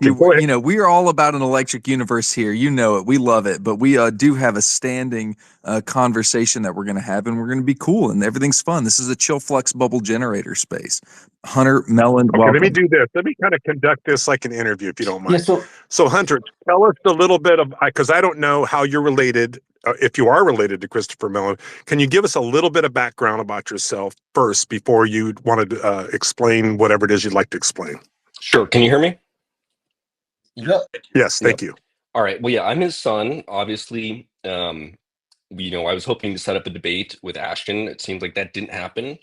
you. Boy, We are all about an electric universe here. You know it. We love it. But we do have a standing conversation that we're going to have, and we're going to be cool, and everything's fun. This is a chill flux bubble generator space. Hunter, Mellon, okay, let me welcome. do this. Let me kind of conduct this like an interview, if you don't Yeah, mind. So Hunter, tell us a little bit of, because I don't know how you're related, if you are related to Christopher Mellon. Can you give us a little bit of background about yourself first before you want to explain whatever it is you'd like to explain? sure. Can you hear me? Yep. Yes, thank you. All right. Well, yeah, I'm his son. Obviously, I was hoping to set up a debate with Ashton. It seemed like that didn't happen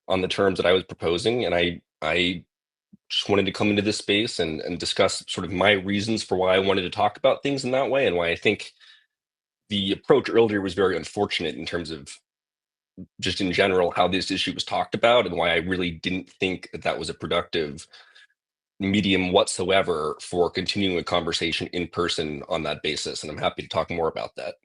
on the terms that I was proposing, and I just wanted to come into this space and discuss sort of my reasons for why I wanted to talk about things in that way, and why I think the approach earlier was very unfortunate in terms of just in general how this issue was talked about, and why I really didn't think that that was a productive medium whatsoever for continuing a conversation in person on that basis. And I'm happy to talk more about that.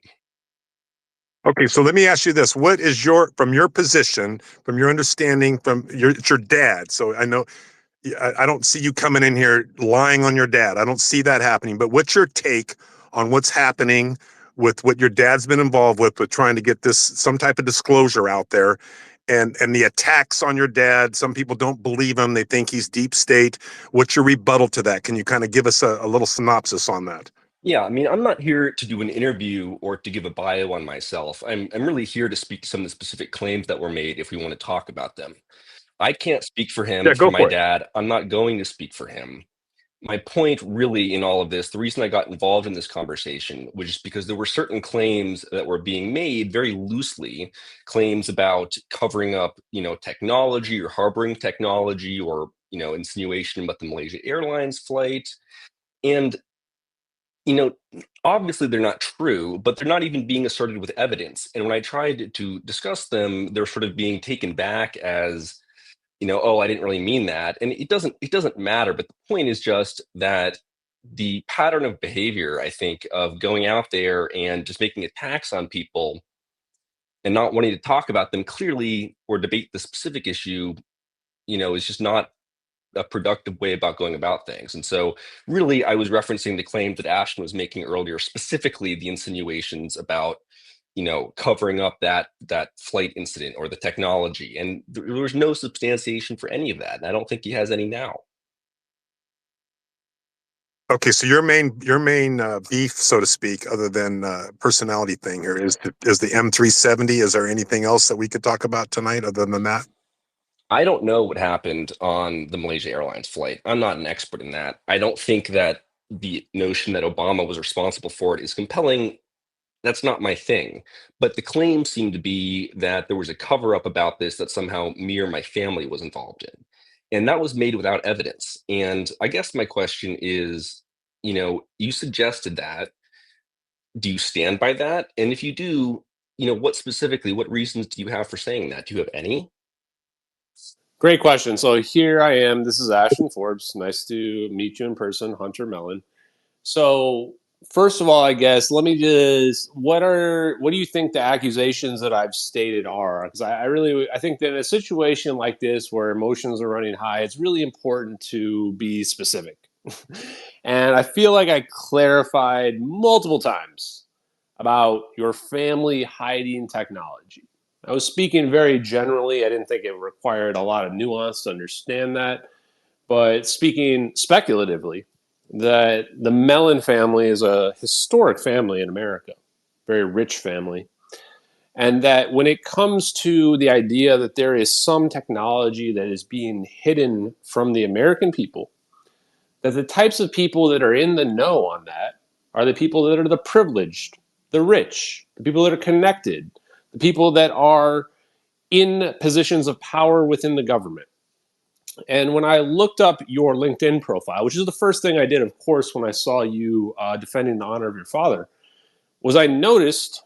Okay, so let me ask you this. What is from your position, from your understanding, it's your dad. So I know I don't see you coming in here lying on your dad. I don't see that happening. But what's your take on what's happening with what your dad's been involved with trying to get some type of disclosure out there, and the attacks on your dad? Some people don't believe him. They think he's deep state. What's your rebuttal to that? Can you kind of give us a little synopsis on that? Yeah, I mean, I'm not here to do an interview or to give a bio on myself. I'm really here to speak to some of the specific claims that were made if we want to talk about them. I can't speak for him, Yeah, go for my for it. dad. I'm not going to speak for him. My point really in all of this, the reason I got involved in this conversation was just because there were certain claims that were being made very loosely, claims about covering up, technology or harboring technology, or, insinuation about the Malaysia Airlines flight. And obviously they're not true, but they're not even being asserted with evidence. And when I tried to discuss them, they're sort of being taken back as, oh, I didn't really mean that. And it doesn't matter. But the point is just that the pattern of behavior, I think, of going out there and just making attacks on people and not wanting to talk about them clearly or debate the specific issue, is just not a productive way about going about things. And so really I was referencing the claim that Ashton was making earlier, specifically the insinuations about, covering up that flight incident or the technology. And there was no substantiation for any of that. And I don't think he has any now. Okay, so your main beef, so to speak, other than personality thing here is the M370. Is there anything else that we could talk about tonight other than that? I don't know what happened on the Malaysia Airlines flight. I'm not an expert in that. I don't think that the notion that Obama was responsible for it is compelling. That's not my thing. But the claim seemed to be that there was a cover up about this that somehow me or my family was involved in. And that was made without evidence. And I guess my question is, you suggested that. Do you stand by that? And if you do, what reasons do you have for saying that? Do you have any? Great question. So here I am. This is Ashton Forbes. Nice to meet you in person, Hunter Mellon. So first of all, I guess let me just what do you think the accusations that I've stated are? Because I think that in a situation like this where emotions are running high, it's really important to be specific. And I feel like I clarified multiple times about your family hiding technology. I was speaking very generally. I didn't think it required a lot of nuance to understand that. But speaking speculatively, that the Mellon family is a historic family in America, very rich family. And that when it comes to the idea that there is some technology that is being hidden from the American people, that the types of people that are in the know on that are the people that are the privileged, the rich, the people that are connected, the people that are in positions of power within the government. And when I looked up your LinkedIn profile, which is the first thing I did, of course, when I saw you defending the honor of your father, was I noticed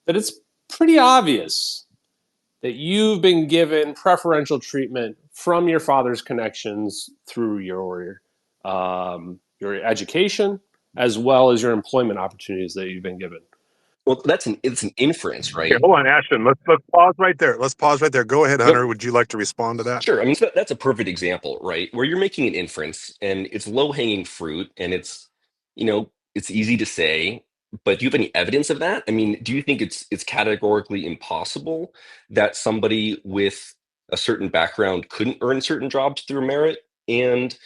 that it's pretty obvious that you've been given preferential treatment from your father's connections through your education as well as your employment opportunities that you've been given. Well, it's an inference, Okay, right? hold on, Ashton. Let's pause right there. Let's pause right there. Go ahead, Hunter. Yep. Would you like to respond to that? Sure. I mean, so that's a perfect example, right? Where you're making an inference and it's low hanging fruit and it's easy to say, but do you have any evidence of that? I mean, do you think it's categorically impossible that somebody with a certain background couldn't earn certain jobs through merit? And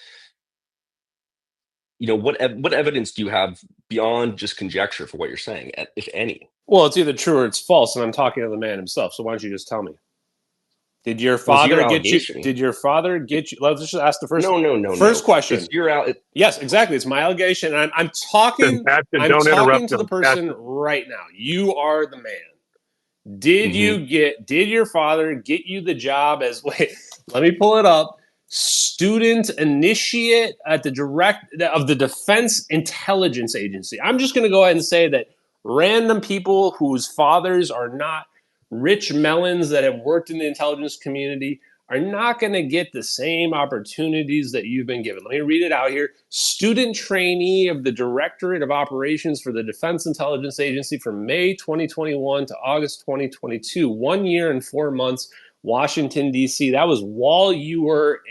what evidence do you have beyond just conjecture for what you're saying, if any? Well, it's either true or it's false, and I'm talking to the man himself. So why don't you just tell me? Did your Was your father get you? allegation? Did your father get you? Let's just ask the No. question. It's your out. Yes, exactly. It's my allegation. And I'm talking. Ashton, I'm don't talking interrupt to the him. person Ashton. right now. You are the man. Did your father get you the job as, wait, let me pull it up, student initiate at the Defense Intelligence Agency? I'm just going to go ahead and say that random people whose fathers are not rich melons that have worked in the intelligence community are not going to get the same opportunities that you've been given. Let me read it out here. Student trainee of the Directorate of Operations for the Defense Intelligence Agency from May 2021 to August 2022, 1 year and 4 months, Washington, D.C. That was while you were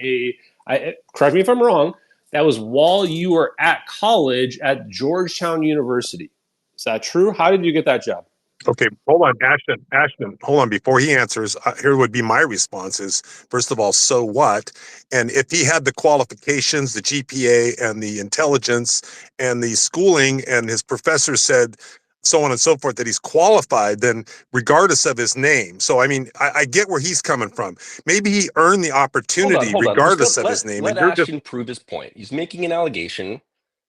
correct me if I'm wrong, that was while you were at college at Georgetown University. Is that true? How did you get that job? Okay, hold on, Ashton. Ashton, hold on. Before he answers, here would be my response is, first of all, so what? And if he had the qualifications, the GPA and the intelligence and the schooling, and his professor said so on and so forth, that he's qualified, then regardless of his name. So, I mean, I get where he's coming from. Maybe he earned the opportunity Hold on. regardless Just of his name. let And you're just, Ashton prove his point. He's making an allegation.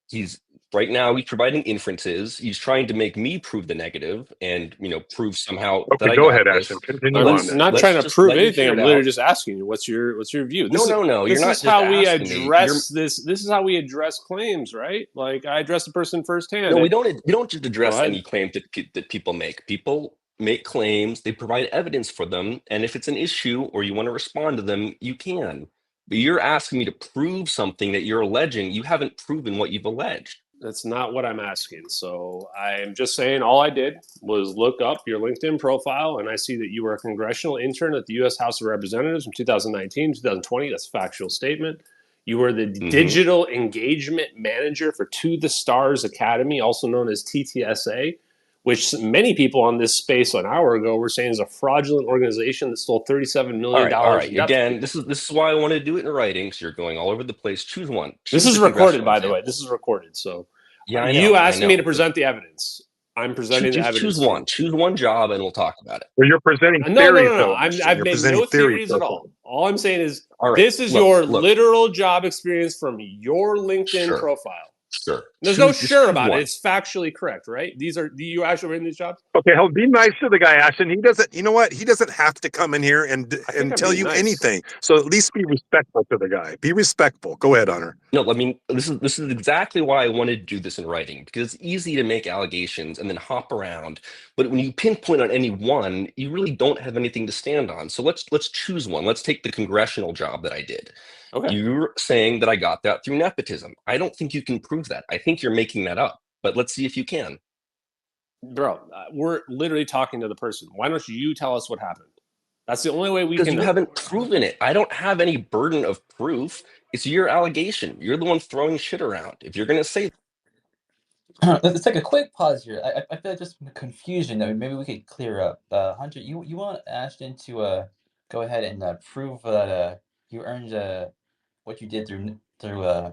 He's right now he's providing inferences. He's trying to make me prove the negative and prove somehow that okay, I go got ahead, this. Ashton. Continue on I'm then. not Let's trying to just prove let me anything. hear I'm it literally out. just asking you, what's your view? No. You're This not is just how we asking me. address this. This is how we address claims, right? Like, I address the person firsthand. No, we don't just Go address ahead. any claim that people make. People make claims, they provide evidence for them, and if it's an issue or you want to respond to them, you can. But you're asking me to prove something that you're alleging. You haven't proven what you've alleged. That's not what I'm asking. So I'm just saying all I did was look up your LinkedIn profile, and I see that you were a congressional intern at the U.S. House of Representatives from 2019 to 2020. That's a factual statement. You were the digital engagement manager for To the Stars Academy, also known as TTSA, which many people on this space an hour ago were saying is a fraudulent organization that stole $37 million. All right. In debt. Again, this is why I want to do it in writing. So you're going all over the place. Choose one. This Choose is the recorded, congressional by the way. example. This is recorded. So Yeah, I you know. asked me to present the evidence. I'm presenting the Just evidence. choose one. Choose one job, and we'll talk about it. well, you're presenting No. theories, though. I've You're made presenting no theories theories so at far. all. All I'm saying is All right. this is Look. your literal job experience from your LinkedIn Sure. profile. Sure. There's no Just sure choose about one. it. It's factually correct, right? Do you actually in these jobs? Okay, hell, be nice to the guy, Ashton. He doesn't. You know what? He doesn't have to come in here and I'm tell being you nice. anything. So at least be respectful to the guy. Be respectful. Go ahead, Hunter. No, I mean this is exactly why I wanted to do this in writing, because it's easy to make allegations and then hop around. But when you pinpoint on any one, you really don't have anything to stand on. So let's choose one. Let's take the congressional job that I did. Okay. You're saying that I got that through nepotism. I don't think you can prove that. I think you're making that up. But let's see if you can. Bro, we're literally talking to the person. Why don't you tell us what happened? That's the only way we Because can. you haven't proven it. I don't have any burden of proof. It's your allegation. You're the one throwing shit around. If you're going to say Let's take a quick pause here. I feel like there's some confusion that maybe we could clear up. Hunter, you want Ashton to go ahead and prove that you earned what you did through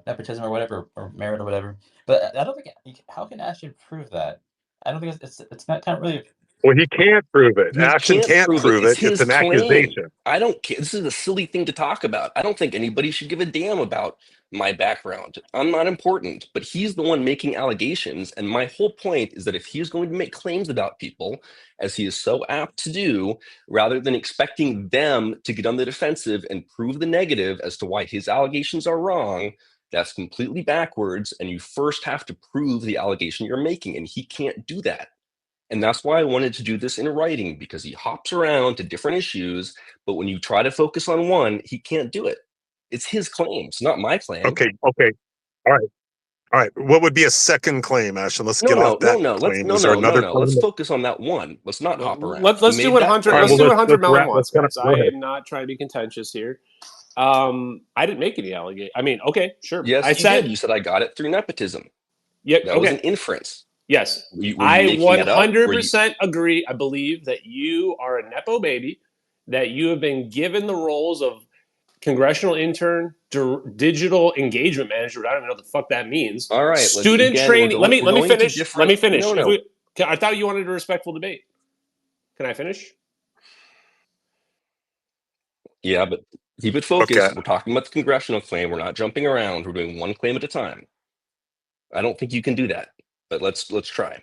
nepotism or whatever, or merit or whatever. But I don't think how can Ashton prove that? I don't think it's not kind of really. Well, he can't prove it. he Ashton can't can't prove it. prove It's it. It's his an claim. accusation. I don't care. This is a silly thing to talk about. I don't think anybody should give a damn about my background. I'm not important, but he's the one making allegations. And my whole point is that if he's going to make claims about people, as he is so apt to do, rather than expecting them to get on the defensive and prove the negative as to why his allegations are wrong, that's completely backwards. And you first have to prove the allegation you're making. And he can't do that. And that's why I wanted to do this in writing, because he hops around to different issues, but when you try to focus on one, he can't do it. It's his claims, not my claim. Okay. All right. All right. What would be a second claim, Ashton? Let's get off that claim. Is there another claim? Let's focus on that one. Let's not hop around. Let's do what Hunter. All right, Let's well, do what Hunter let's Mellon wrap- wants, let's guys. go ahead. I am not trying to be contentious here. I didn't make any allegation. I mean, okay, sure. Yes, I you said did. You said I got it through nepotism. Yeah, That was an inference. Yes, Were you I making it up? 100% agree. I believe that you are a nepo baby, that you have been given the roles of congressional intern, digital engagement manager. I don't even know what the fuck that means. All right, student training. Let me finish. Let me finish. No. I thought you wanted a respectful debate. Can I finish? Yeah, but keep it focused. Okay. We're talking about the congressional claim. We're not jumping around. We're doing one claim at a time. I don't think you can do that, but let's try.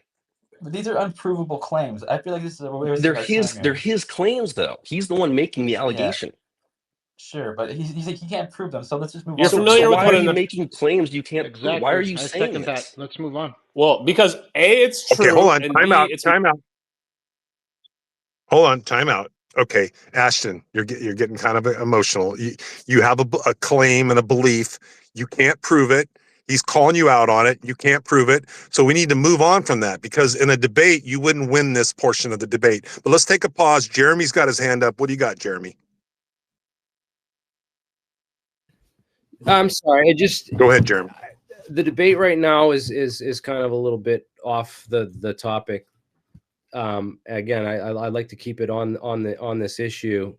But these are unprovable claims. I feel like this is a waste They're of our his. time They're here. his claims, though. He's the one making the allegation. Sure, but he's like he can't prove them. So let's just move You're on. familiar with why what are you making claims you can't prove? Why are you I saying second this? that. Let's move on. Well, because A, it's true. Okay, hold on. And Time B, out. it's Time out. Hold on. Time out. Okay, Ashton, you're getting kind of emotional. You have a claim and a belief. You can't prove it. He's calling you out on it. You can't prove it. So we need to move on from that, because in a debate, you wouldn't win this portion of the debate. But let's take a pause. Jeremy's got his hand up. What do you got, Jeremy? I'm sorry. I just Go ahead, Jeremy. the debate right now is kind of a little bit off the topic. Again, I like to keep it on this issue.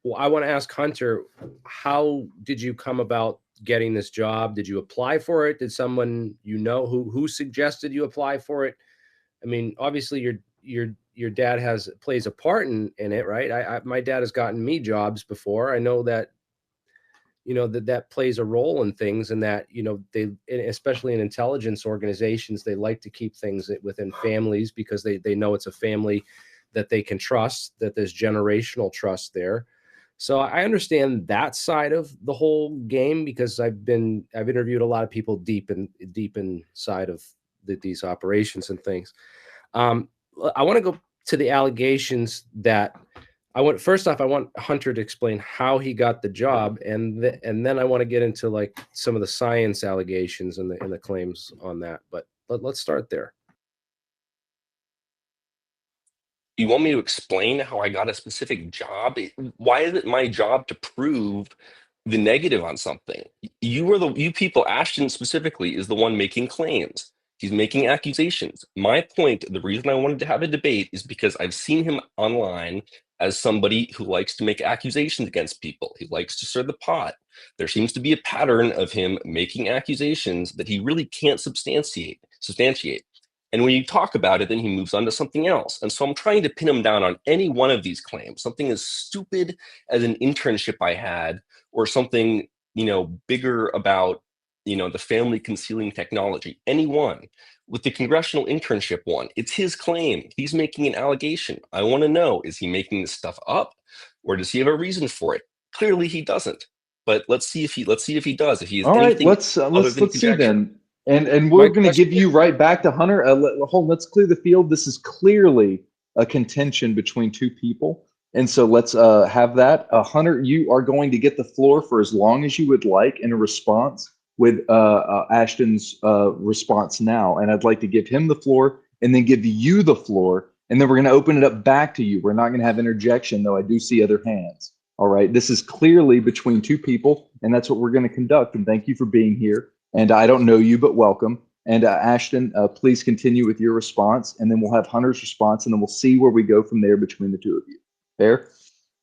Well, I want to ask Hunter, how did you come about getting this job? Did you apply for it? Did someone who suggested you apply for it? I mean, obviously your dad plays a part in it, right? My dad has gotten me jobs before. I know that that plays a role in things, and that they, especially in intelligence organizations, they like to keep things within families because they know it's a family that they can trust, that there's generational trust there. So I understand that side of the whole game, because I've interviewed a lot of people deep inside of these operations and things. I want to go to the allegations that first off, I want Hunter to explain how he got the job, and then I want to get into like some of the science allegations and the claims on that. But let's start there. You want me to explain how I got a specific job? Why is it my job to prove the negative on something? You people, Ashton specifically, is the one making claims. He's making accusations. My point, the reason I wanted to have a debate, is because I've seen him online as somebody who likes to make accusations against people. He likes to stir the pot. There seems to be a pattern of him making accusations that he really can't substantiate. And when you talk about it, then he moves on to something else. And so I'm trying to pin him down on any one of these claims, something as stupid as an internship I had, or something, bigger about, the family concealing technology, any one. With the congressional internship one, it's his claim. He's making an allegation. I want to know, is he making this stuff up, or does he have a reason for it? Clearly he doesn't. But let's see if he does. If he has All right, anything let's other than see conjecture. then. And we're going to give you right back to Hunter. Let's clear the field. This is clearly a contention between two people. And so let's have that. Hunter, you are going to get the floor for as long as you would like in a response with Ashton's response now. And I'd like to give him the floor and then give you the floor. And then we're going to open it up back to you. We're not going to have interjection, though I do see other hands. All right. This is clearly between two people, and that's what we're going to conduct. And thank you for being here. And I don't know you, but welcome. And Ashton, please continue with your response, and then we'll have Hunter's response, and then we'll see where we go from there between the two of you. Fair?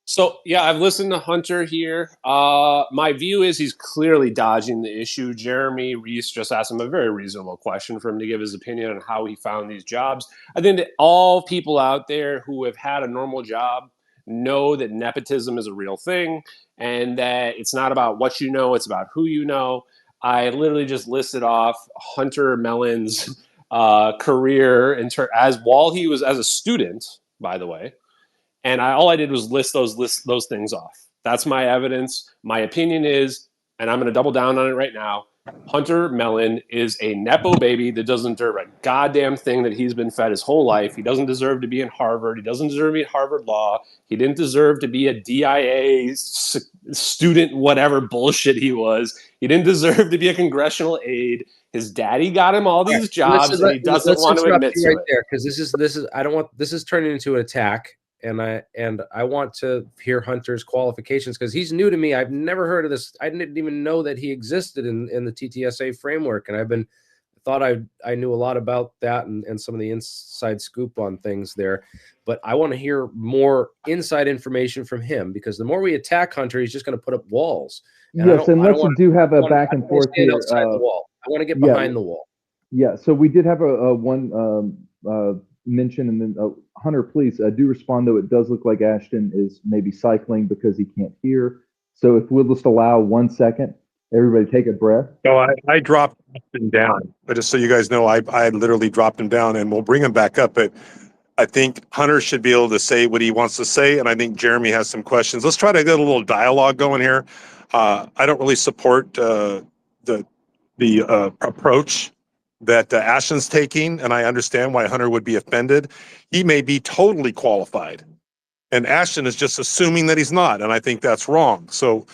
So, yeah, I've listened to Hunter here. My view is he's clearly dodging the issue. Jeremy Reese just asked him a very reasonable question for him to give his opinion on how he found these jobs. I think that all people out there who have had a normal job know that nepotism is a real thing, and that it's not about what you know, it's about who you know. I literally just listed off Hunter Mellon's career while he was as a student, by the way. And all I did was list those things off. That's my evidence. My opinion is, and I'm going to double down on it right now, Hunter Mellon is a Nepo baby that doesn't deserve a goddamn thing that he's been fed his whole life. He doesn't deserve to be in Harvard. He doesn't deserve to be at Harvard Law. He didn't deserve to be a DIA student, whatever bullshit he was. He didn't deserve to be a congressional aide. His daddy got him all these jobs, and he doesn't want to admit to it. There, because this is I don't want this is turning into an attack, and I want to hear Hunter's qualifications because he's new to me. I've never heard of this. I didn't even know that he existed in the TTSA framework, and thought I knew a lot about that and some of the inside scoop on things there. But I want to hear more inside information from him, because the more we attack Hunter, he's just going to put up walls. And yes, and let's do have a back and forth here. Outside the wall. I want to get behind the wall. Yeah, so we did have a one mention, and then Hunter, please do respond, though. It does look like Ashton is maybe cycling because he can't hear. So if we'll just allow 1 second, everybody take a breath. No, I dropped him down, but just so you guys know, I literally dropped him down, and we'll bring him back up. But I think Hunter should be able to say what he wants to say, and I think Jeremy has some questions. Let's try to get a little dialogue going here. I don't really support the approach that Ashton's taking, and I understand why Hunter would be offended. He may be totally qualified, and Ashton is just assuming that he's not, and I think that's wrong. So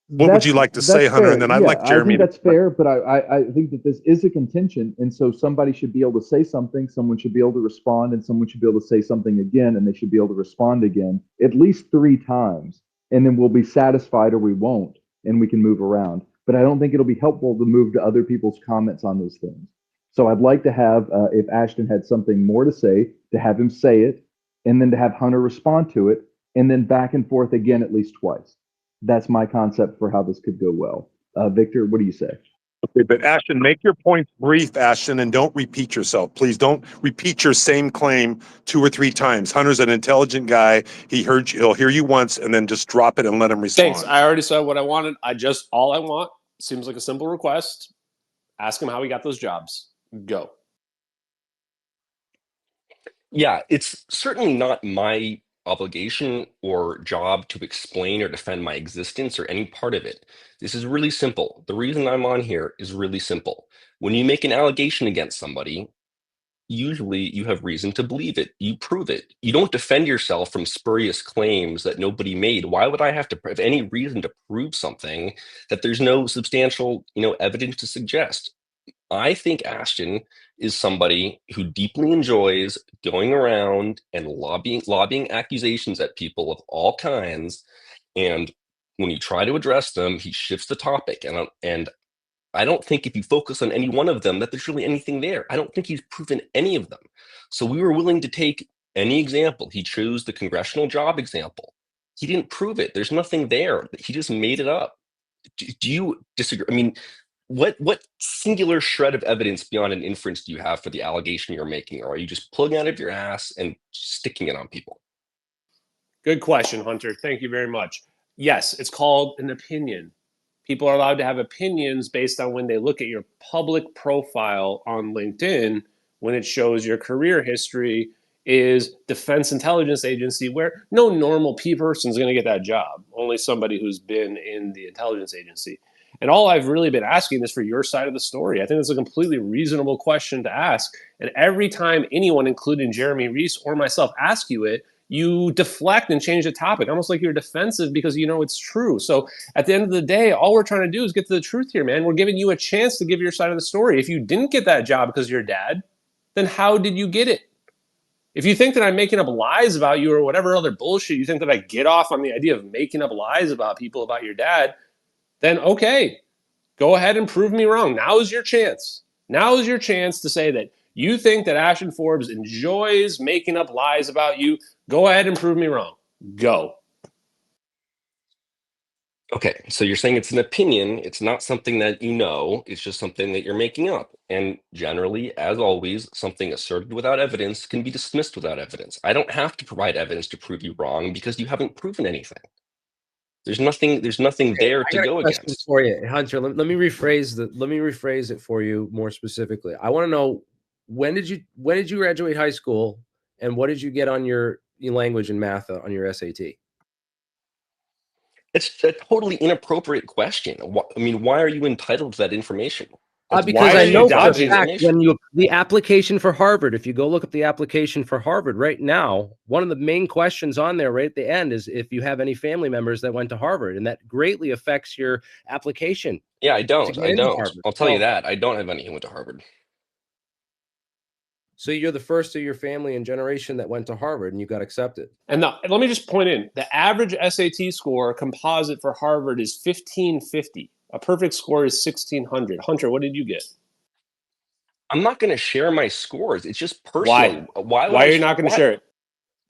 what would you like to say, Hunter? Fair. And then I'd like Jeremy. I think that's fair, but I think that this is a contention, and so somebody should be able to say something, someone should be able to respond, and someone should be able to say something again, and they should be able to respond again at least 3 times, and then we'll be satisfied or we won't, and we can move around. But I don't think it'll be helpful to move to other people's comments on those things. So I'd like to have, if Ashton had something more to say, to have him say it, and then to have Hunter respond to it, and then back and forth again at least twice. That's my concept for how this could go well. Victor, what do you say? Okay, but Ashton, make your points brief, Ashton, and don't repeat yourself. Please don't repeat your same claim 2 or 3 times. Hunter's an intelligent guy. He'll hear you once, and then just drop it and let him respond. Thanks. I already said what I wanted. All I want seems like a simple request. Ask him how he got those jobs. Go. Yeah, it's certainly not my obligation or job to explain or defend my existence or any part of it. This is really simple. The reason I'm on here is really simple. When you make an allegation against somebody, usually you have reason to believe it. You prove it. You don't defend yourself from spurious claims that nobody made. Why would I have to have any reason to prove something that there's no substantial, evidence to suggest? I think Ashton is somebody who deeply enjoys going around and lobbying accusations at people of all kinds. And when you try to address them, he shifts the topic. And I don't think if you focus on any one of them that there's really anything there. I don't think he's proven any of them. So we were willing to take any example. He chose the congressional job example. He didn't prove it. There's nothing there. He just made it up. Do you disagree? I mean, what singular shred of evidence beyond an inference do you have for the allegation you're making? Or are you just pulling out of your ass and sticking it on people? Good question, Hunter. Thank you very much. Yes, it's called an opinion. People are allowed to have opinions based on when they look at your public profile on LinkedIn, when it shows your career history is Defense Intelligence Agency, where no normal person is going to get that job, only somebody who's been in the intelligence agency. And all I've really been asking is for your side of the story. I think it's a completely reasonable question to ask. And every time anyone, including Jeremy Reese or myself, ask you it, you deflect and change the topic, almost like you're defensive because you know it's true. So at the end of the day, all we're trying to do is get to the truth here, man. We're giving you a chance to give your side of the story. If you didn't get that job because you're dad, then how did you get it? If you think that I'm making up lies about you or whatever other bullshit, you think that I get off on the idea of making up lies about people about your dad, then okay, go ahead and prove me wrong. Now is your chance. Now is your chance to say that you think that Ashton Forbes enjoys making up lies about you. Go ahead and prove me wrong. Go. Okay, so you're saying it's an opinion. It's not something that you know. It's just something that you're making up. And generally, as always, something asserted without evidence can be dismissed without evidence. I don't have to provide evidence to prove you wrong because you haven't proven anything. There's nothing there to go against. For you, Hunter, let me rephrase it for you more specifically. I want to know, when did you graduate high school, and what did you get on your language and math on your SAT? It's a totally inappropriate question. I mean, why are you entitled to that information? Because Why I are you know for a dodging fact information? the application for Harvard, if you go look up the application for Harvard right now, one of the main questions on there right at the end is if you have any family members that went to Harvard, and that greatly affects your application Yeah, I to don't. get I into don't. Harvard. I'll tell you So, that. I don't have any who went to Harvard. so you're the first of your family and generation that went to Harvard, and you got accepted. And let me just point in, the average SAT score composite for Harvard is 1550. A perfect score is 1600. Hunter, what did you get? I'm not going to share my scores. It's just Why? personal. Why would Why I? are you not going to Why? share it?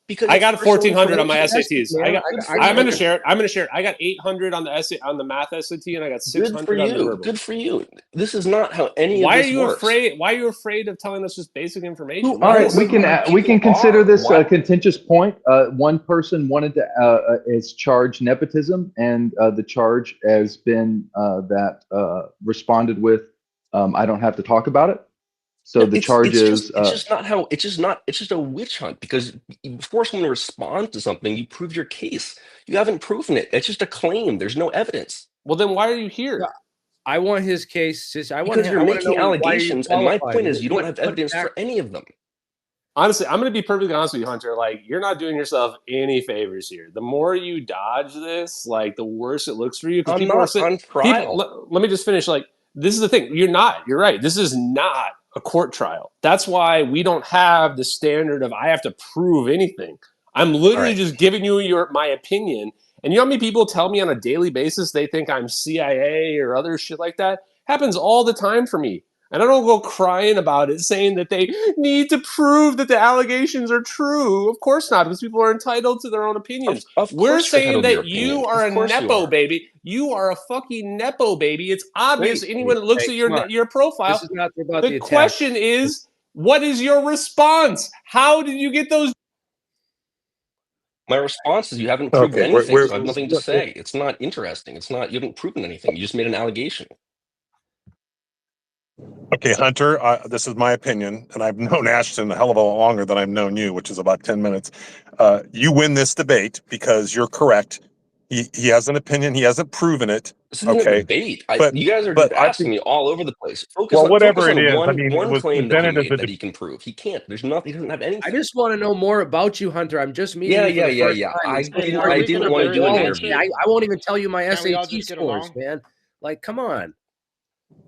Because I it's got a personal 1400 on my information. SATs. I got. Good for I'm going you. to share it. I'm going to share it. I got 800 on the math SAT, and I got Good for 600 on the you. verbal. Good for you. This is not how any of Why are this you works. afraid? Why are you afraid of telling us just basic information? Who All right, else? we can consider are. this Why? a contentious point. One person wanted to is charged nepotism, and the charge has been responded with. I don't have to talk about it. So No, the charge is it's just not how it's just a witch hunt, because before someone responds to something, you prove your case. You haven't proven it. It's just a claim. There's no evidence. Well, then why are you here? Yeah. I want his case. Because you're making allegations, and my point is you don't have What evidence for any of them. Honestly, I'm going to be perfectly honest with you, Hunter. Like, you're not doing yourself any favors here. The more you dodge this, like, the worse it looks for you. Because I'm people are not saying, on trial. let me just finish. Like, this is the thing. You're not. You're right. This is not a court trial. That's why we don't have the standard of I have to prove anything. I'm literally right. just giving you my opinion. And you know how many people tell me on a daily basis they think I'm CIA or other shit like that? Happens all the time for me. And I don't go crying about it, saying that they need to prove that the allegations are true. Of course not, because people are entitled to their own opinions. Of We're course you're saying entitled to your that you opinion. are Of a course you Nepo are. baby. You are a fucking Nepo baby. It's obvious to anyone that looks at come on. your profile. This is not about The the attack. question is, what is your response? How did you get those? My response is you haven't proved Okay, anything, we're so I have nothing to say. It's not interesting. It's not. You haven't proven anything. You just made an allegation. okay, Hunter. This is my opinion, and I've known Ashton a hell of a lot longer than I've known you, which is about 10 minutes. You win this debate because you're correct. He has an opinion. He hasn't proven it. This isn't a Okay, debate. but You guys are but just I asking think, me all over the place. well, whatever Focus it on is, I mean, it one was claim that he presented as made a that he can prove. He can't. There's nothing. He doesn't have anything. I just want to know more about you, Hunter. I'm just meeting you for the first time. I It's didn't. not I like didn't you're want to do an all- interview. I won't even tell you my Can't we all SAT just get scores, along? man. Like, come on,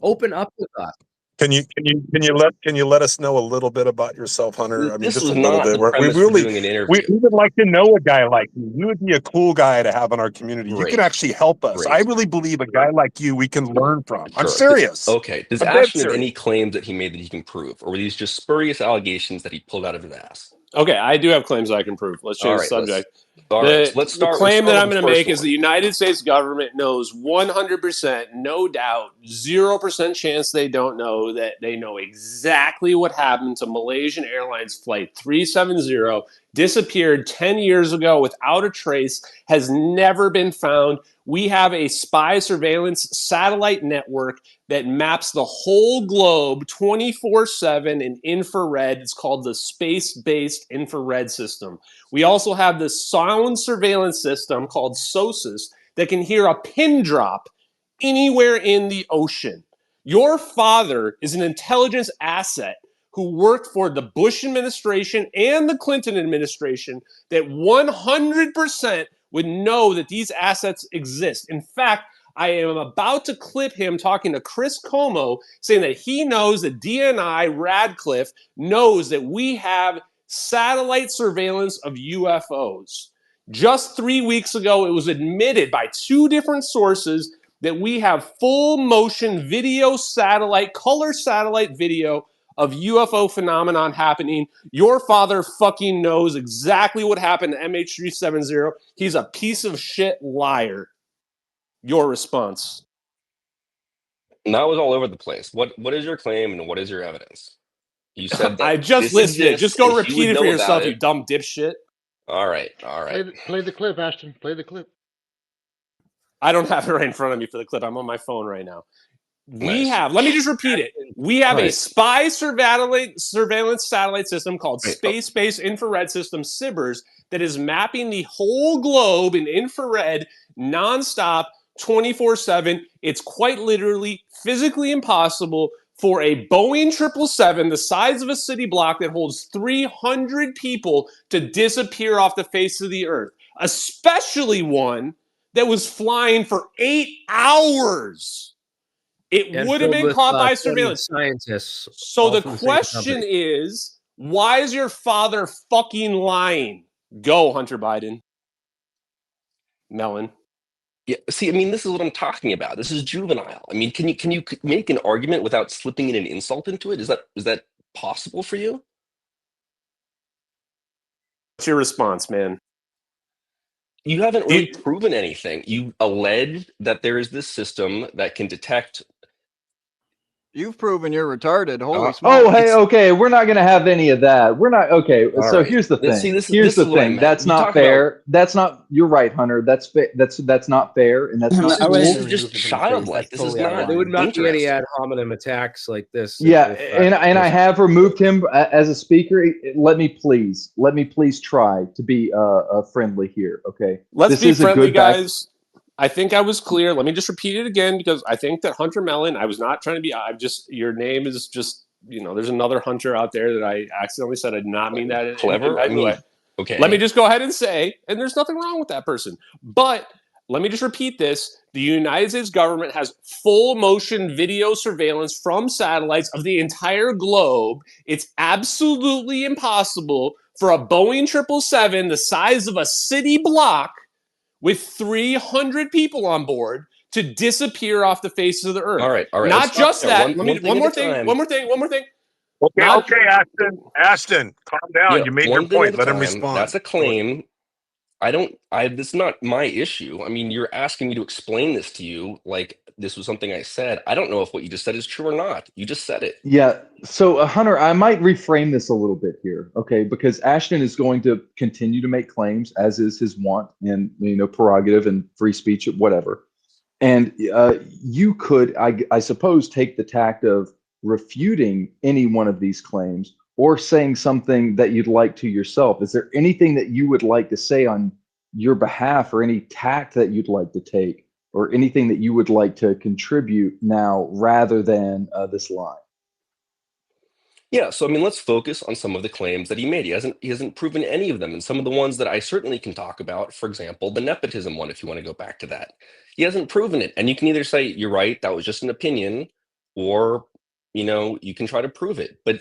open up with us. can you let us know a little bit about yourself, Hunter? I mean, This just was a little not bit. the We premise for really doing an we interview. would like to know a guy like you. You would be a cool guy to have in our community. You can Great. actually help us. I Great. really believe a guy like you we can learn from. I'm Sure. serious. Okay. Does I'm dead Ashton have serious. any claims that he made that he can prove, or were these just spurious allegations that he pulled out of his ass? Okay, I do have claims I can prove. Let's change the subject. So let's The start. claim that I'm with going the to first make is one. the United States government knows 100%, no doubt, 0% chance they don't know, that they know exactly what happened to Malaysian Airlines Flight 370, disappeared 10 years ago without a trace, has never been found. We have a spy surveillance satellite network that maps the whole globe 24/7 in infrared. It's called the Space-Based Infrared System. We also have the sound surveillance system called SOSUS that can hear a pin drop anywhere in the ocean. Your father is an intelligence asset who worked for the Bush administration and the Clinton administration that 100% would know that these assets exist. In fact, I am about to clip him talking to Chris Como saying that he knows that DNI Radcliffe knows that we have satellite surveillance of UFOs. Just 3 weeks ago, it was admitted by two different sources that we have full motion video satellite, color satellite video of UFO phenomenon happening. Your father fucking knows exactly what happened to MH370. He's a piece of shit liar. Your response. And that was all over the place. What is your claim and what is your evidence? You said that I just this listed it. exists Just go and he repeat would it for know about yourself, it. you dumb dipshit. All right. Play the clip, Ashton. Play the clip. I don't have it right in front of me for the clip. I'm on my phone right now. Nice. Let me just repeat it. We have a Nice. spy surveillance satellite system called Right. Space-Based Infrared System, SIBRS, that is mapping the whole globe in infrared, nonstop, 24/7. It's quite literally physically impossible for a Boeing 777 the size of a city block that holds 300 people to disappear off the face of the earth, especially one that was flying for 8 hours. It And would have filled been with caught by 20 surveillance. scientists. So all the from the same question company. is, why is your father fucking lying? Go, Hunter Biden. Mellon. Yeah, see, I mean, this is what I'm talking about. This is juvenile. I mean, can you make an argument without slipping in an insult into it? Is that possible for you? What's your response, man? You haven't really proven anything. You allege that there is this system that can detect. You've proven you're retarded. Holy Uh, smokes. Oh, hey, okay, we're not going to have any of that. We're not okay. All So right. here's the Let's see, thing. this Here's is the what I thing. meant. That's You not talk about fair. That's not. You're right, Hunter. That's not fair, and that's not I would this have is cool. removed just it from his face. childlike. That's This is totally out of not There would line. not be any interesting. ad hominem attacks like this. Yeah, if and I have removed him as a speaker. Let me please try to be friendly here. Okay, Let's this be is a friendly, good back. guys. I think I was clear. Let me just repeat it again because I think that Hunter Mellon, I was not trying to be, your name is just, there's another Hunter out there that I accidentally said. I did not mean that in Clever. a I bad mean, way. okay. Let me just go ahead and say, and there's nothing wrong with that person, but let me just repeat this. The United States government has full motion video surveillance from satellites of the entire globe. It's absolutely impossible for a Boeing 777 the size of a city block with 300 people on board to disappear off the face of the earth. All right. Not Let's stop just there. that. One One thing more at a thing. time. Okay, Not- okay, Ashton, calm down. Yeah, You made your one thing point. at a Let him time. respond. That's a claim. This is not my issue. I mean, you're asking me to explain this to you like this was something I said. I don't know if what you just said is true or not. You just said it. Yeah. So, Hunter, I might reframe this a little bit here, okay? Because Ashton is going to continue to make claims, as is his want and prerogative and free speech, whatever. And you could, I suppose, take the tact of refuting any one of these claims or saying something that you'd like to yourself. Is there anything that you would like to say on your behalf, or any tact that you'd like to take, or anything that you would like to contribute now rather than this line? Yeah, so I mean, let's focus on some of the claims that he made. He hasn't proven any of them, and some of the ones that I certainly can talk about. For example, the nepotism one, if you want to go back to that, he hasn't proven it. And you can either say you're right, that was just an opinion, or you can try to prove it. But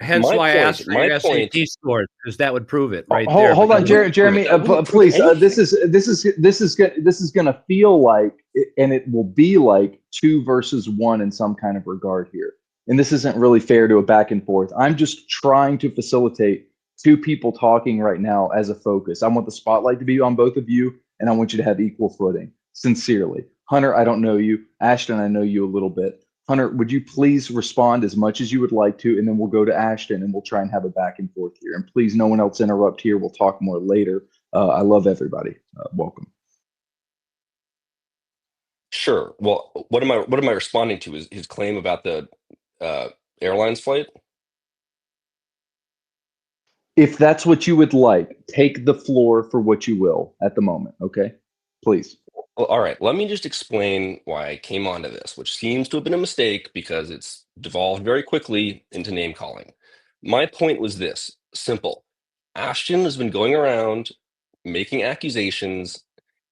Hence my why I point- asked for my your point- SAT scores, because that would prove it right there. Hold on, wouldn't Jeremy, prove it. I wouldn't prove please. This anything. is going to feel like, and it will be like 2 versus 1 in some kind of regard here. And this isn't really fair to a back and forth. I'm just trying to facilitate 2 people talking right now as a focus. I want the spotlight to be on both of you, and I want you to have equal footing. Sincerely, Hunter, I don't know you. Ashton, I know you a little bit. Hunter, would you please respond as much as you would like to, and then we'll go to Ashton and we'll try and have a back and forth here. And please, no one else interrupt here. We'll talk more later. I love everybody. Welcome. Sure. Well, what am I responding to? Is his claim about the airlines flight? If that's what you would like, take the floor for what you will at the moment. Okay, please. Well, all right. Let me just explain why I came onto this, which seems to have been a mistake because it's devolved very quickly into name calling. My point was this simple. Ashton has been going around making accusations,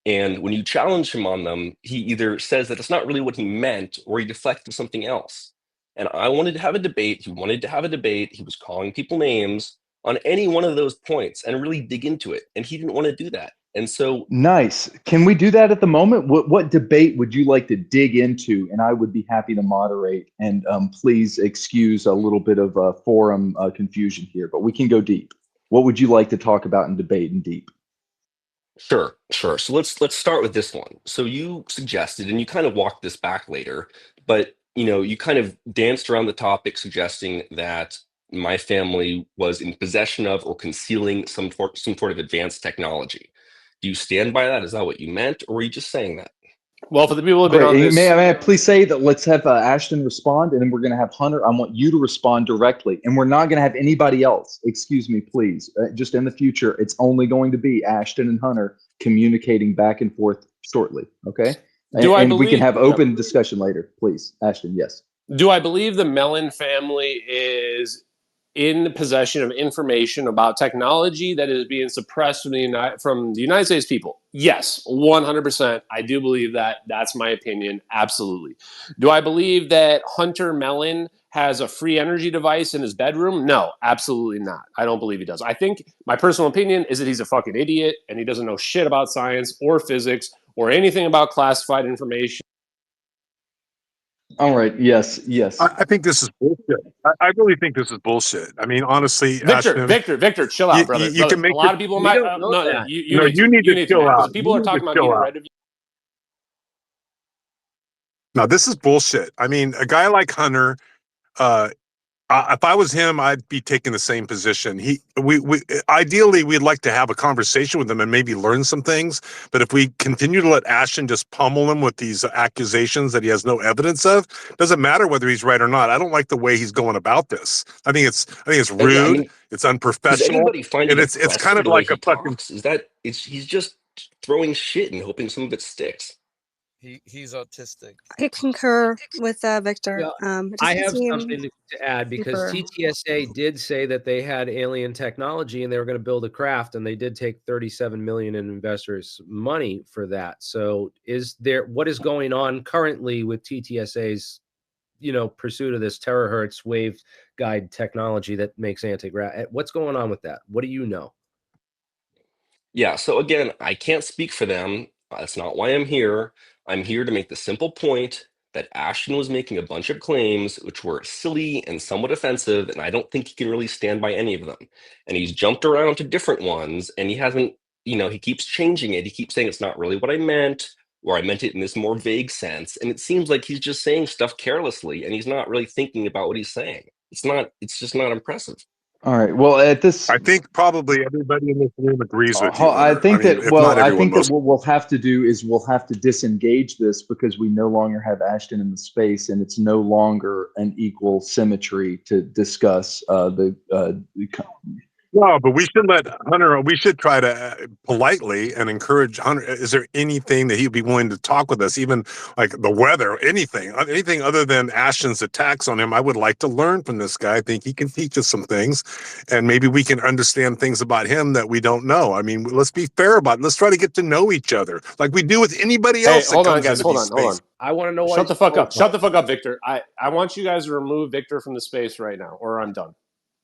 and when you challenge him on them, he either says that it's not really what he meant or he deflects to something else. And I wanted to have a debate. He wanted to have a debate. He was calling people names on any one of those points and really dig into it. And he didn't want to do that. And so Nice. Can we do that at the moment? What debate would you like to dig into? And I would be happy to moderate. And please excuse a little bit of forum confusion here, but we can go deep. What would you like to talk about in debate and deep? Sure. So let's start with this one. So you suggested, and you kind of walked this back later, but you kind of danced around the topic, suggesting that my family was in possession of or concealing some sort of advanced technology. Do you stand by that? Is that what you meant, or were you just saying that? Well, for the people who have been on Great. this, May I please say that let's have Ashton respond, and then we're going to have Hunter. I want you to respond directly, and we're not going to have anybody else. Excuse me, please. Just in the future, it's only going to be Ashton and Hunter communicating back and forth shortly. Okay. And we can have open discussion later, please. Ashton, yes. Do I believe the Mellon family is in possession of information about technology that is being suppressed from the United States people? Yes, 100%. I do believe that. That's my opinion. Absolutely. Do I believe that Hunter Mellon has a free energy device in his bedroom? No, absolutely not. I don't believe he does. I think my personal opinion is that he's a fucking idiot and he doesn't know shit about science or physics or anything about classified information. All right. Yes. I think this is bullshit. I really think this is bullshit. I mean, honestly, Victor, Ashton, Victor, chill out, brother. You can make a lot of people might. You need to chill out. because people are talking about getting rid of you. No, this is bullshit. I mean, a guy like Hunter, if I was him, I'd be taking the same position. We ideally we'd like to have a conversation with him and maybe learn some things. But if we continue to let Ashton just pummel him with these accusations that he has no evidence of, doesn't matter whether he's right or not. I don't like the way he's going about this. I think it's rude. Yeah, I mean, it's unprofessional. And it's kind of like a fucking. He's just throwing shit and hoping some of it sticks. He's autistic. I concur with Victor. I have something to add because TTSA did say that they had alien technology and they were going to build a craft, and they did take 37 million in investors' money for that. So, what is going on currently with TTSA's, pursuit of this terahertz waveguide technology that makes anti-grav? What's going on with that? What do you know? Yeah. So again, I can't speak for them. That's not why I'm here. I'm here to make the simple point that Ashton was making a bunch of claims which were silly and somewhat offensive, and I don't think he can really stand by any of them. And he's jumped around to different ones, and he hasn't, he keeps changing it. He keeps saying it's not really what I meant, or I meant it in this more vague sense. And it seems like he's just saying stuff carelessly, and he's not really thinking about what he's saying. It's just not impressive. All right. Well, I think probably everybody in this room agrees with you. I think that what we'll have to do is we'll have to disengage this because we no longer have Ashton in the space, and it's no longer an equal symmetry to discuss No, but we should let Hunter. We should try to politely and encourage Hunter. Is there anything that he'd be willing to talk with us, even like the weather, anything other than Ashton's attacks on him? I would like to learn from this guy. I think he can teach us some things, and maybe we can understand things about him that we don't know. I mean, let's be fair about it. Let's try to get to know each other like we do with anybody else. Hold on, guys. Hold on. I want to know. Shut the fuck up. Shut the fuck up, Victor. I want you guys to remove Victor from the space right now, or I'm done.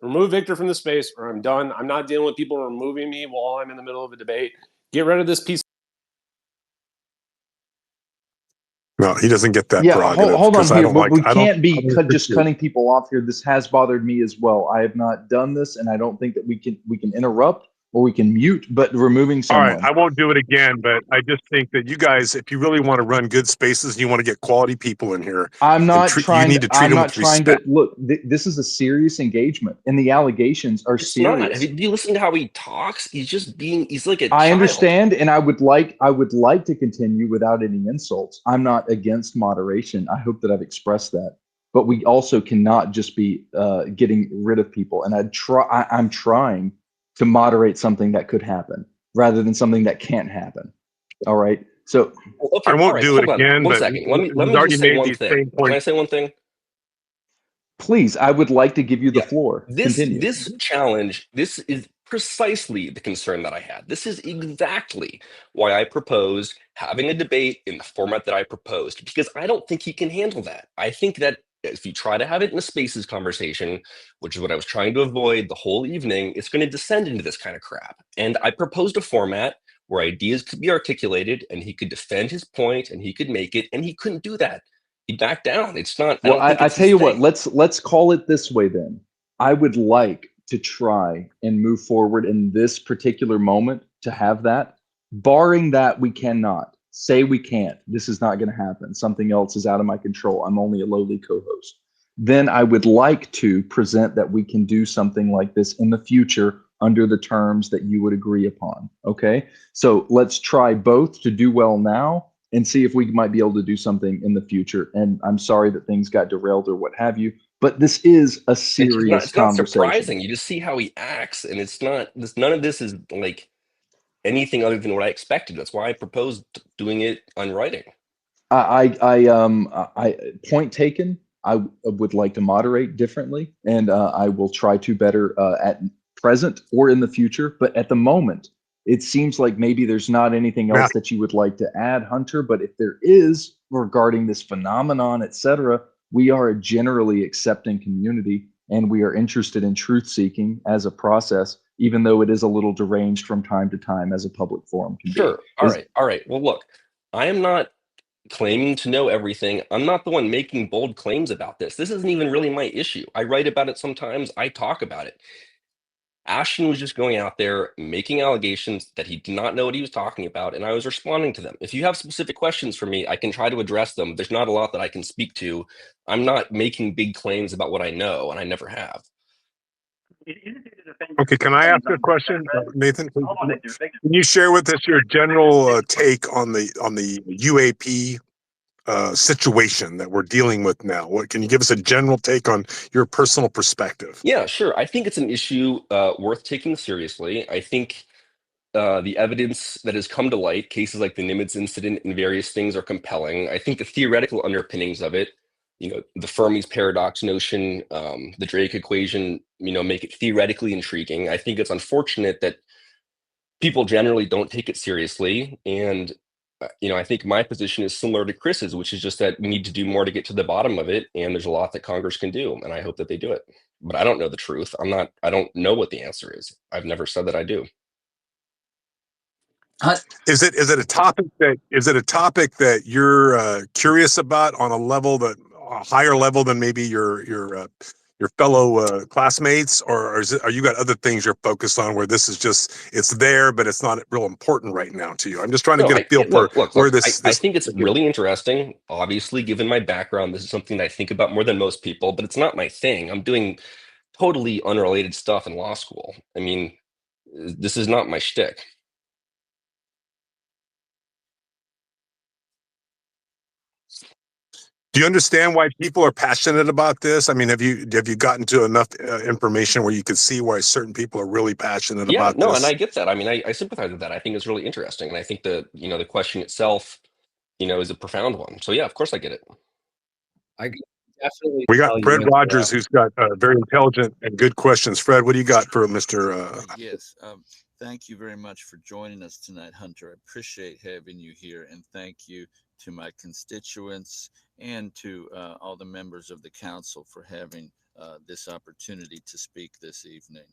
Remove Victor from the space, or I'm done. I'm not dealing with people removing me while I'm in the middle of a debate. Get rid of this piece. No, he doesn't get that. Yeah, hold on here. We can't be just cutting people off here. This has bothered me as well. I have not done this, and I don't think that we can interrupt or we can mute, but removing someone. All right, I won't do it again, but I just think that you guys, if you really want to run good spaces and you want to get quality people in here, I'm not trying to look. This is a serious engagement, and the allegations are serious. Do you listen to how he talks? He's like a child. I understand, and I would like to continue without any insults. I'm not against moderation. I hope that I've expressed that, but we also cannot just be getting rid of people. And I'm trying to moderate something that could happen rather than something that can't happen. All right. So I won't do it again. One second. Let me just say one thing. Can I say one thing? Please, I would like to give you the floor. This challenge, this is precisely the concern that I had. This is exactly why I proposed having a debate in the format that I proposed, because I don't think he can handle that. I think that if you try to have it in a spaces conversation, which is what I was trying to avoid the whole evening, it's going to descend into this kind of crap. And I proposed a format where ideas could be articulated and he could defend his point and he could make it, and he couldn't do that. He backed down. It's not. Well, I tell you what, let's call it this way then. I would like to try and move forward in this particular moment to have that. Barring that, we cannot. Say we can't. This is not going to happen. Something else is out of my control. I'm only a lowly co-host. Then I would like to present that we can do something like this in the future under the terms that you would agree upon. Okay? So let's try both to do well now and see if we might be able to do something in the future. And I'm sorry that things got derailed or what have you, but this is a serious conversation. It's not surprising. You just see how he acts, and it's not. None of this is like anything other than what I expected. That's why I proposed doing it on writing. I point taken. I would like to moderate differently, and I will try to better at present or in the future. But at the moment, it seems like maybe there's not anything else that you would like to add, Hunter. But if there is regarding this phenomenon, etc., we are a generally accepting community, and we are interested in truth seeking as a process, even though it is a little deranged from time to time, as a public forum can be. Sure. All right. Well, look, I am not claiming to know everything. I'm not the one making bold claims about this. This isn't even really my issue. I write about it sometimes. I talk about it. Ashton was just going out there making allegations that he did not know what he was talking about, and I was responding to them. If you have specific questions for me, I can try to address them. There's not a lot that I can speak to. I'm not making big claims about what I know, and I never have. Okay, can I ask a question, Nathan? Can you share with us your general take on the UAP situation that we're dealing with now? What can you give us a general take on your personal perspective? Yeah, sure. I think it's an issue worth taking seriously. I think the evidence that has come to light, cases like the Nimitz incident and various things, are compelling. I think the theoretical underpinnings of it, the Fermi's paradox notion, the Drake equation, make it theoretically intriguing. I think it's unfortunate that people generally don't take it seriously. And, I think my position is similar to Chris's, which is just that we need to do more to get to the bottom of it. And there's a lot that Congress can do. And I hope that they do it. But I don't know the truth. I don't know what the answer is. I've never said that I do. Is it a topic that you're curious about on a higher level than maybe your fellow classmates, or are you got other things you're focused on where this is just it's there but it's not real important right now to you? I'm just trying to get a feel for where this. I think it's really interesting. Obviously, given my background, this is something that I think about more than most people, but it's not my thing. I'm doing totally unrelated stuff in law school. I mean, this is not my shtick. Do you understand why people are passionate about this? I mean, have you gotten to enough information where you could see why certain people are really passionate about this? And I get that. I mean, I sympathize with that. I think it's really interesting, and I think the question itself, is a profound one. So yeah, of course I get it. I definitely. We got Fred Rogers, who's got very intelligent and good questions. Fred, what do you got for Mr. Yes. Thank you very much for joining us tonight, Hunter. I appreciate having you here, and thank you to my constituents and to all the members of the council for having this opportunity to speak this evening.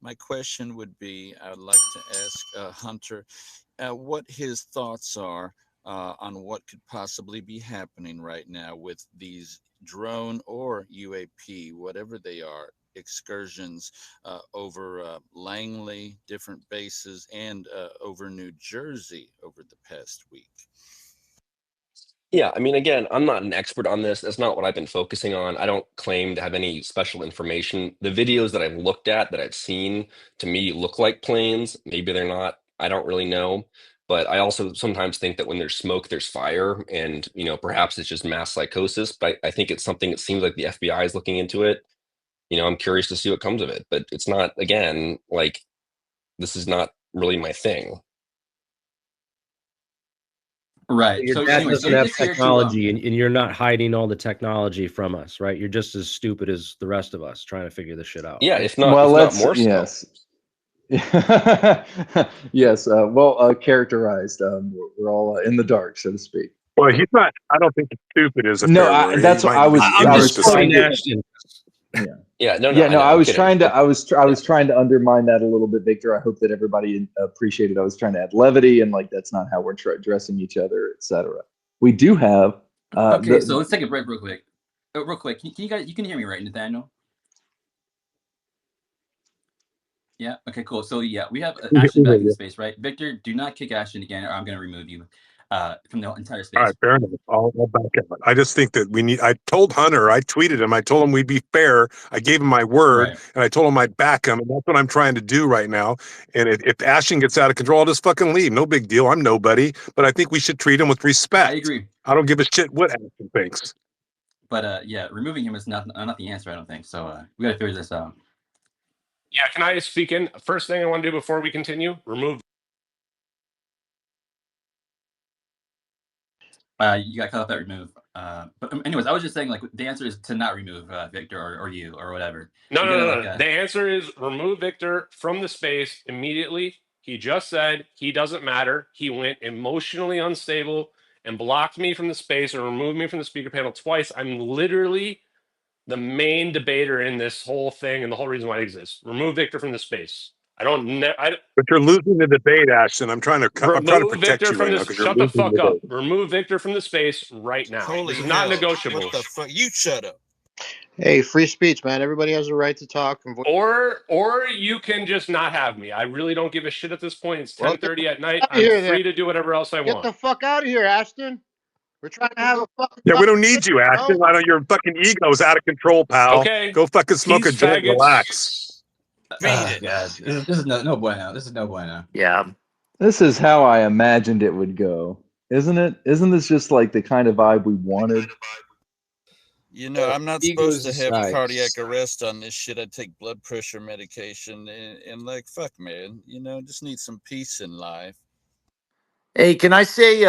My question would be, I would like to ask Hunter what his thoughts are on what could possibly be happening right now with these drone or UAP, whatever they are, excursions over Langley, different bases, and over New Jersey over the past week. Yeah, I mean, again, I'm not an expert on this. That's not what I've been focusing on. I don't claim to have any special information. The videos that I've looked at, that I've seen, to me look like planes. Maybe they're not. I don't really know. But I also sometimes think that when there's smoke, there's fire. And, perhaps it's just mass psychosis. But I think it's something, it seems like the FBI is looking into it. I'm curious to see what comes of it. But it's not, again, like, this is not really my thing. Right. Your So dad anyway, doesn't so have just here to, technology, and you're not hiding all the technology from us, right? You're just as stupid as the rest of us trying to figure this shit out. Yeah, right? if not more so. Yes. Yes. Characterized. We're all in the dark, so to speak. Well, he's not. I don't think stupid is a No, fair word. that's He what might I was. be I'm I just was quoting trying to. Ashton. Yeah, no, Yeah, no, I was kidding. trying to. I was trying to undermine that a little bit, Victor. I hope that everybody appreciated. I was trying to add levity, and that's not how we're addressing each other, etc. We do have. okay, so let's take a break real quick. Real quick, can you guys, you can hear me, right, Nathaniel? Yeah. Okay. Cool. So yeah, we have Ashton back in the space, right? Victor, do not kick Ashton again, or I'm going to remove you from the entire space. All right, fair enough. I'll back out. I just think that I told Hunter, I tweeted him, I told him we'd be fair. I gave him my word, Right. and I told him I'd back him, and that's what I'm trying to do right now. And if Ashton gets out of control, I'll just fucking leave. No big deal. I'm nobody, but I think we should treat him with respect. I agree. I don't give a shit what Ashton thinks. But yeah, removing him is not the answer, I don't think. So we got to figure this out. Yeah, can I speak in? First thing I want to do before we continue, remove. You got cut off that remove. But anyways, I was just saying, like, the answer is to not remove Victor or you or whatever. No, You no, gotta, no, like, no. The answer is remove Victor from the space immediately. He just said he doesn't matter. He went emotionally unstable and blocked me from the space or removed me from the speaker panel twice. I'm literally the main debater in this whole thing and the whole reason why it exists. Remove Victor from the space. I don't. But you're losing the debate, Ashton. I'm trying to Remove protect Victor you from right now this. because you're Shut the losing the fuck up. debate. Remove Victor from the space right now. Holy This is not hell. negotiable. What the fuck? You shut up. Hey, free speech, man. Everybody has a right to talk. And Or you can just not have me. I really don't give a shit at this point. It's well, get 10:30 at night. out of I'm here, then. free to do whatever else I Get want. the fuck out of here, Ashton. We're trying to have a fucking Yeah, we don't need conversation, you, Ashton. bro. I know your fucking ego's out of control, pal. Okay. Go fucking smoke Peace, a joint. faggots. Relax. Beat it. God, this is no bueno. This is no bueno. Yeah. This is how I imagined it would go, isn't it? Isn't this just like the kind of vibe we wanted? You know, I'm not Egos supposed to have aside. cardiac arrest on this shit. I take blood pressure medication and like, fuck, man. You know, just need some peace in life. Hey, can I say,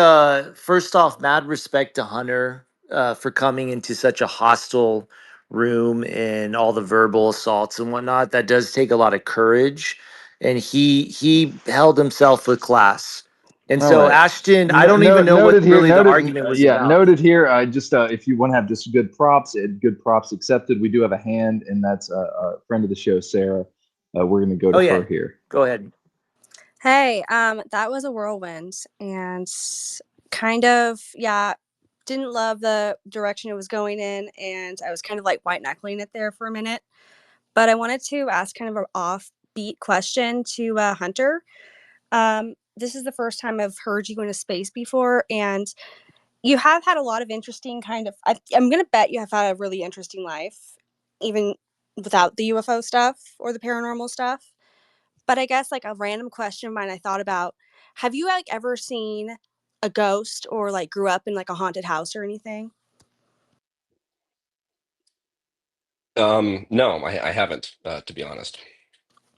first off, mad respect to Hunter for coming into such a hostile room and all the verbal assaults and whatnot. That does take a lot of courage, and he held himself with class. And All so, right. Ashton, I don't even know what Noted here. really the Noted, argument was yeah, about. noted here. Just if you want to have just good props accepted. We do have a hand, and that's a friend of the show, Sarah. We're going to go to Oh, yeah. her here. Go ahead. Hey, that was a whirlwind and kind of, yeah, didn't love the direction it was going in. And I was kind of like white knuckling it there for a minute. But I wanted to ask kind of an offbeat question to Hunter. This is the first time I've heard you in a space before. And you have had a lot of interesting kind of, I'm going to bet you have had a really interesting life, even without the UFO stuff or the paranormal stuff. But I guess like a random question of mine I thought about, have you like ever seen a ghost or like grew up in like a haunted house or anything? No, I haven't, to be honest.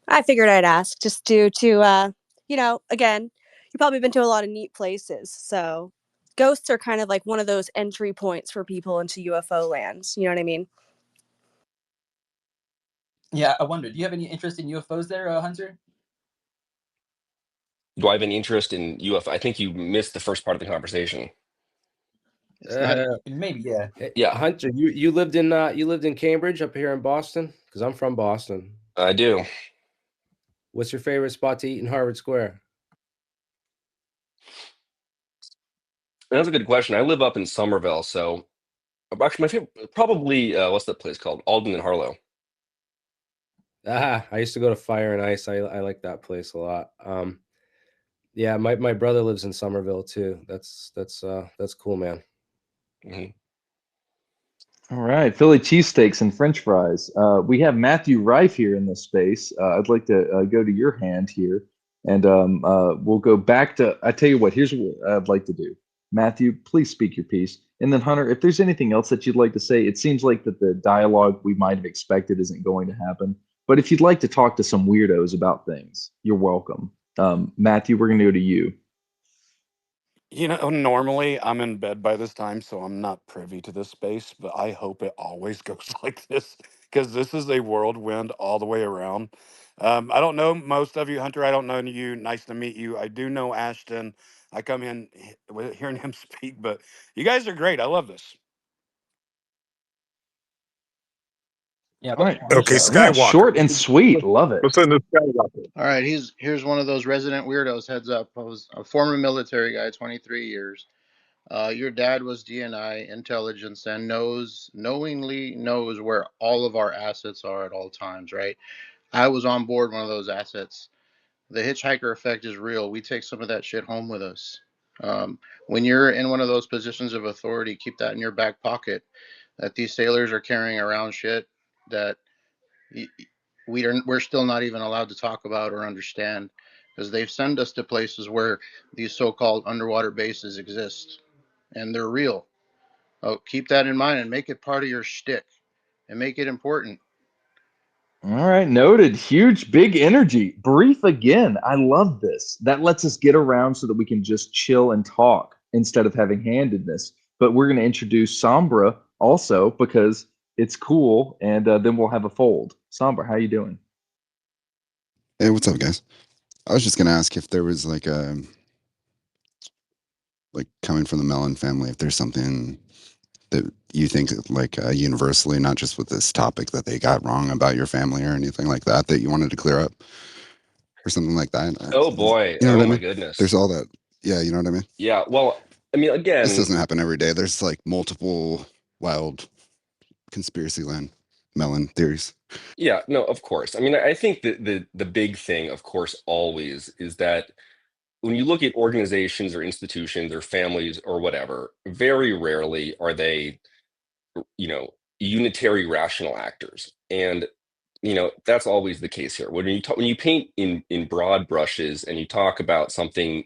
I figured I'd ask just due to, again, you've probably been to a lot of neat places. So ghosts are kind of like one of those entry points for people into UFO lands. You know what I mean? Yeah, I wonder, do you have any interest in UFOs there, Hunter? Do I have any interest in UFO? I think you missed the first part of the conversation. Maybe, yeah. Yeah. Hunter, you lived in Cambridge up here in Boston? Because I'm from Boston. I do. What's your favorite spot to eat in Harvard Square? That's a good question. I live up in Somerville, so actually my favorite probably what's that place called? Alden and Harlow. I used to go to Fire and Ice. I like that place a lot. Yeah, my brother lives in Somerville too. That's cool, man. Mm-hmm. All right, Philly cheesesteaks and French fries. We have Matthew Rife here in this space. I'd like to go to your hand here, and we'll go back to. I tell you what. Here's what I'd like to do. Matthew, please speak your piece, and then Hunter, if there's anything else that you'd like to say, it seems like that the dialogue we might have expected isn't going to happen. But if you'd like to talk to some weirdos about things, you're welcome. Matthew, we're going to go to you. You know, normally I'm in bed by this time, so I'm not privy to this space, but I hope it always goes like this because this is a whirlwind all the way around. I don't know most of you, Hunter. I don't know you. Nice to meet you. I do know Ashton. I come in hearing him speak, but you guys are great. I love this. Yeah. All right. Okay, Yeah, Skywalker. short and sweet. Love it. Listen to Skywalker. All right, here's one of those resident weirdos. Heads up. I was a former military guy, 23 years. Your dad was DNI intelligence and knowingly knows where all of our assets are at all times, right? I was on board one of those assets. The hitchhiker effect is real. We take some of that shit home with us. When you're in one of those positions of authority, keep that in your back pocket. That these sailors are carrying around shit that we're still not even allowed to talk about or understand, because they've sent us to places where these so-called underwater bases exist and they're real. Oh, keep that in mind and make it part of your shtick and make it important. All right, noted. Huge, big energy. Brief again. I love this. That lets us get around so that we can just chill and talk. instead of having handedness. But we're going to introduce Sombra also because it's cool, and then we'll have a fold. Sombra, how you doing? Hey, what's up, guys? I was just gonna ask if there was like coming from the Mellon family, if there's something that you think like universally, not just with this topic that they got wrong about your family or anything like that, that you wanted to clear up or something like that. Oh boy. You know Oh what I my mean? goodness. There's all that. Yeah, you know what I mean? Yeah. Well, I mean, This again, doesn't happen every day. There's like multiple wild conspiracy land Mellon theories. yeah, no, of course. I mean, I think that the big thing, of course, always is that when you look at organizations or institutions or families or whatever, very rarely are they, you know, unitary rational actors. And that's always the case here. When you talk, when you paint in broad brushes and you talk about something,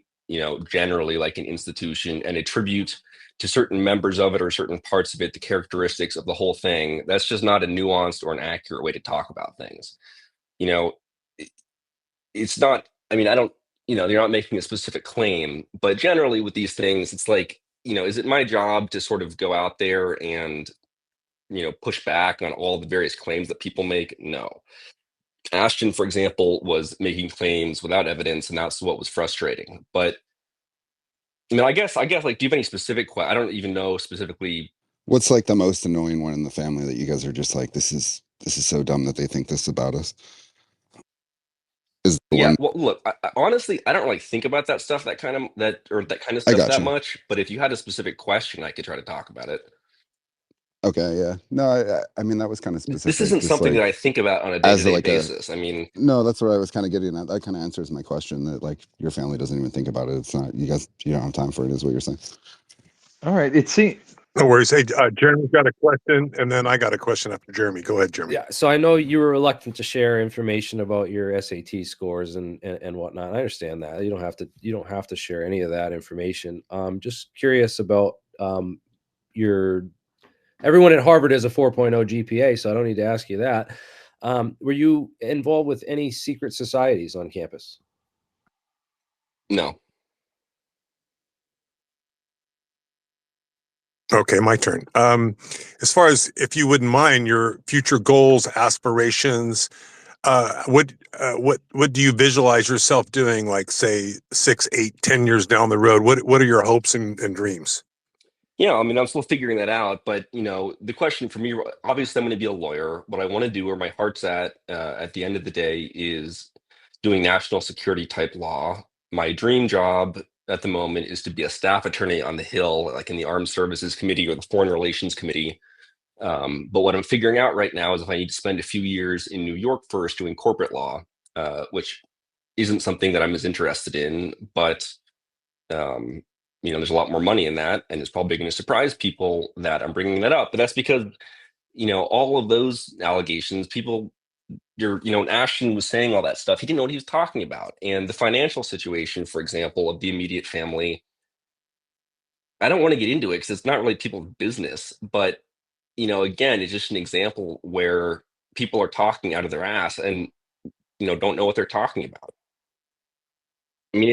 generally like an institution and attribute to certain members of it or certain parts of it the characteristics of the whole thing, that's just not a nuanced or an accurate way to talk about things. You know, it- it's not. I mean, I don't. You're not making a specific claim, but generally with these things, it's like, is it my job to sort of go out there and push back on all the various claims that people make? No. Ashton, for example, was making claims without evidence, and that's what was frustrating. But I mean, I guess, like, do you have any specific? I don't even know specifically. What's like the most annoying one in the family that you guys are just like, this is so dumb that they think this about us? Is the Yeah, one well, look, honestly, I don't really think about that stuff, that kind of I stuff got that you. much. But if you had a specific question, I could try to talk about it. Okay, yeah. No, I mean that was kind of This specific. isn't Just something that like I think about on a as day-to-day like a basis. I mean, no, that's what I was kind of getting at. That kind of answers my question that like your family doesn't even think about it. It's not you guys. You don't have time for it, is what you're saying. All right. It seems. No worries. Hey, Jeremy's got a question, and then I got a question after Jeremy. Go ahead, Jeremy. Yeah, so I know you were reluctant to share information about your SAT scores and whatnot. I understand that. You don't have to share any of that information. Just curious about your everyone at Harvard has a 4.0 GPA, so I don't need to ask you that. Were you involved with any secret societies on campus? no. Okay, my turn. As far as if you wouldn't mind your future goals, aspirations, what do you visualize yourself doing? Like say 6, 8, 10 years down the road. What are your hopes and dreams? Yeah, I mean, I'm still figuring that out, but the question for me, obviously, I'm going to be a lawyer. What I want to do, where my heart's at the end of the day, is doing national security type law. My dream job at the moment is to be a staff attorney on the Hill, like in the Armed Services Committee or the Foreign Relations Committee. But what I'm figuring out right now is if I need to spend a few years in New York first doing corporate law, which isn't something that I'm as interested in, but um, there's a lot more money in that, and it's probably going to surprise people that I'm bringing that up. But that's because all of those allegations, people, when Ashton was saying all that stuff, he didn't know what he was talking about. And the financial situation, for example, of the immediate family, I don't want to get into it because it's not really people's business. But again, it's just an example where people are talking out of their ass and don't know what they're talking about. I mean,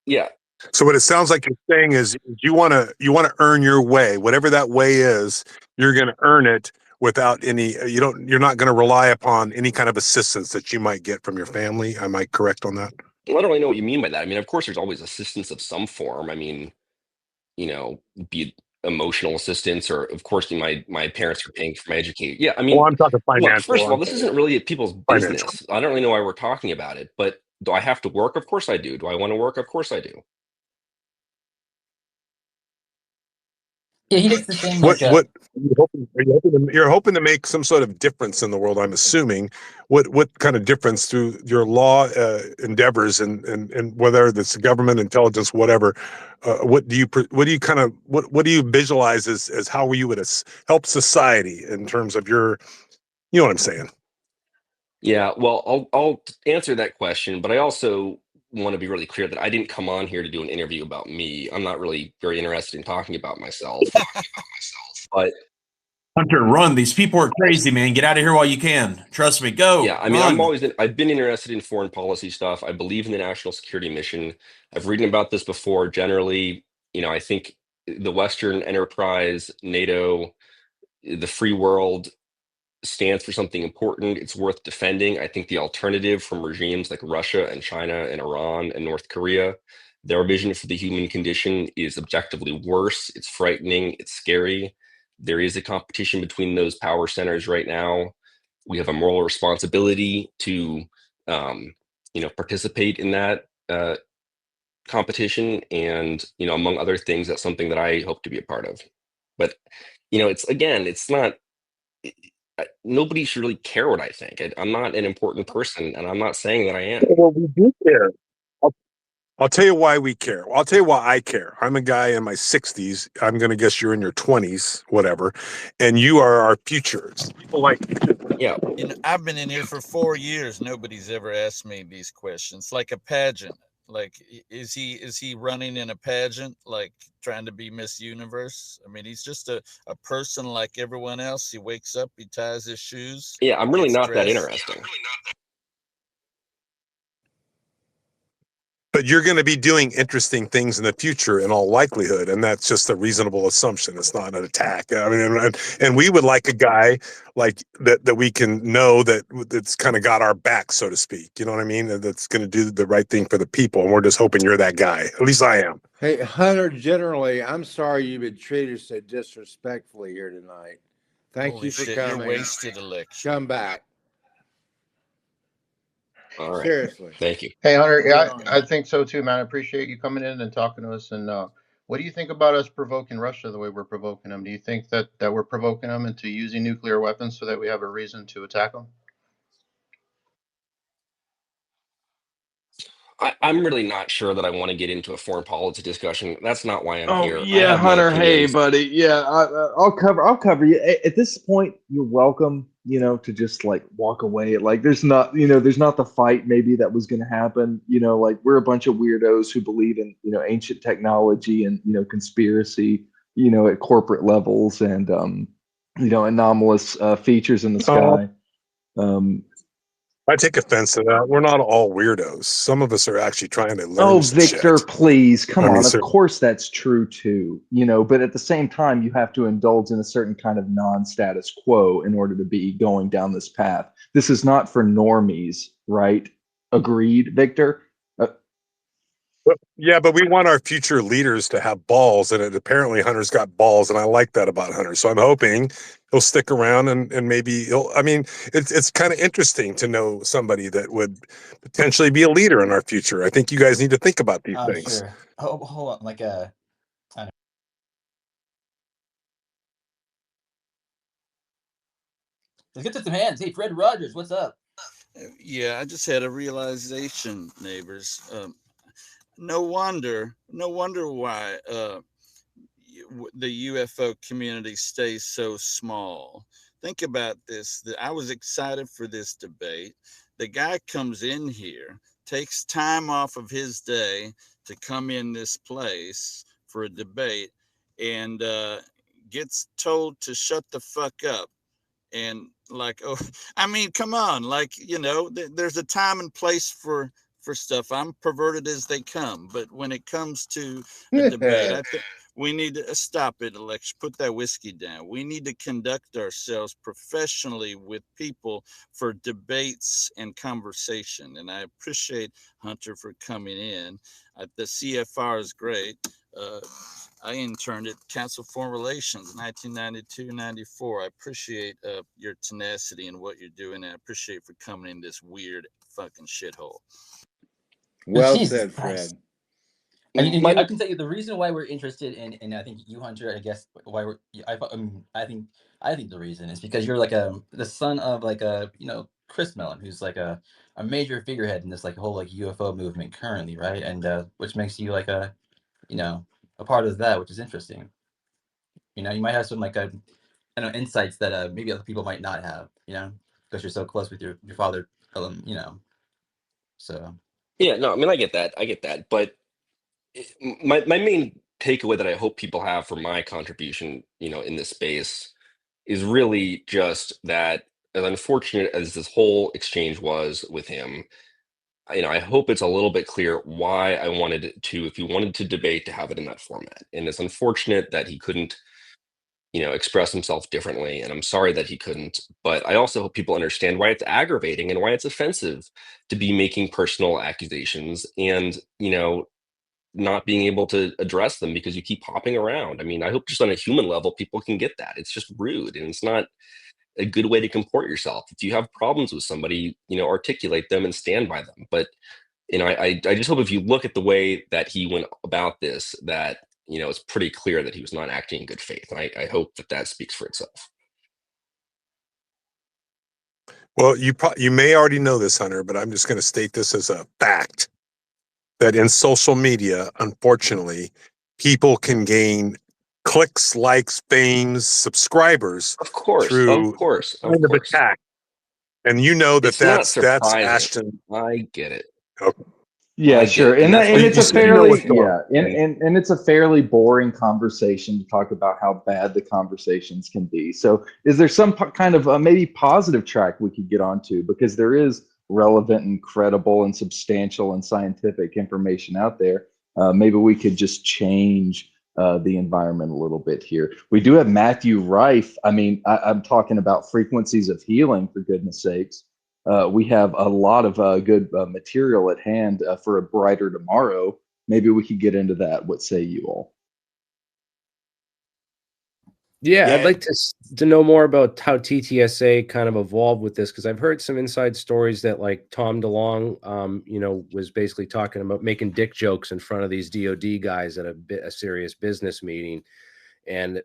yeah. So what it sounds like you're saying is you want to earn your way, whatever that way is. You're going to earn it without any. You're not going to rely upon any kind of assistance that you might get from your family. Am I correct on that? Well, I don't really know what you mean by that. I mean, of course, there's always assistance of some form. I mean, be it emotional assistance, or of course, my parents are paying for my education. Yeah, I Well, mean, I'm talking look, first financial. of all, this isn't really people's Financial. business. I don't really know why we're talking about it, but do I have to work? Of course I do. Do I want to work? Of course I do. Yeah, he gets the same What like you're hoping to make some sort of difference in the world, I'm assuming. What kind of difference through your law endeavors and whether it's government, intelligence, whatever? What do you visualize as how you would help society in terms of your, you know what I'm saying? Yeah, well, I'll answer that question, but I also want to be really clear that I didn't come on here to do an interview about me. I'm not really very interested in talking about myself. But Hunter, run. These people are crazy, man. Get out of here while you can. Trust me. Go. yeah, I mean, Run. I've been interested in foreign policy stuff. I believe in the national security mission. I've written about this before. Generally, I think the Western enterprise, NATO, the free world stands for something important. It's worth defending. I think the alternative from regimes like Russia and China and Iran and North Korea, their vision for the human condition is objectively worse. It's frightening. It's scary. There is a competition between those power centers right now. We have a moral responsibility to, participate in that competition. And, among other things, that's something that I hope to be a part of. But, it's not nobody should really care what I think. I'm not an important person, and I'm not saying that I am. Well, we do care. I'll tell you why we care. I'll tell you why I care. I'm a guy in my 60s. I'm going to guess you're in your 20s, whatever, and you are our future. People like yeah. I've been in here for 4 years. Nobody's ever asked me these questions. Like a pageant. Like, is he running in a pageant, like trying to be Miss Universe? I mean, he's just a person like everyone else. He wakes up, he ties his shoes. Yeah, I'm really not that dressed. interesting. But you're going to be doing interesting things in the future in all likelihood, and that's just a reasonable assumption. It's not an attack. I mean, and we would like a guy like that we can know that's kind of got our back, so to speak. You know what I mean? That's going to do the right thing for the people, and we're just hoping you're that guy. At least I am. Hey, Hunter, generally, I'm sorry you've been treated so disrespectfully here tonight. Thank Holy you for shit, coming. you're wasted election. Come back. All right. Seriously. Thank you. Hey, Hunter, yeah, I think so too, man. I appreciate you coming in and talking to us. And what do you think about us provoking Russia the way we're provoking them? Do you think that we're provoking them into using nuclear weapons so that we have a reason to attack them? I'm really not sure that I want to get into a foreign policy discussion. That's not why I'm Oh here. I yeah, have my Hunter. Hey, opinions. buddy. Yeah, I'll cover you. At this point, you're welcome. To just like walk away. Like there's not the fight maybe that was going to happen. Like we're a bunch of weirdos who believe in ancient technology and conspiracy. At corporate levels and anomalous features in the sky. I take offense to that. We're not all weirdos. Some of us are actually trying to learn. Oh, some Victor, shit. please come I mean, on. sir. Of course, that's true too. But at the same time, you have to indulge in a certain kind of non-status quo in order to be going down this path. This is not for normies, right? Agreed, Victor? Yeah, but we want our future leaders to have balls, and apparently Hunter's got balls, and I like that about Hunter. So I'm hoping he'll stick around and maybe he'll. I mean, it's kind of interesting to know somebody that would potentially be a leader in our future. I think you guys need to think about these things. Sure. Hold on, like I don't know. Let's get to some hands. Hey, Fred Rogers, what's up? Yeah, I just had a realization, neighbors. No wonder why the UFO community stays so small. Think about this. I was excited for this debate. The guy comes in here, takes time off of his day to come in this place for a debate, and gets told to shut the fuck up. And like, oh, I mean, come on, like, there's a time and place for stuff. I'm perverted as they come, but when it comes to a debate, I think we need to stop it, Alex. Put that whiskey down. We need to conduct ourselves professionally with people for debates and conversation. And I appreciate Hunter for coming in. The CFR is great. I interned at Council of Foreign Relations 1992-94. I appreciate your tenacity and what you're doing. And I appreciate for coming in this weird fucking shithole. Well Jesus said, Christ. Fred. I can tell you the reason why we're interested in I think you, Hunter, I guess why we're I think the reason is because you're like the son of like Chris Mellon, who's like a major figurehead in this like whole like UFO movement currently, right? And which makes you like a part of that, which is interesting. You might have some like insights that maybe other people might not have, because you're so close with your father, so. Yeah, no, I mean, I get that, but my main takeaway that I hope people have for my contribution, in this space, is really just that, as unfortunate as this whole exchange was with him, I hope it's a little bit clear why I wanted to, if you wanted to debate, to have it in that format. And it's unfortunate that he couldn't, express himself differently. And I'm sorry that he couldn't. But I also hope people understand why it's aggravating and why it's offensive to be making personal accusations and, not being able to address them because you keep hopping around. I mean, I hope just on a human level, people can get that. It's just rude and it's not a good way to comport yourself. If you have problems with somebody, articulate them and stand by them. But I just hope if you look at the way that he went about this, that it's pretty clear that he was not acting in good faith. And I hope that speaks for itself. Well, you may already know this, Hunter, but I'm just going to state this as a fact that in social media, unfortunately, people can gain clicks, likes, fames, subscribers Of course, through kind of attack. And you know It's that's surprising. Ashton. I get it. Okay. Yeah, sure. And it's a fairly and it's a fairly boring conversation to talk about how bad the conversations can be. So is there some kind of maybe positive track we could get onto, because there is relevant and credible and substantial and scientific information out there. Maybe we could just change the environment a little bit here. We do have Matthew Rife. I mean, I'm talking about frequencies of healing, for goodness sakes. We have a lot of good material at hand for a brighter tomorrow. Maybe we could get into that. What say you all? Yeah, I'd like to know more about how TTSA kind of evolved with this, because I've heard some inside stories that like Tom DeLonge, was basically talking about making dick jokes in front of these DoD guys at a serious business meeting, and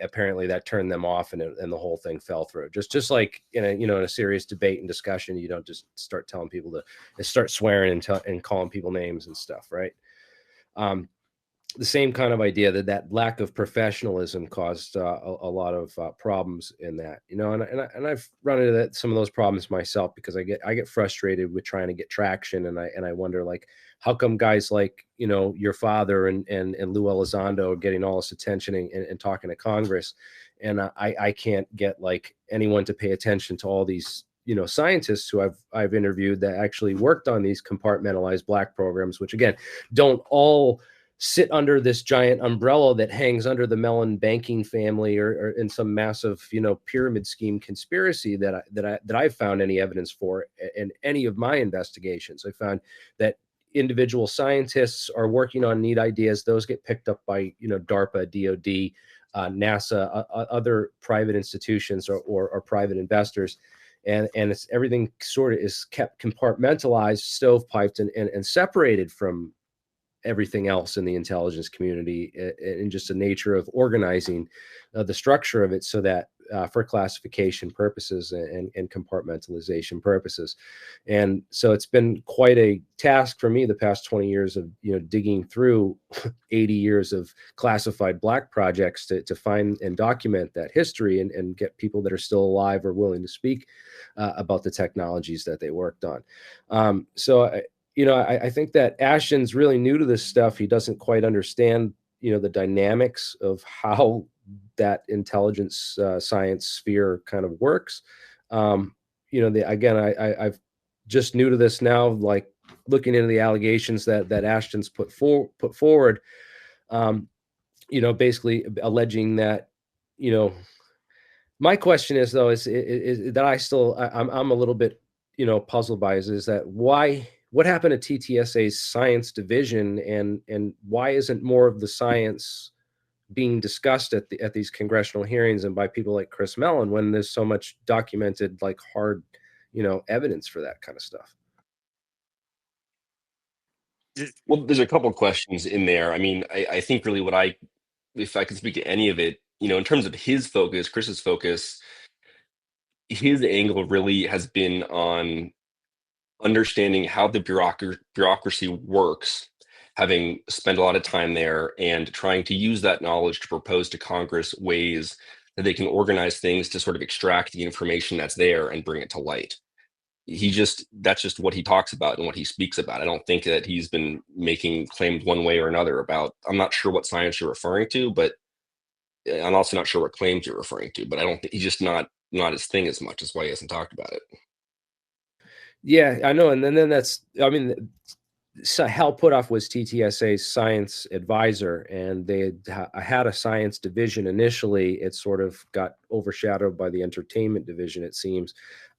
apparently that turned them off, and the whole thing fell through. Just like in a serious debate and discussion, you don't just start telling people to start swearing and calling people names and stuff, right? The same kind of idea that lack of professionalism caused a lot of problems in that, and I've run into some of those problems myself, because I get frustrated with trying to get traction, and I wonder, like, how come guys like your father and Lou Elizondo are getting all this attention and talking to Congress, and I can't get like anyone to pay attention to all these scientists who I've interviewed that actually worked on these compartmentalized black programs, which again don't all sit under this giant umbrella that hangs under the Mellon banking family or in some massive, pyramid scheme conspiracy that I've found any evidence for in any of my investigations. I found that individual scientists are working on neat ideas. Those get picked up by, DARPA, DOD, NASA, other private institutions or private investors. And it's everything sort of is kept compartmentalized, stovepiped, and separated from everything else in the intelligence community, and just the nature of organizing the structure of it so that for classification purposes and compartmentalization purposes. And so it's been quite a task for me the past 20 years of digging through 80 years of classified black projects to find and document that history and get people that are still alive or willing to speak about the technologies that they worked on. I think that Ashton's really new to this stuff. He doesn't quite understand, the dynamics of how that intelligence science sphere kind of works. I've just new to this now, like looking into the allegations that Ashton's put forward. Basically alleging that, my question is though is that I'm a little bit puzzled by is that what happened to TTSA's science division, and why isn't more of the science being discussed at these congressional hearings and by people like Chris Mellon, when there's so much documented, like hard, evidence for that kind of stuff? Well, there's a couple of questions in there. I mean, I think really if I can speak to any of it, in terms of his focus, Chris's focus, his angle really has been on understanding how the bureaucracy works, having spent a lot of time there, and trying to use that knowledge to propose to Congress ways that they can organize things to sort of extract the information that's there and bring it to light. That's just what he talks about and what he speaks about. I don't think that he's been making claims one way or another about, I'm not sure what science you're referring to, but I'm also not sure what claims you're referring to, but I don't think he's just not his thing as much. That's why he hasn't talked about it. Yeah, I know. And then that's, I mean, so Hal Putoff was TTSA's science advisor, and they had a science division initially. It sort of got overshadowed by the entertainment division, it seems.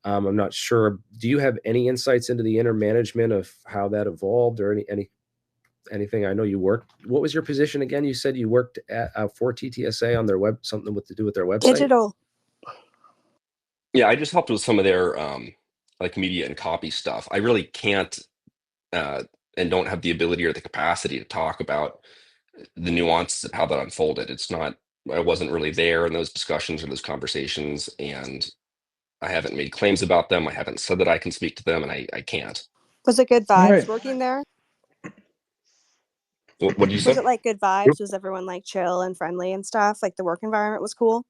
I'm not sure. Do you have any insights into the inner management of how that evolved, or anything? I know you worked. What was your position again? You said you worked at for TTSA on their web, something to do with their website. Digital. Yeah, I just helped with some of their like media and copy stuff. I really can't and don't have the ability or the capacity to talk about the nuances of how that unfolded. It's not, I wasn't really there in those discussions or those conversations, and I haven't made claims about them. I haven't said that I can speak to them, and I can't. Was it good All vibes right. working there? What did you Was say? it like good vibes? Was everyone like chill and friendly and stuff? Like the work environment was cool?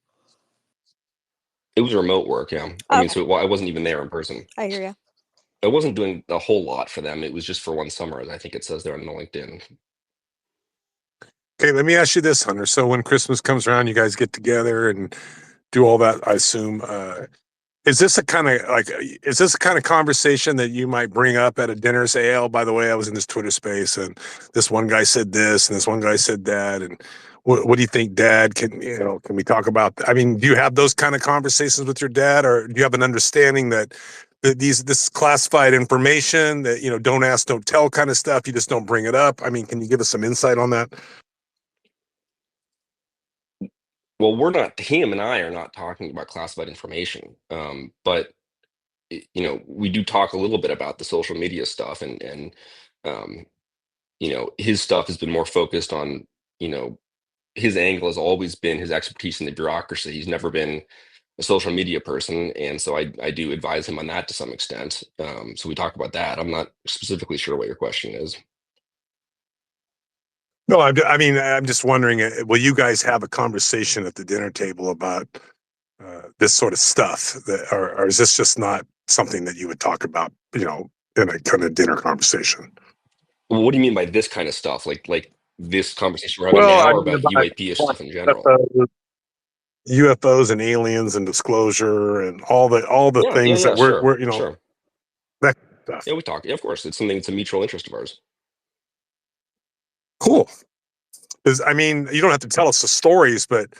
It was remote work, yeah. I mean, Okay, so I wasn't even there in person. I hear you. I wasn't doing a whole lot for them. It was just for one summer, as I think it says there on the LinkedIn. Okay, let me ask you this, Hunter. So when Christmas comes around, you guys get together and do all that, I assume. Is this a kind of conversation that you might bring up at a dinner? Say, oh, by the way, I was in this Twitter space and this one guy said this and this one guy said that, and what do you think, Dad? Can we talk about I mean, do you have those kind of conversations with your dad, or do you have an understanding that this classified information that don't ask, don't tell kind of stuff, you just don't bring it up? I mean, can you give us some insight on that? Well, him and I are not talking about classified information, but we do talk a little bit about the social media stuff, and um, his stuff has been more focused on, his angle has always been his expertise in the bureaucracy. He's never been a social media person, and so I do advise him on that to some extent. So we talk about that. I'm not specifically sure what your question is. No, I'm just wondering, will you guys have a conversation at the dinner table about this sort of stuff, or is this just not something that you would talk about, in a kind of dinner conversation? Well, what do you mean by this kind of stuff? Like this conversation we're having Well, now, I or mean, about about UAP stuff in general? UFOs and aliens and disclosure and all the things Yeah, that we're sure. that stuff. Yeah, we talk. Yeah, of course, it's something. It's a mutual interest of ours. Cool. Because I mean, you don't have to tell us the stories, but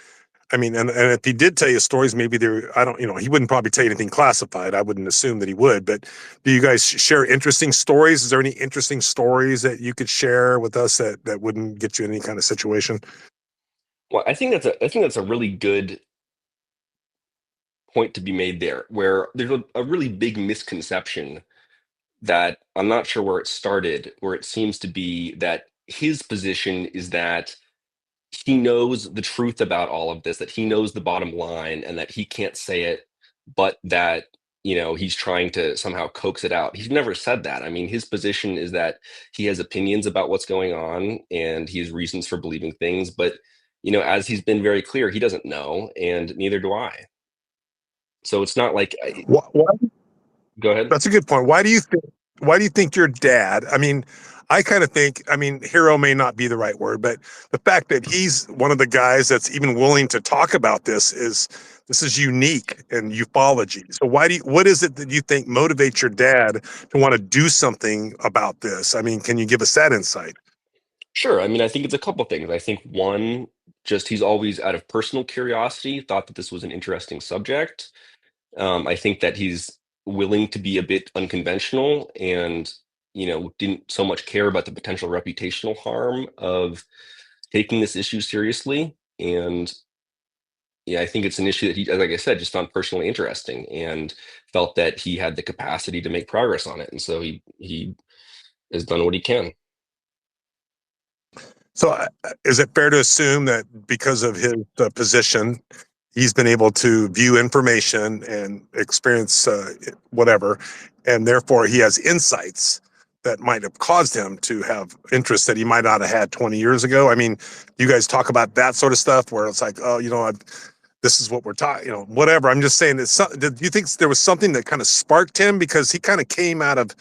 I mean, and if he did tell you stories, maybe I don't, he wouldn't probably tell you anything classified. I wouldn't assume that he would, but do you guys share interesting stories? Is there any interesting stories that you could share with us that wouldn't get you in any kind of situation? Well, I think that's a really good point to be made there, where there's a really big misconception that I'm not sure where it started, where it seems to be that his position is that he knows the truth about all of this, that he knows the bottom line, and that he can't say it, but that he's trying to somehow coax it out. He's never said that. I mean, his position is that he has opinions about what's going on, and he has reasons for believing things, but as he's been very clear, he doesn't know, and neither do I. So it's not like Why, go ahead. that's a good point. Why do you think your dad? I mean, I kind of think, I mean, hero may not be the right word, but the fact that he's one of the guys that's even willing to talk about this is unique in ufology. So what is it that you think motivates your dad to want to do something about this? I mean, can you give us that insight? Sure. I mean, I think it's a couple things. I think one, just he's always out of personal curiosity thought that this was an interesting subject. I think that he's willing to be a bit unconventional, and didn't so much care about the potential reputational harm of taking this issue seriously. And yeah, I think it's an issue that he, like I said, just found personally interesting and felt that he had the capacity to make progress on it, and so he has done what he can. So is it fair to assume that because of his position, he's been able to view information and experience whatever, and therefore he has insights that might have caused him to have interests that he might not have had 20 years ago? I mean, you guys talk about that sort of stuff where it's like, oh, this is what we're talking, whatever. I'm just saying, do you think there was something that kind of sparked him? Because he kind of came out of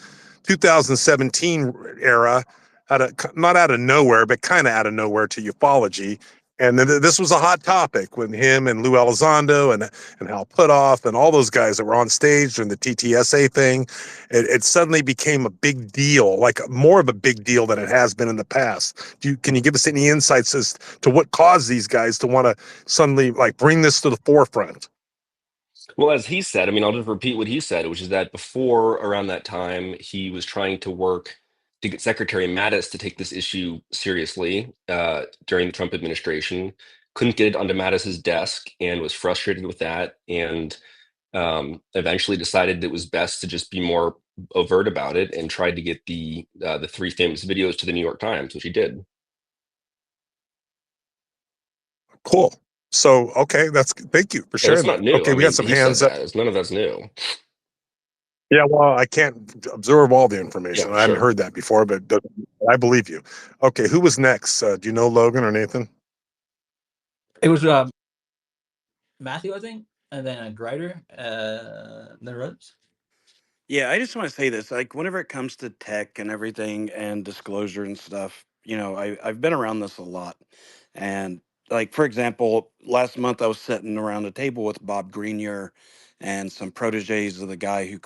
2017 era, not out of nowhere, but kind of out of nowhere to ufology. And then this was a hot topic when him and Lou Elizondo and Hal Puthoff and all those guys that were on stage during the TTSA thing. It suddenly became a big deal, like more of a big deal than it has been in the past. Can you give us any insights as to what caused these guys to want to suddenly like bring this to the forefront? Well, as he said, I mean, I'll just repeat what he said, which is that before around that time, he was trying to work to get Secretary Mattis to take this issue seriously during the Trump administration. Couldn't get it onto Mattis's desk and was frustrated with that, and eventually decided it was best to just be more overt about it and tried to get the 3 famous videos to the New York Times, which he did. Cool. So, okay, thank you for Yeah, it's sharing not that. new. Okay, I we got mean, some he said hands up. that. None of that's new. Yeah, well, I can't absorb all the information. Yeah, I haven't sure. heard that before, but I believe you. Okay, who was next? Do you know Logan or Nathan? It was Matthew, I think, and then Grider, then Rhodes. Yeah, I just want to say this. Like, whenever it comes to tech and everything and disclosure and stuff, I've been around this a lot. And, like, for example, last month I was sitting around a table with Bob Greenyer and some proteges of the guy who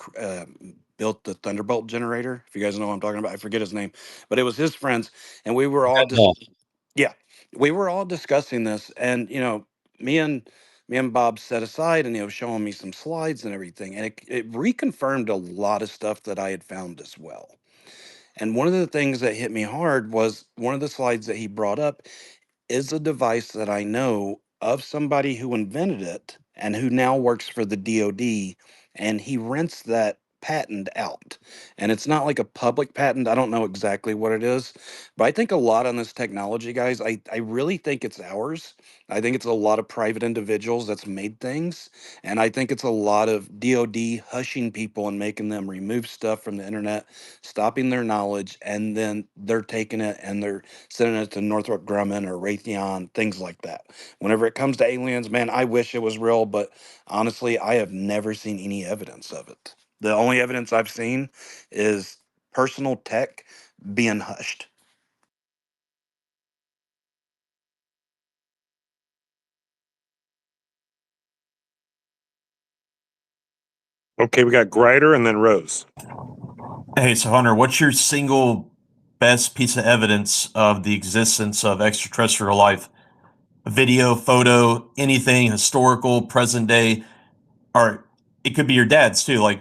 built the Thunderbolt generator. If you guys know what I'm talking about, I forget his name, but it was his friends. And we were all just, yeah, we were all discussing this. And, me and Bob set aside and he was showing me some slides and everything. And it reconfirmed a lot of stuff that I had found as well. And one of the things that hit me hard was one of the slides that he brought up is a device that I know of somebody who invented it and who now works for the DoD, and he rents that patent out. And it's not like a public patent. I don't know exactly what it is, but I think a lot on this technology, guys, I really think it's ours. I think it's a lot of private individuals that's made things. And I think it's a lot of DoD hushing people and making them remove stuff from the internet, stopping their knowledge, and then they're taking it and they're sending it to Northrop Grumman or Raytheon, things like that. Whenever it comes to aliens, man, I wish it was real, but honestly, I have never seen any evidence of it. The only evidence I've seen is personal tech being hushed. Okay, we got Grider and then Rose. Hey, so Hunter, what's your single best piece of evidence of the existence of extraterrestrial life? A video, photo, anything historical, present day, or it could be your dad's too. Like,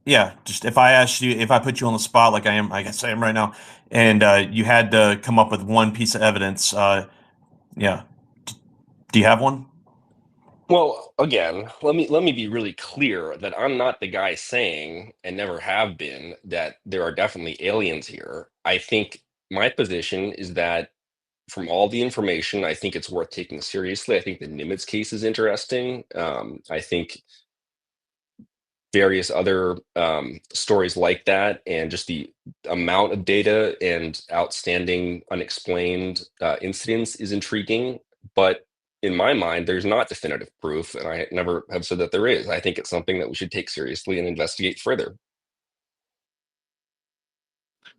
yeah, just if I put you on the spot, like I guess I am right now, and you had to come up with one piece of evidence, yeah, do you have one? Well, again, let me be really clear that I'm not the guy saying, and never have been, that there are definitely aliens here. I think my position is that from all the information, I think it's worth taking seriously. I think the Nimitz case is interesting. I think various other stories like that, and just the amount of data and outstanding unexplained incidents is intriguing. But in my mind, there's not definitive proof, and I never have said that there is. I think it's something that we should take seriously and investigate further.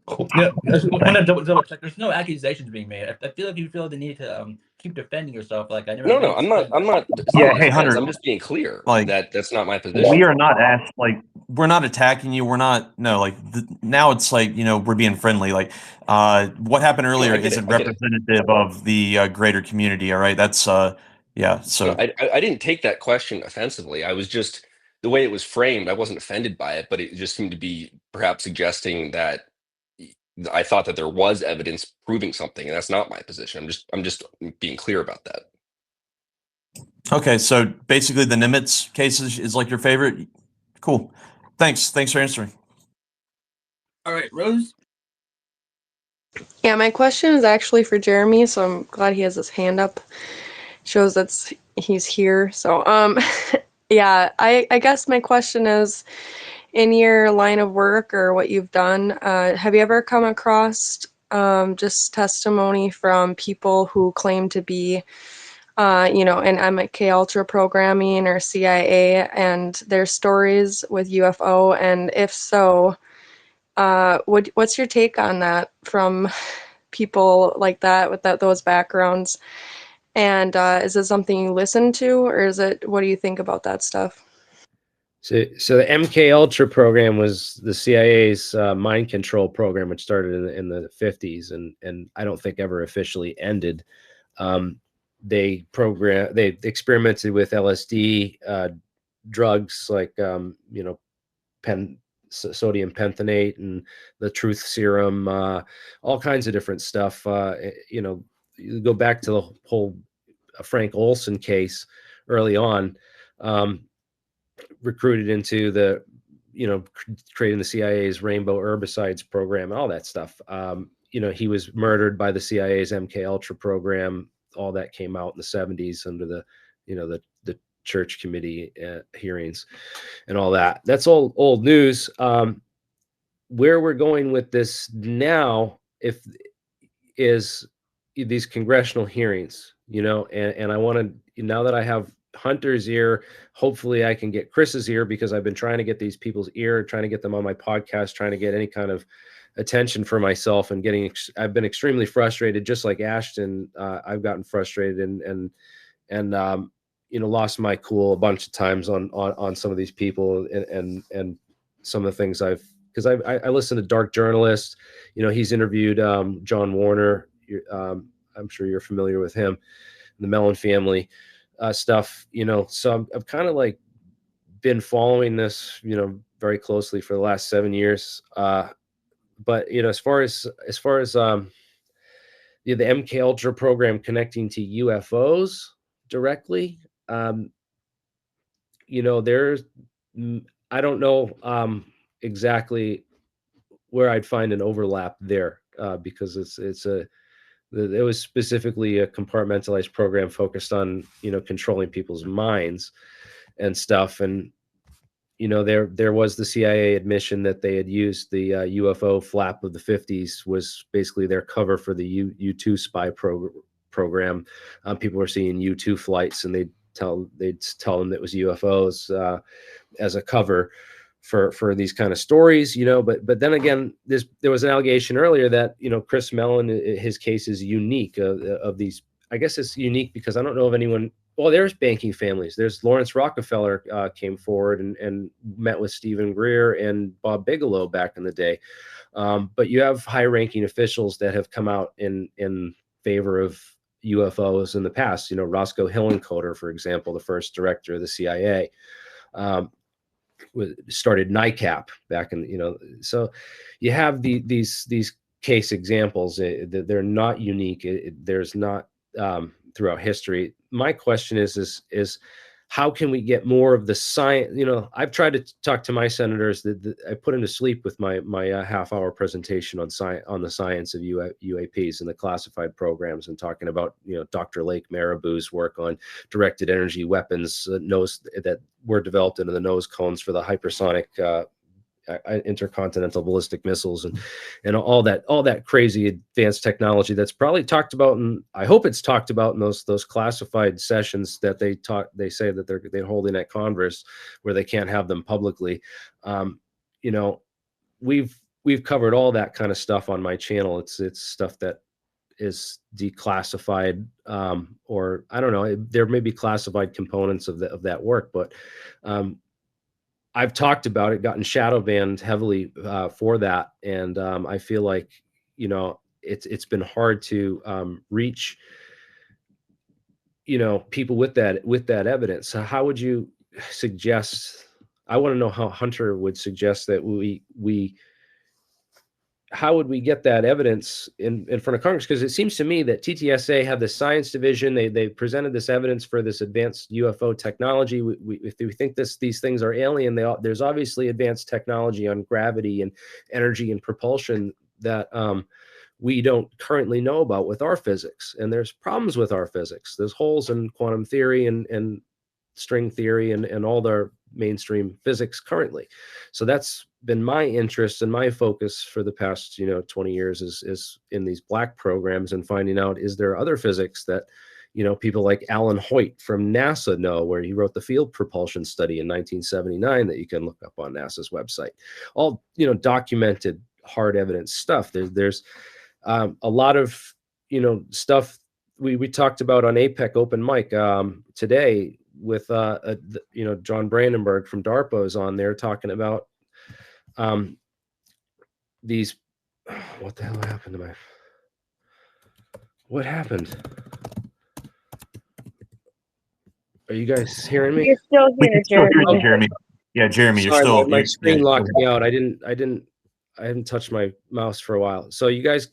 Cool. Yeah, I just want to double check. There's no accusations being made. I feel like you feel the need to keep defending yourself. Like I never No, made no, I'm not. explain I'm that. not. It's Yeah, not a hey defense. Hunter, I'm just being clear like that that's not my we position. are not asked like we're not attacking you. We're not no like now it's like we're being friendly. Like what happened No, earlier I get it. isn't I get it. representative of the greater community. All right, that's yeah. No, So I didn't take that question offensively. I was just the way it was framed. I wasn't offended by it, but it just seemed to be perhaps suggesting that I thought that there was evidence proving something, and that's not my position. I'm just being clear about that. okay, so basically the Nimitz case is like your favorite. Cool. Thanks for answering. All right, Rose. Yeah, my question is actually for Jeremy, so I'm glad he has his hand up. Shows he's here. So, yeah, I guess my question is, in your line of work or what you've done, have you ever come across just testimony from people who claim to be, in MK Ultra programming or CIA, and their stories with UFO? And if so, what's your take on that from people like that with those backgrounds? And is it something you listen to, or is it, what do you think about that stuff? So the MK Ultra program was the CIA's mind control program, which started in the 50s, and I don't think ever officially ended. They experimented with LSD, drugs like sodium penthanate and the truth serum, all kinds of different stuff. You go back to the whole Frank Olson case early on. Recruited into the, creating the CIA's rainbow herbicides program and all that stuff. He was murdered by the CIA's MK Ultra program. All that came out in the 70s under the, the church committee hearings and all that. That's all old news. Where we're going with this now, is these congressional hearings, and I want to, now that I have Hunter's ear, hopefully I can get Chris's ear, because I've been trying to get these people's ear, trying to get them on my podcast, trying to get any kind of attention for myself, and I've been extremely frustrated, just like Ashton. I've gotten frustrated and lost my cool a bunch of times on some of these people and some of the things because I listen to Dark Journalist. He's interviewed John Warner. I'm sure you're familiar with him, the Mellon family stuff. So I've kind of like been following this, very closely for the last 7 years. But as far as the MK Ultra program connecting to UFOs directly, there's I don't know exactly where I'd find an overlap there, because it was specifically a compartmentalized program focused on controlling people's minds and stuff. And there was the CIA admission that they had used the UFO flap of the 50s was basically their cover for the U2 spy program. People were seeing U2 flights, and they'd tell them that it was UFOs as a cover for these kind of stories, but then again, there was an allegation earlier that, Chris Mellon, his case is unique of these. I guess it's unique because I don't know of anyone. Well, there's banking families. There's Lawrence Rockefeller came forward and met with Stephen Greer and Bob Bigelow back in the day. But you have high-ranking officials that have come out in favor of UFOs in the past. Roscoe Hillenkoetter, for example, the first director of the CIA. Started NICAP back in, so you have these case examples. They're not unique. There's not throughout history. My question is how can we get more of the science? I've tried to talk to my senators that I put them to sleep with my half-hour presentation on the science of UAPs and the classified programs, and talking about Dr. Lake Marabou's work on directed energy weapons that were developed into the nose cones for the hypersonic intercontinental ballistic missiles and all that crazy advanced technology that's probably talked about, and I hope it's talked about in those classified sessions that they say that they're holding at Congress, where they can't have them publicly. We've covered all that kind of stuff on my channel. It's stuff that is declassified, or I don't know, there may be classified components of that work, but I've talked about it, gotten shadow banned heavily for that, and I feel like it's been hard to reach people with that evidence. So how would you suggest? I want to know how Hunter would suggest that how would we get that evidence in front of Congress? Because it seems to me that TTSA have the science division. They presented this evidence for this advanced UFO technology. If we think these things are alien, there's obviously advanced technology on gravity and energy and propulsion that we don't currently know about with our physics. And there's problems with our physics. There's holes in quantum theory and string theory and all their mainstream physics currently. So that's been my interest and my focus for the past 20 years is in these black programs, and finding out, is there other physics that people like Alan Hoyt from NASA know, where he wrote the field propulsion study in 1979 that you can look up on NASA's website. All documented hard evidence stuff. There's a lot of stuff we talked about on APEC open mic today with John Brandenburg from DARPA is on there talking about these. What the hell happened to my? What happened? Are you guys hearing me? You're still We here, can still hear you, Jeremy. Jeremy. Yeah, Jeremy, you're Sorry, still. my screen locked me yeah. out. I haven't touched my mouse for a while. So you guys,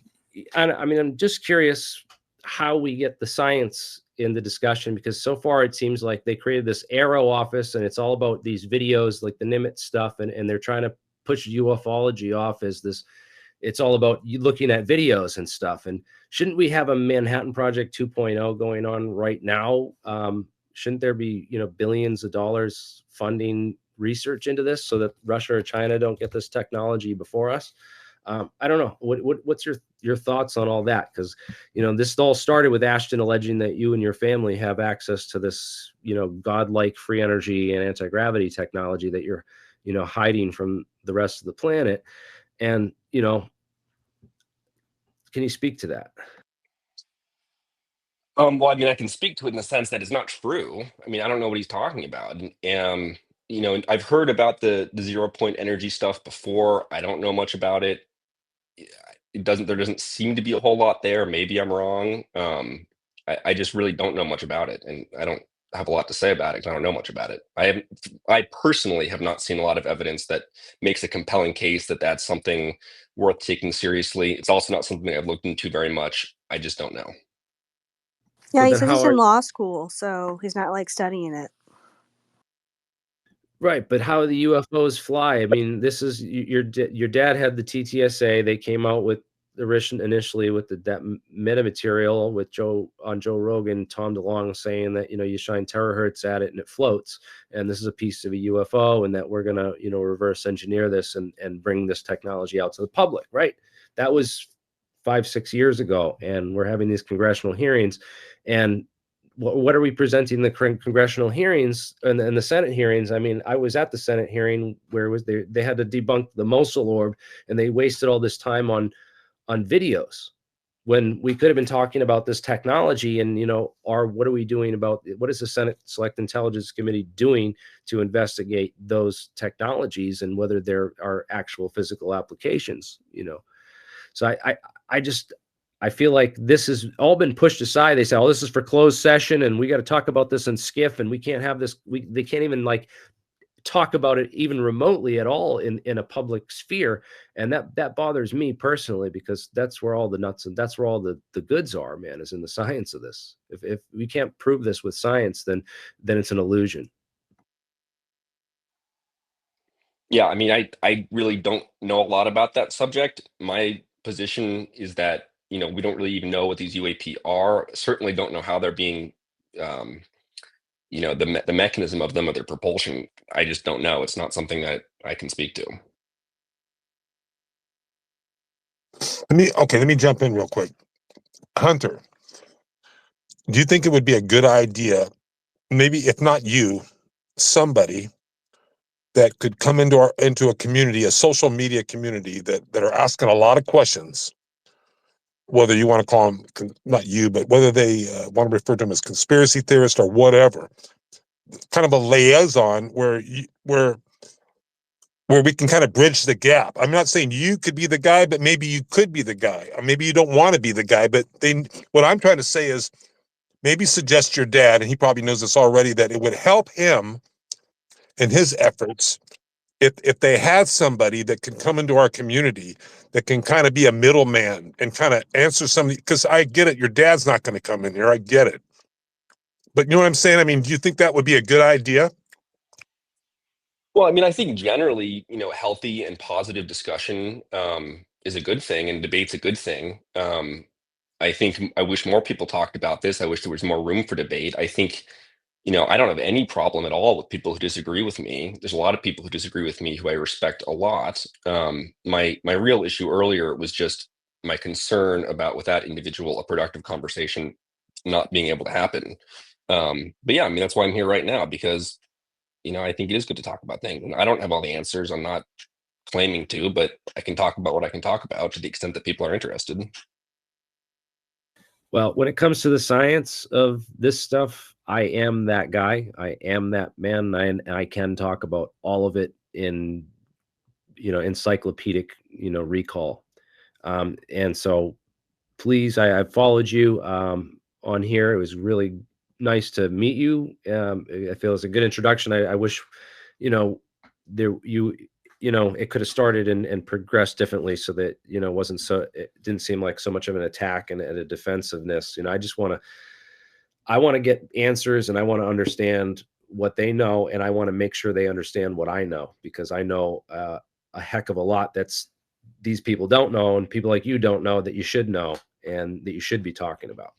I mean, I'm just curious how we get the science in the discussion, because so far it seems like they created this Arrow office and it's all about these videos like the Nimitz stuff, and they're trying to push ufology off as this. It's all about you looking at videos and stuff. And shouldn't we have a Manhattan Project 2.0 going on right now? Shouldn't there be, billions of dollars funding research into this so that Russia or China don't get this technology before us? I don't know. What's your thoughts on all that? Because, this all started with Ashton alleging that you and your family have access to this, godlike free energy and anti-gravity technology that you're, hiding from the rest of the planet. And, can you speak to that? Well, I mean, I can speak to it in the sense that it's not true. I mean, I don't know what he's talking about. I've heard about the 0 point energy stuff before. I don't know much about it. There doesn't seem to be a whole lot there. Maybe I'm wrong. I just really don't know much about it, and I don't have a lot to say about it 'cause I don't know much about it. I personally have not seen a lot of evidence that makes a compelling case that that's something worth taking seriously. It's also not something I've looked into very much. I just don't know. Yeah, Well, he then says how he's are in law school, so he's not like studying it. right? But how the UFOs fly? I mean, this is your dad had the TTSA. They came out with initially with that metamaterial with Joe Rogan, Tom DeLonge saying that you shine terahertz at it and it floats, and this is a piece of a UFO, and that we're gonna reverse engineer this and bring this technology out to the public. Right? That was 5-6 years ago, and we're having these congressional hearings, and what are we presenting the congressional hearings and the Senate hearings? I mean, I was at the Senate hearing where they had to debunk the Mosul orb, and they wasted all this time on videos when we could have been talking about this technology and what are we doing about what is the Senate Select Intelligence Committee doing to investigate those technologies and whether there are actual physical applications. So I feel like this has all been pushed aside. They say, "Oh, this is for closed session, and we got to talk about this in SCIF, and we can't have this." They can't even talk about it even remotely at all in a public sphere, and that bothers me personally, because that's where all the nuts and that's where all the goods are, man, is in the science of this. If we can't prove this with science, then it's an illusion. Yeah, I mean, I really don't know a lot about that subject. My position is that, we don't really even know what these UAP are. Certainly don't know how they're being, the mechanism of them or their propulsion. I just don't know. It's not something that I can speak to. Let me jump in real quick. Hunter, do you think it would be a good idea, maybe if not you, somebody that could come into a community, a social media community that are asking a lot of questions, whether you want to call them, not you, but whether they want to refer to them as conspiracy theorists or whatever, kind of a liaison where we can kind of bridge the gap. I'm not saying you could be the guy, but maybe you could be the guy. Or maybe you don't want to be the guy, but what I'm trying to say is maybe suggest your dad, and he probably knows this already, that it would help him in his efforts if they had somebody that can come into our community that can kind of be a middleman and kind of answer something. Because I get it, your dad's not going to come in here. I get it. But you know what I'm saying? I mean, do you think that would be a good idea? Well, I mean, I think generally, healthy and positive discussion is a good thing, and debate's a good thing. I wish more people talked about this. I wish there was more room for debate. I think, I don't have any problem at all with people who disagree with me. There's a lot of people who disagree with me who I respect a lot. My real issue earlier was just my concern about, with that individual, a productive conversation not being able to happen. But yeah, I mean, that's why I'm here right now, because I think it is good to talk about things. And I don't have all the answers. I'm not claiming to, but I can talk about what I can talk about to the extent that people are interested. Well, when it comes to the science of this stuff, I am that guy. I am that man. And I can talk about all of it in, encyclopedic, recall. And so please, I followed you on here. It was really nice to meet you. I feel it's a good introduction. I wish, you know, there you it could have started and progressed differently so that wasn't so it didn't seem like so much of an attack and a defensiveness. I want to get answers, and I want to understand what they know, and I want to make sure they understand what I know, because I know a heck of a lot that's these people don't know, and people like you don't know, that you should know and that you should be talking about.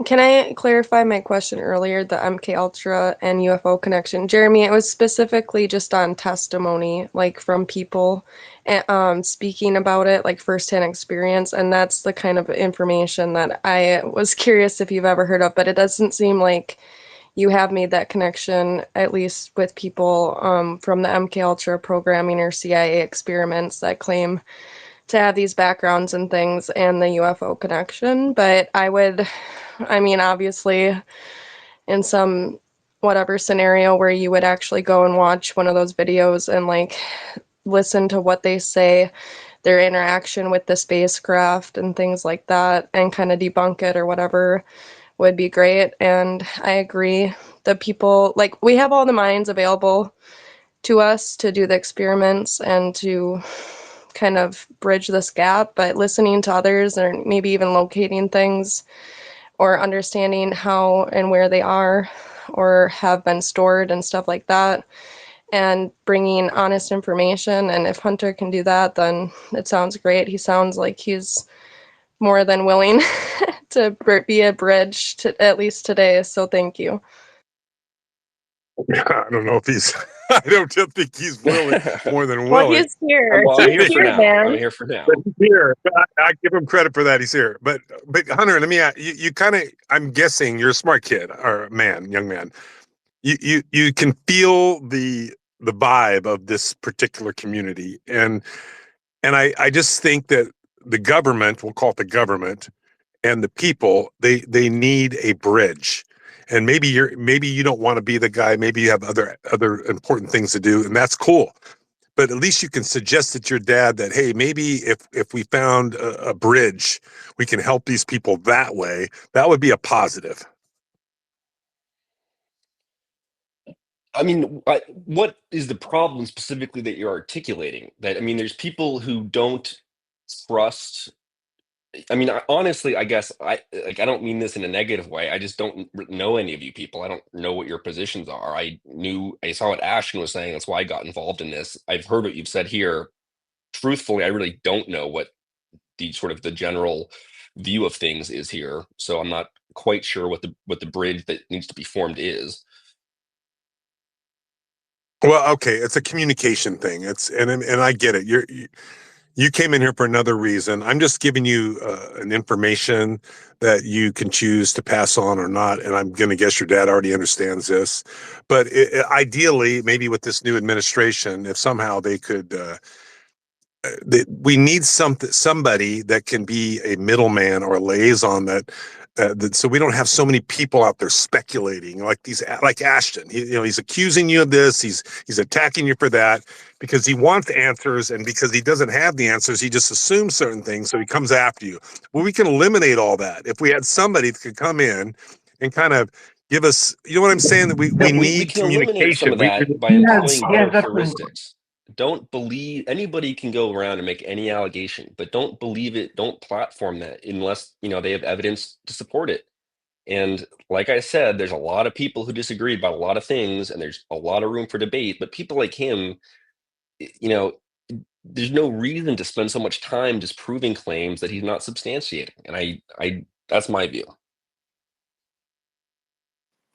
Can I clarify my question earlier, the MK Ultra and UFO connection? Jeremy, it was specifically just on testimony, like from people speaking about it, like firsthand experience. And that's the kind of information that I was curious if you've ever heard of, but it doesn't seem like you have made that connection, at least with people from the MK Ultra programming or CIA experiments that claim to have these backgrounds and things, and the UFO connection. But obviously, in some whatever scenario where you would actually go and watch one of those videos and like listen to what they say, their interaction with the spacecraft and things like that, and kind of debunk it or whatever, would be great. And I agree, the people, like, we have all the minds available to us to do the experiments and to kind of bridge this gap, but listening to others, or maybe even locating things or understanding how and where they are or have been stored and stuff like that, and bringing honest information. And if Hunter can do that, then it sounds great. He sounds like he's more than willing to be a bridge, to at least today. So thank you. I don't know if he's. I don't think he's willing, more than Well, willing. he's here. I'm He's here for here, now. man. I'm here for now. But he's here. I give him credit for that. He's here. But Hunter, let me ask you. You kind of. I'm guessing you're a smart kid or young man. You can feel the vibe of this particular community, and I just think that the government, we'll call it the government, and the people, they need a bridge. And maybe you don't want to be the guy, maybe you have other important things to do, and that's cool. But at least you can suggest it to your dad that, hey, maybe if we found a bridge, we can help these people that way. That would be a positive. I mean, what is the problem specifically that you're articulating? There's people who don't trust. Honestly, I guess I don't mean this in a negative way. I just don't know any of you people. I don't know what your positions are. I saw what Ashton was saying. That's why I got involved in this. I've heard what you've said here. Truthfully, I really don't know what the general view of things is here. So I'm not quite sure what the bridge that needs to be formed is. Well, okay, it's a communication thing. And I get it. You came in here for another reason. I'm just giving you an information that you can choose to pass on or not. And I'm going to guess your dad already understands this. But ideally, maybe with this new administration, if somehow they could, we need somebody that can be a middleman or a liaison that so we don't have so many people out there speculating like Ashton. He's accusing you of this. He's attacking you for that because he wants answers, and because he doesn't have the answers, he just assumes certain things. So he comes after you. Well, we can eliminate all that if we had somebody that could come in and kind of give us. You know what I'm saying? That we We need can eliminate some communication. of that by employing better heuristics. Don't believe anybody can go around and make any allegation, but don't believe it. Don't platform that unless they have evidence to support it. And like I said, there's a lot of people who disagree about a lot of things, and there's a lot of room for debate. But people like him, you know, there's no reason to spend so much time disproving claims that he's not substantiating. And I that's my view.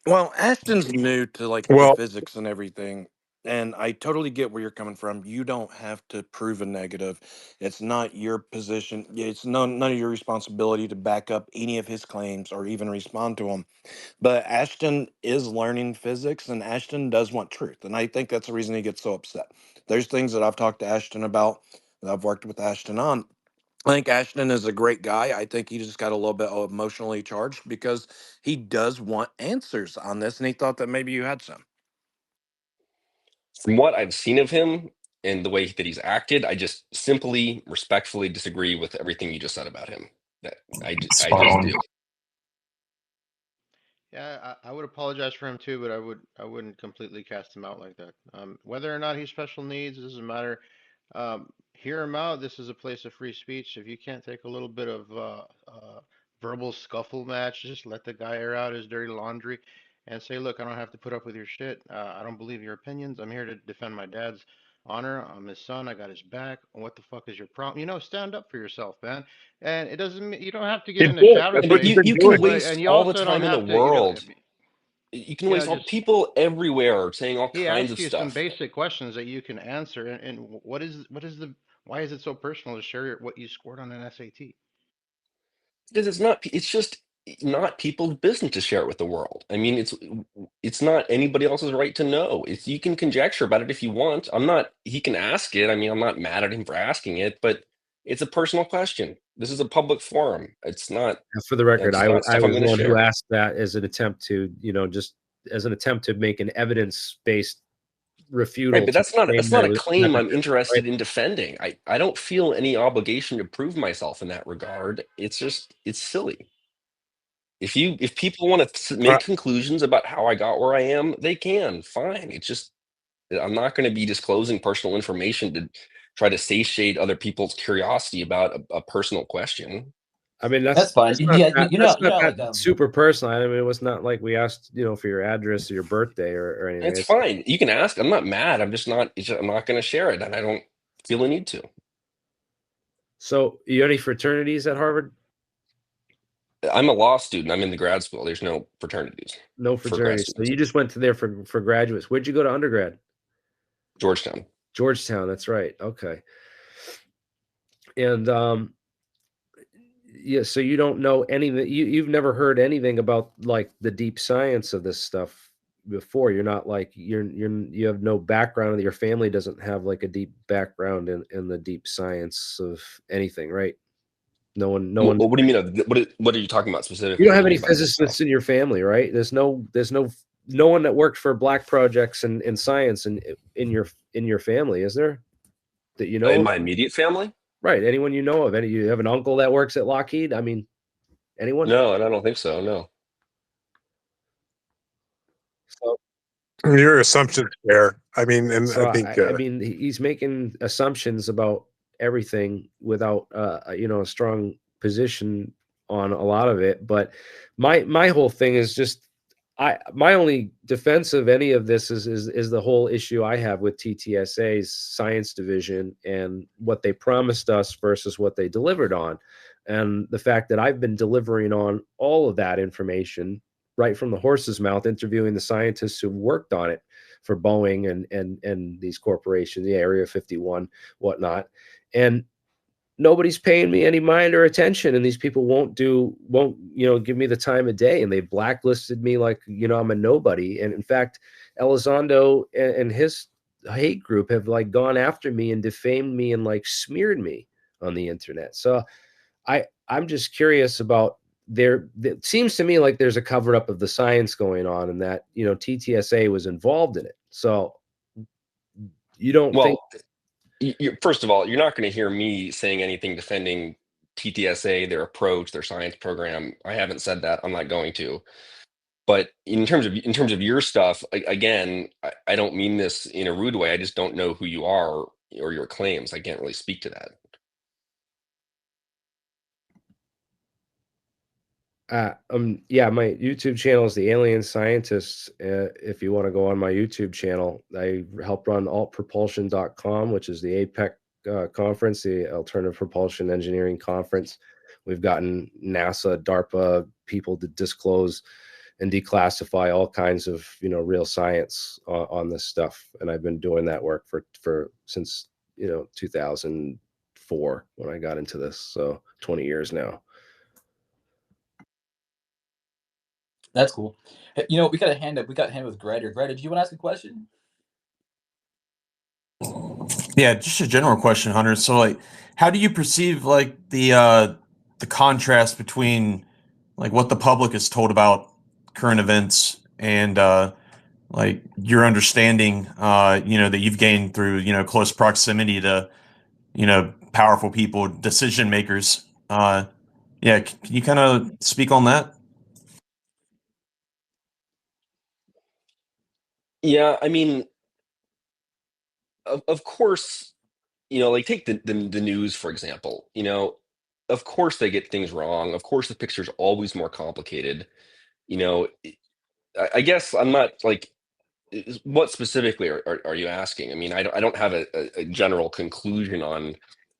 Well, Ashton's new to like the Well, physics and everything, and I totally get where you're coming from. You don't have to prove a negative. It's not your position. It's none of your responsibility to back up any of his claims or even respond to them. But Ashton is learning physics, and Ashton does want truth, and I think that's the reason he gets so upset. There's things that I've talked to Ashton about, that I've worked with Ashton on, I think Ashton is a great guy. I think he just got a little bit emotionally charged because he does want answers on this, and he thought that maybe you had some. From what I've seen of him and the way that he's acted, I just simply, respectfully disagree with everything you just said about him. That I Spot just on. do. Yeah, I would apologize for him too, but I wouldn't completely cast him out like that. Whether or not he's special needs doesn't matter. Hear him out. This is a place of free speech. If you can't take a little bit of verbal scuffle match, just let the guy air out his dirty laundry and say, look, I don't have to put up with your shit. I don't believe your opinions. I'm here to defend my dad's honor. I'm his son. I got his back. What the fuck is your problem? You know, stand up for yourself, man. And it doesn't mean you don't have to get He into did. shouting That's And what but you've match, you been you can doing. but waste and you all the also don't time in the have to, you know, world. You can you know, waste all just people everywhere saying all he kinds asked of you some stuff. basic questions that you can answer, and what is the why is it so personal to share what you scored on an SAT? Because it's just not people's business to share it with the world. I mean, it's not anybody else's right to know. It's you can conjecture about it if you want. I'm not he can ask it. I mean, I'm not mad at him for asking it, but it's a personal question. This is a public forum. It's not And for the record, it's not I stuff I'm was the going to one who share. asked that as an attempt to, just as an attempt to make an evidence-based Right, refutal but to the claim that's that not it a was claim I'm premeditated, right? interested in defending. I don't feel any obligation to prove myself in that regard. It's just it's silly. If people want to Uh, make conclusions about how I got where I am, they can. Fine. It's just I'm not going to be disclosing personal information to try to satiate other people's curiosity about a personal question. I mean, That's fine. Yeah, that's you're not not that like super personal. I mean, it was not like we asked, for your address or your birthday or anything. It's It's fine. You can ask. I'm not mad. I'm not going to share it, and I don't feel a need to. so you any fraternities at Harvard? I'm a law student. I'm in the grad school. There's no fraternities No for grad fraternities. So students. you just went to there for graduates. Where'd you go to undergrad? Georgetown. Georgetown. That's right. Okay. And yeah, so you don't know anything. You've never heard anything about like the deep science of this stuff before. You're not like you have no background. Your family doesn't have like a deep background in the deep science of anything, right? No one. What do you mean? What are you talking about You specifically? don't What do have you any mean by deep physicists science? in your family, right? No one that worked for black projects in science in your family, is there? That you know In of? my immediate family? Right. Anyone you know of? Any you have an uncle that works at Lockheed? I mean, anyone? No, and I don't think so. No. So your assumption's fair. I mean, and I So think I mean, he's making assumptions about everything without a strong position on a lot of it. But my whole thing is just my only defense of any of this is the whole issue I have with TTSA's science division and what they promised us versus what they delivered on, and the fact that I've been delivering on all of that information right from the horse's mouth, interviewing the scientists who worked on it for Boeing and these corporations, the Area 51, whatnot. And nobody's paying me any mind or attention. And these people won't give me the time of day. And they blacklisted me like, I'm a nobody. And in fact, Elizondo and his hate group have like gone after me and defamed me and like smeared me on the internet. So I'm just curious about it seems to me like there's a cover up of the science going on and that, TTSA was involved in it. So you don't think Well, first of all, you're not going to hear me saying anything defending TTSA, their approach, their science program. I haven't said that. I'm not going to. But in terms of your stuff, again, I don't mean this in a rude way. I just don't know who you are or your claims. I can't really speak to that. yeah, my YouTube channel is the Alien Scientists. If you want to go on my YouTube channel, I help run altpropulsion.com, which is the APEC conference, the Alternative Propulsion Engineering Conference. We've gotten NASA, DARPA people to disclose and declassify all kinds of real science on this stuff, and I've been doing that work for since 2004 when I got into this, so 20 years now. That's cool. Hey, we got a hand up. We got a hand with Greta. Greta, do you want to ask a question? Yeah, just a general question, Hunter. So, like, how do you perceive like the contrast between like what the public is told about current events and like your understanding, that you've gained through close proximity to powerful people, decision makers. Yeah, can you kind of speak on that? Yeah, I mean, of course, like take the news, for example. Of course they get things wrong. Of course the picture's always more complicated. You know, I guess I'm not like, what specifically are you asking? I mean, I don't have a general conclusion on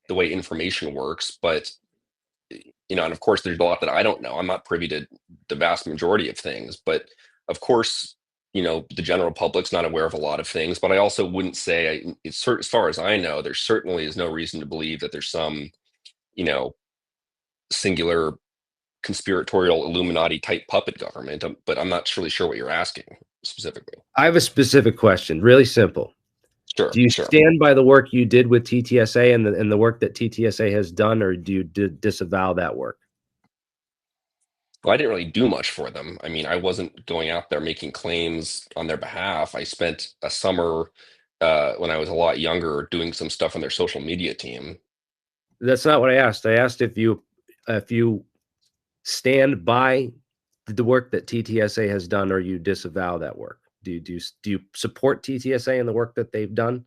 the way information works, but and of course there's a lot that I don't know. I'm not privy to the vast majority of things, but of course, the general public's not aware of a lot of things. But I also wouldn't say as far as I know, there certainly is no reason to believe that there's some, you know, singular conspiratorial Illuminati type puppet government. But I'm not really sure what you're asking specifically. I have a specific question, really simple. Sure, Do you sure. stand by the work you did with TTSA and the work that TTSA has done, or do you disavow that work? Well, I didn't really do much for them. I mean, I wasn't going out there making claims on their behalf. I spent a summer when I was a lot younger doing some stuff on their social media team. That's not what I asked. I asked if you stand by the work that TTSA has done, or you disavow that work. Do you support TTSA and the work that they've done?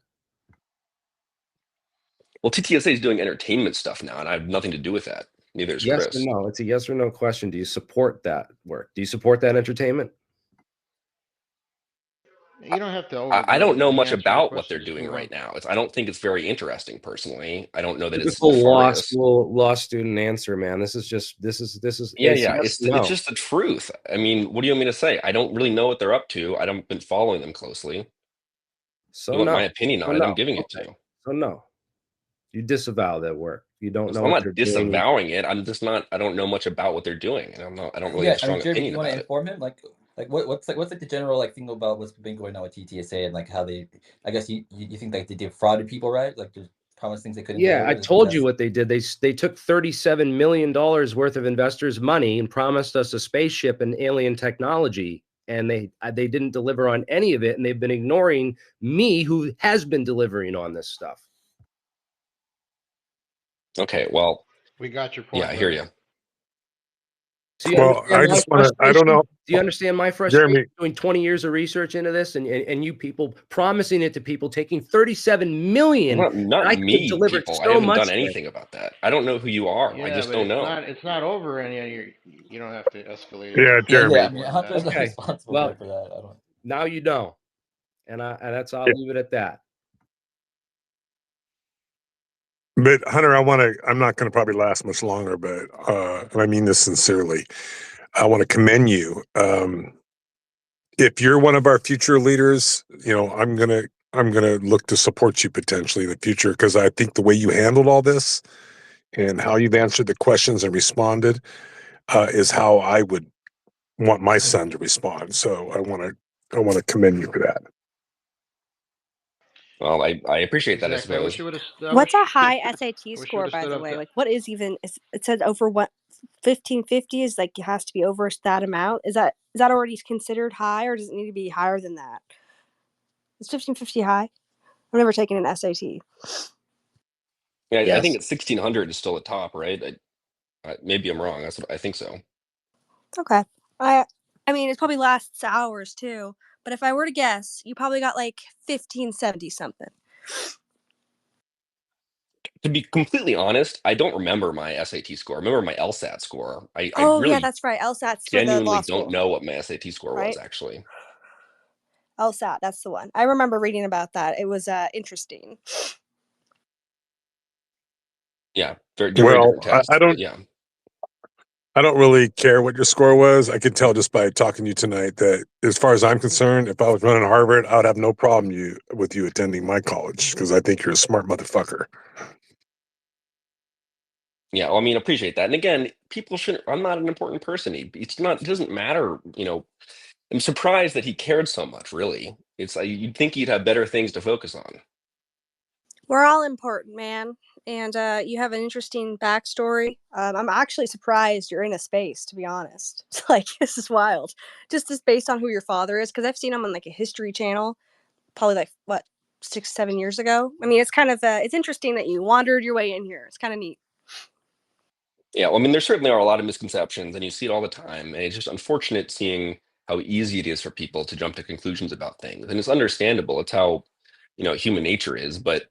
Well, TTSA is doing entertainment stuff now, and I have nothing to do with that. Neither is Yes Chris. or no? It's a yes or no question. Do you support that work? Do you support that entertainment? You don't have to I overdo don't it. know Let me much answer your about what question. they're Just doing move right on. now. I don't think it's very interesting personally. I don't know that it's Typical nefarious. law student answer, man. This is Yeah, it's yeah. yes, It's no. just the truth. I mean, what do you want me to say? I don't really know what they're up to. I don't been following them closely. So You want no. my opinion So on it? I'm no. giving it to Okay. you. So no. You disavow that work. You don't know So I'm what they're not doing. disavowing it. I'm just not. I don't know much about what they're doing, and I don't really Yeah, have a I mean, strong Jeremy, do opinion you want to about it. inform him? Like what's like the general like thing about what's been going on with TTSA and like how they? I guess you think like they defrauded people, right? Like just promised things they couldn't Yeah, I deliver. told you what they did. They took $37 million worth of investors' money and promised us a spaceship and alien technology, and they didn't deliver on any of it, and they've been ignoring me, who has been delivering on this stuff. Okay, well, We got your yeah, point, I hear brother. you. So you Well, understand I my just want to, I don't frustration? know, Do you understand my frustration Jeremy. doing 20 years of research into this and you people promising it to people, taking 37 million Well, that not I could have me, delivered people. I so haven't done much with? anything about that. I don't know who you are. I Yeah, just but don't know. it's not over, and you don't have to escalate it Yeah, any Yeah. Jeremy. I more mean, than that. Hunter's not Okay. responsible Well, for that. I don't. now you know. And I'll Yeah. leave it at that. But Hunter, I'm not going to probably last much longer, but, and I mean this sincerely. I want to commend you. If you're one of our future leaders, I'm gonna look to support you potentially in the future, because I think the way you handled all this and how you've answered the questions and responded is how I would want my son to respond. So I want to commend you for that. Well, I appreciate that, I Exactly. I wish suppose. you would have. What's a high SAT I wish you score, would have by stood the up way? to. Like, what is even? It says over what 1550 is like it has to be over that amount. Is that already considered high, or does it need to be higher than that? Is 1550 high? I've never taken an SAT. Yeah, I think Yes. it's 1600 is still the top, right? Maybe I'm wrong. That's what I think so. Okay. I mean, it probably lasts hours too. But if I were to guess, you probably got like 1570 something. To be completely honest, I don't remember my SAT score. I remember my LSAT score. I Oh yeah, really that's right. LSAT's for the genuinely law don't school, know what my SAT score was, right? actually. LSAT, that's the one. I remember reading about that. It was interesting. Yeah, they're very Well, different tests, but yeah. I don't really care what your score was. I could tell just by talking to you tonight that, as far as I'm concerned, if I was running Harvard, I would have no problem with you attending my college, because I think you're a smart motherfucker. Yeah, well, I mean, appreciate that. And again, people shouldn't. I'm not an important person. It's not. It doesn't matter. I'm surprised that he cared so much. Really, it's. You'd think he'd have better things to focus on. We're all important, man. And you have an interesting backstory. I'm actually surprised you're in a space, to be honest. It's like, this is wild. Just based on who your father is, because I've seen him on like a History Channel, probably like, what, 6-7 years ago. I mean, it's kind of, it's interesting that you wandered your way in here. It's kind of neat. Yeah, well, I mean, there certainly are a lot of misconceptions, and you see it all the time. And it's just unfortunate seeing how easy it is for people to jump to conclusions about things. And it's understandable. It's how, human nature is. But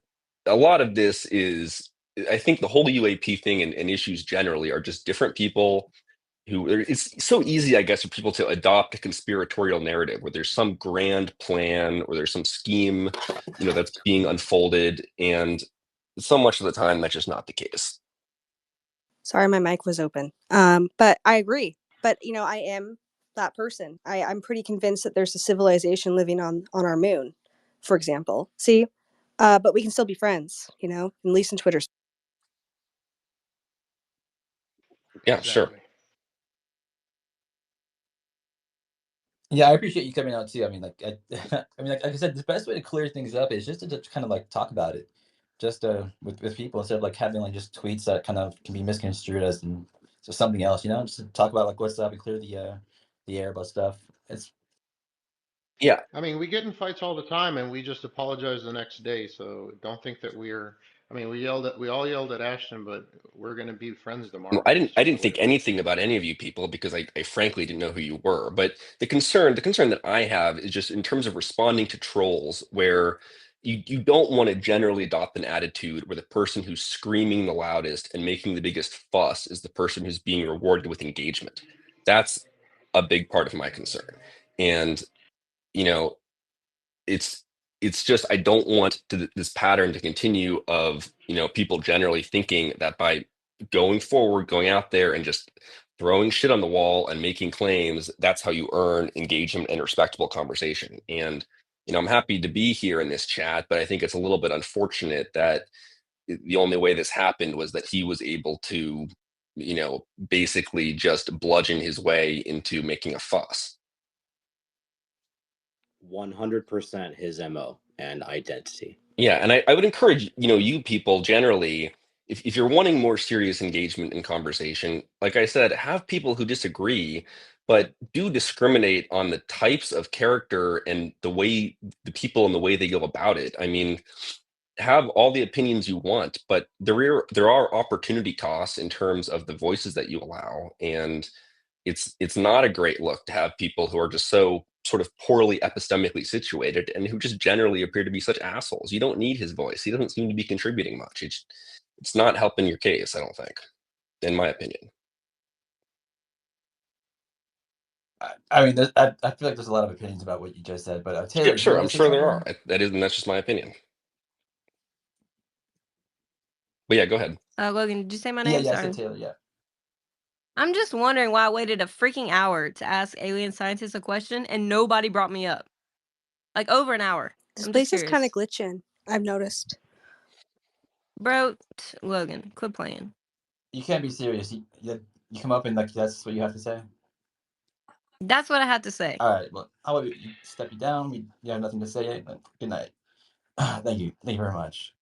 a lot of this is, I think the whole UAP thing and issues generally are just different people who, it's so easy, I guess, for people to adopt a conspiratorial narrative where there's some grand plan or there's some scheme, that's being unfolded. And so much of the time, that's just not the case. Sorry, my mic was open. But I agree. But I am that person. I'm pretty convinced that there's a civilization living on our moon, for example. See, but we can still be friends. At least in Twitter. Yeah, sure. Yeah, I appreciate you coming out too. I mean, like I said, the best way to clear things up is just to kind of like talk about it, just with people instead of like having like just tweets that kind of can be misconstrued as so something else. Just to talk about like what's up and clear the air about stuff. It's Yeah. I mean, we get in fights all the time, and we just apologize the next day. So don't think that we're. I mean, we all yelled at Ashton, but we're gonna be friends tomorrow. I It's didn't I just the didn't way think it works. anything about any of you people because I frankly didn't know who you were. But the concern that I have is just in terms of responding to trolls where you don't want to generally adopt an attitude where the person who's screaming the loudest and making the biggest fuss is the person who's being rewarded with engagement. That's a big part of my concern. And you know, it's it's just I don't want this pattern to continue of people generally thinking that by going forward, going out there and just throwing shit on the wall and making claims, that's how you earn engagement and respectable conversation. And I'm happy to be here in this chat, but I think it's a little bit unfortunate that the only way this happened was that he was able to basically just bludgeon his way into making a fuss. 100% his MO and identity. Yeah, and I would encourage, you people generally, if you're wanting more serious engagement in conversation, like I said, have people who disagree, but do discriminate on the types of character and the people and the way they go about it. I mean, have all the opinions you want, but there are opportunity costs in terms of the voices that you allow, and it's not a great look to have people who are just so sort of poorly epistemically situated and who just generally appear to be such assholes. You don't need his voice. He doesn't seem to be contributing much. It's not helping your case, I don't think, in my opinion. I mean, I feel like there's a lot of opinions about what you just said, but Taylor, Yeah, do you sure, want I'm to say sure there something? are. That's just my opinion. But yeah, go ahead. Logan, did you say my Yeah, name? yeah, I Sorry. said Taylor. Yeah. I'm just wondering why I waited a freaking hour to ask alien scientists a question and nobody brought me up. Like over an hour. This I'm just place is kind of curious. glitching. I've noticed. Bro, Logan, quit playing. You can't be serious. You come up and like that's what you have to say. That's what I had to say. All right. Well, how about you step you down? You have nothing to say. Good night. Thank you. Thank you very much.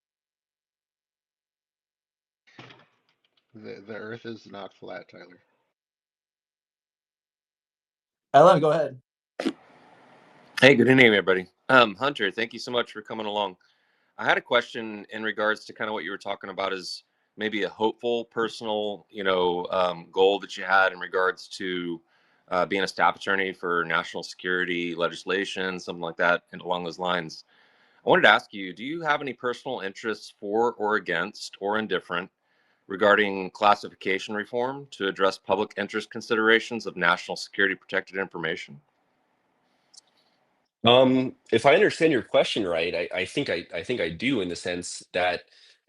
The Earth is not flat, Tyler. Ellen, go ahead. Hey, good evening, everybody. Hunter, thank you so much for coming along. I had a question in regards to kind of what you were talking about as maybe a hopeful personal, goal that you had in regards to being a staff attorney for national security legislation, something like that, and along those lines. I wanted to ask you, do you have any personal interests for or against or indifferent regarding classification reform to address public interest considerations of national security protected information? If I understand your question right, I think I do in the sense that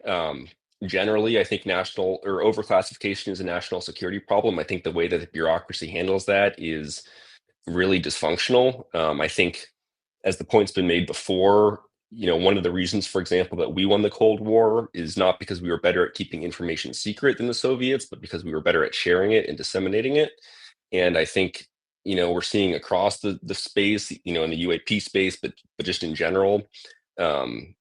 um, generally I think national or overclassification is a national security problem. I think the way that the bureaucracy handles that is really dysfunctional. I think, as the point's been made before, one of the reasons, for example, that we won the Cold War is not because we were better at keeping information secret than the Soviets, but because we were better at sharing it and disseminating it. And I think, we're seeing across the space, in the UAP space, but just in general, um,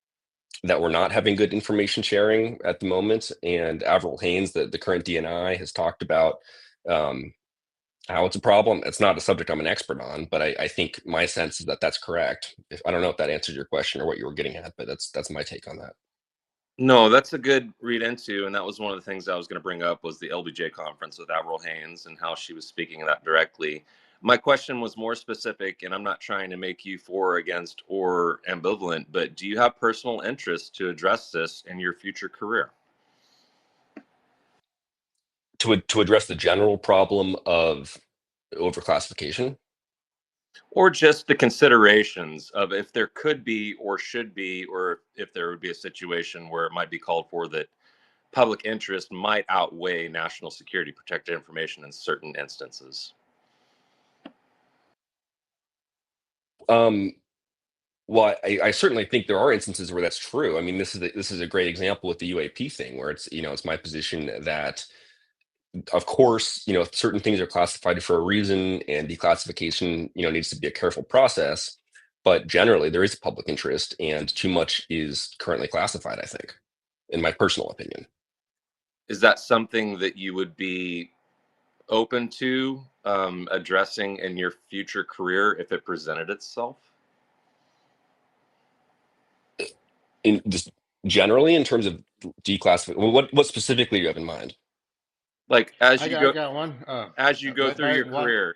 that we're not having good information sharing at the moment. And Avril Haines, the current DNI, has talked about how it's a problem. It's not a subject I'm an expert on, but I think my sense is that that's correct. I don't know if that answers your question or what you were getting at, but that's my take on that. No, that's a good read into, and that was one of the things I was going to bring up was the LBJ conference with Avril Haines and how she was speaking of that directly. My question was more specific, and I'm not trying to make you for, against, or ambivalent, but do you have personal interest to address this in your future career? To address the general problem of overclassification? Or just the considerations of if there could be or should be, or if there would be a situation where it might be called for that public interest might outweigh national security protected information in certain instances. Well, I certainly think there are instances where that's true. I mean, this is a great example with the UAP thing, where it's my position that, of course, certain things are classified for a reason, and declassification, needs to be a careful process. But generally, there is a public interest, and too much is currently classified, I think, in my personal opinion. Is that something that you would be open to addressing in your future career if it presented itself? In just generally, in terms of declassification, what specifically do you have in mind? Like as I you got, go, I got one. as you go through your One. career,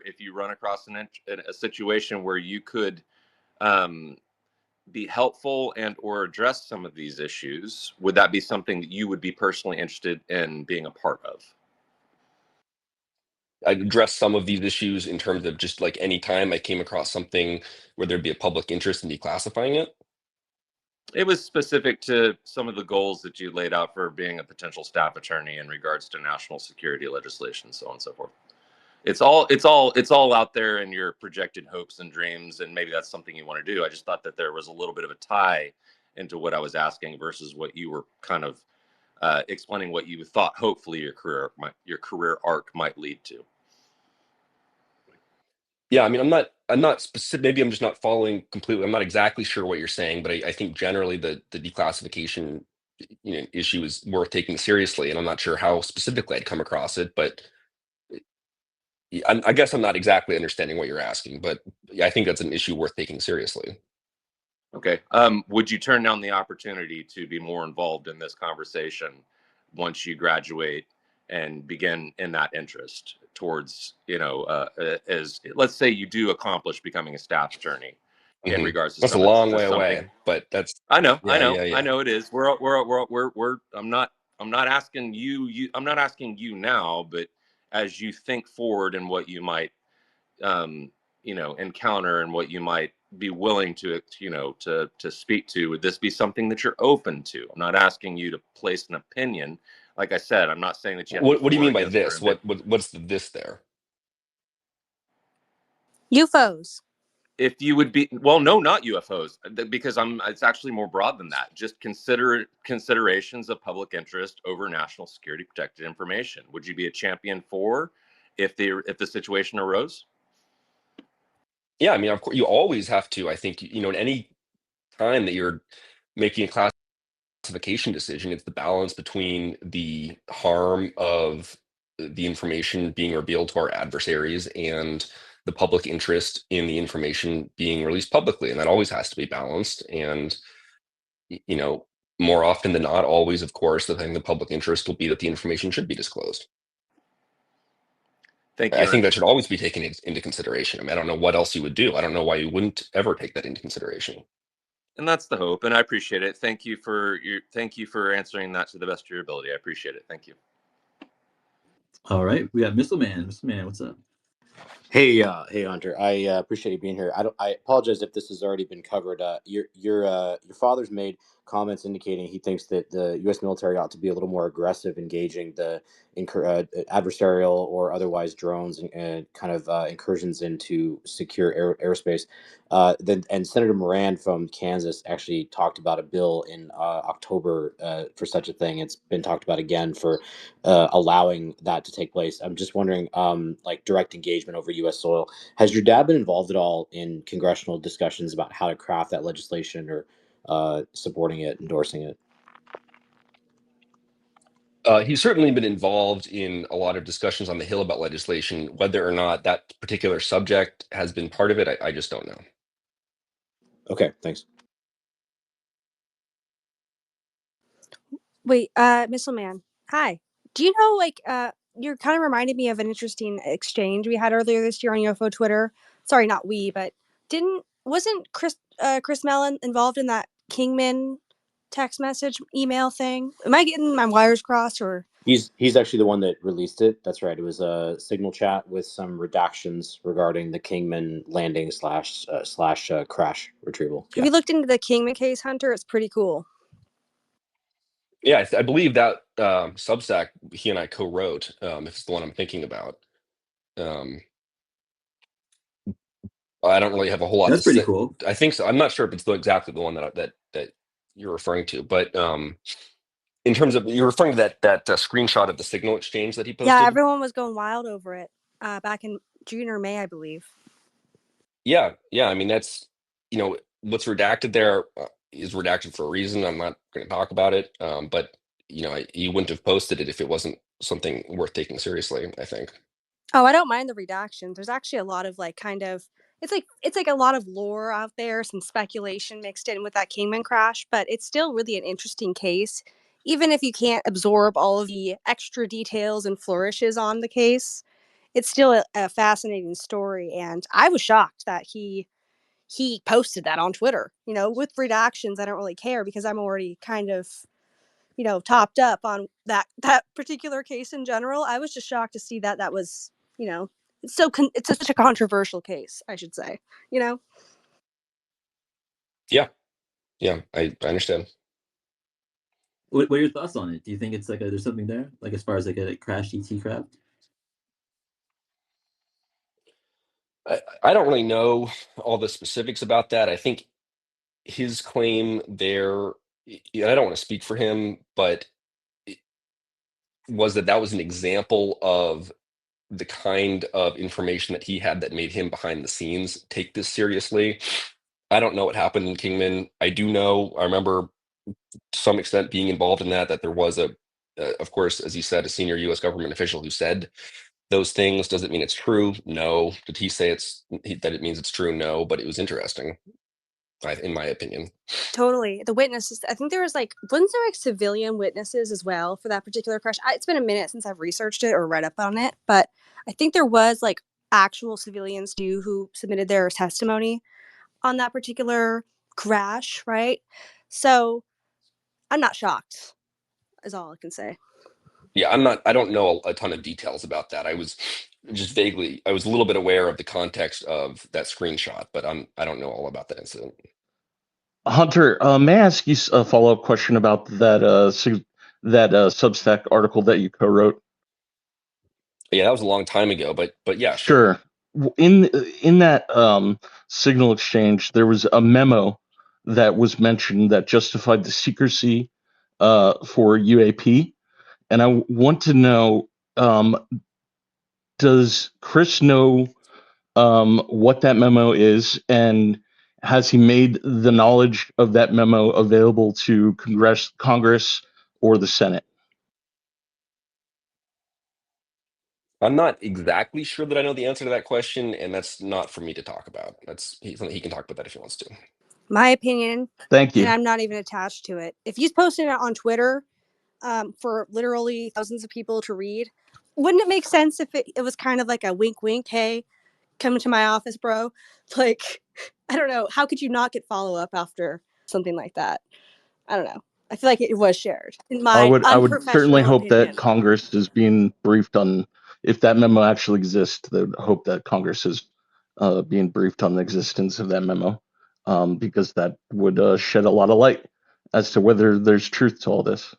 if you run across a situation where you could be helpful and or address some of these issues, would that be something that you would be personally interested in being a part of? I'd address some of these issues in terms of just like any time I came across something where there'd be a public interest in declassifying it. It was specific to some of the goals that you laid out for being a potential staff attorney in regards to national security legislation, so on and so forth. It's all out there in your projected hopes and dreams, and maybe that's something you want to do. I just thought that there was a little bit of a tie into what I was asking versus what you were kind of explaining what you thought hopefully your career arc might lead to. Yeah, I mean, I'm not specific. Maybe I'm just not following completely. I'm not exactly sure what you're saying, but I think generally the declassification issue is worth taking seriously, and I'm not sure how specifically I'd come across it, but I guess I'm not exactly understanding what you're asking, but I think that's an issue worth taking seriously. Okay. Would you turn down the opportunity to be more involved in this conversation once you graduate and begin in that interest towards, as let's say you do accomplish becoming a staff attorney in regards to That's a some of long the way something. away, but that's I know it is. I'm not asking I'm not asking you now, but as you think forward and what you might encounter and what you might be willing to to speak to, would this be something that you're open to? I'm not asking you to place an opinion. Like I said, I'm not saying that you have what to do you for, mean by against, or this? What's the this there? UFOs. if you would be, well, no, not UFOs, because it's actually more broad than that. Just considerations of public interest over national security protected information. Would you be a champion for if the situation arose? Yeah, I mean, of course, you always have to. I think in any time that you're making a classification decision, it's the balance between the harm of the information being revealed to our adversaries and the public interest in the information being released publicly, and that always has to be balanced. And more often than not, always, of course, the public interest will be that the information should be disclosed. Thank you. I think that should always be taken into consideration. I mean, I don't know what else you would do. I don't know why you wouldn't ever take that into consideration. And that's the hope, and I appreciate it. Thank you for answering that to the best of your ability. I appreciate it. Thank you. All right, we got Missile Man. Missile Man, what's up? Hey, Hunter. I appreciate you being here. I apologize if this has already been covered. Your father's made comments indicating he thinks that the U.S. military ought to be a little more aggressive, engaging the adversarial or otherwise drones and kind of incursions into secure airspace. And Senator Moran from Kansas actually talked about a bill in October for such a thing. It's been talked about again for allowing that to take place. I'm just wondering, like direct engagement over U.S. soil. Has your dad been involved at all in congressional discussions about how to craft that legislation or supporting it, endorsing it. He's certainly been involved in a lot of discussions on the Hill about legislation. Whether or not that particular subject has been part of it, I just don't know. Okay, thanks. Wait, Missile Man. Hi. Do you know, like, you're kind of reminded me of an interesting exchange we had earlier this year on UFO Twitter. Sorry, not we, but wasn't Chris Mellon involved in that Kingman text message email thing? Am I getting my wires crossed, or? He's actually the one that released it. That's right. It was a signal chat with some redactions regarding the Kingman landing slash crash retrieval. Have you looked into the Kingman case, Hunter? It's pretty cool. Yeah, I believe that Substack he and I co-wrote, if it's the one I'm thinking about. I don't really have a whole lot That's to pretty say. cool. I think so. I'm not sure if it's exactly the one that you're referring to, but in terms of you're referring to that screenshot of the signal exchange that he posted. Yeah, everyone was going wild over it back in June or May, I believe. Yeah. I mean, that's what's redacted there is redacted for a reason. I'm not going to talk about it, but you wouldn't have posted it if it wasn't something worth taking seriously, I think. Oh, I don't mind the redactions. There's actually a lot of it's like a lot of lore out there, some speculation mixed in with that Kingman crash, but it's still really an interesting case. Even if you can't absorb all of the extra details and flourishes on the case, it's still a fascinating story. And I was shocked that he posted that on Twitter. With redactions, I don't really care because I'm already kind of topped up on that particular case in general. I was just shocked to see that was, it's such a controversial case, I should say, Yeah, I understand. What are your thoughts on it? Do you think it's there's something there, like as far as a crash ET craft? I don't really know all the specifics about that. I think his claim there, I don't want to speak for him, but was that was an example of the kind of information that he had that made him behind the scenes take this seriously. I don't know what happened in Kingman. I remember to some extent being involved in that there was of course, as you said, a senior U.S. government official who said those things. Does it mean it's true? No. Did he say that it means it's true? No, but it was interesting, in my opinion. Totally. The witnesses, I think wasn't there civilian witnesses as well for that particular crash? It's been a minute since I've researched it or read up on it, but I think there was actual civilians too who submitted their testimony on that particular crash, right? So I'm not shocked, is all I can say. Yeah, I don't know a ton of details about that. I was a little bit aware of the context of that screenshot, but I don't know all about that incident. Hunter, may I ask you a follow-up question about that Substack article that you co-wrote? Yeah, that was a long time ago, but yeah, sure. In that signal exchange, there was a memo that was mentioned that justified the secrecy for UAP, and I want to know, does Chris know what that memo is, and has he made the knowledge of that memo available to Congress or the Senate? I'm not exactly sure that I know the answer to that question, and that's not for me to talk about. He can talk about that if he wants to. My opinion. Thank you. And I'm not even attached to it. If he's posting it on Twitter for literally thousands of people to read, wouldn't it make sense if it was kind of like a wink, wink, hey, come to my office, bro? I don't know. How could you not get follow-up after something like that? I don't know. I feel like it was shared. In my I would certainly hope opinion. that Congress is being briefed on, if that memo actually exists, they would hope that Congress is being briefed on the existence of that memo, because that would shed a lot of light as to whether there's truth to all this.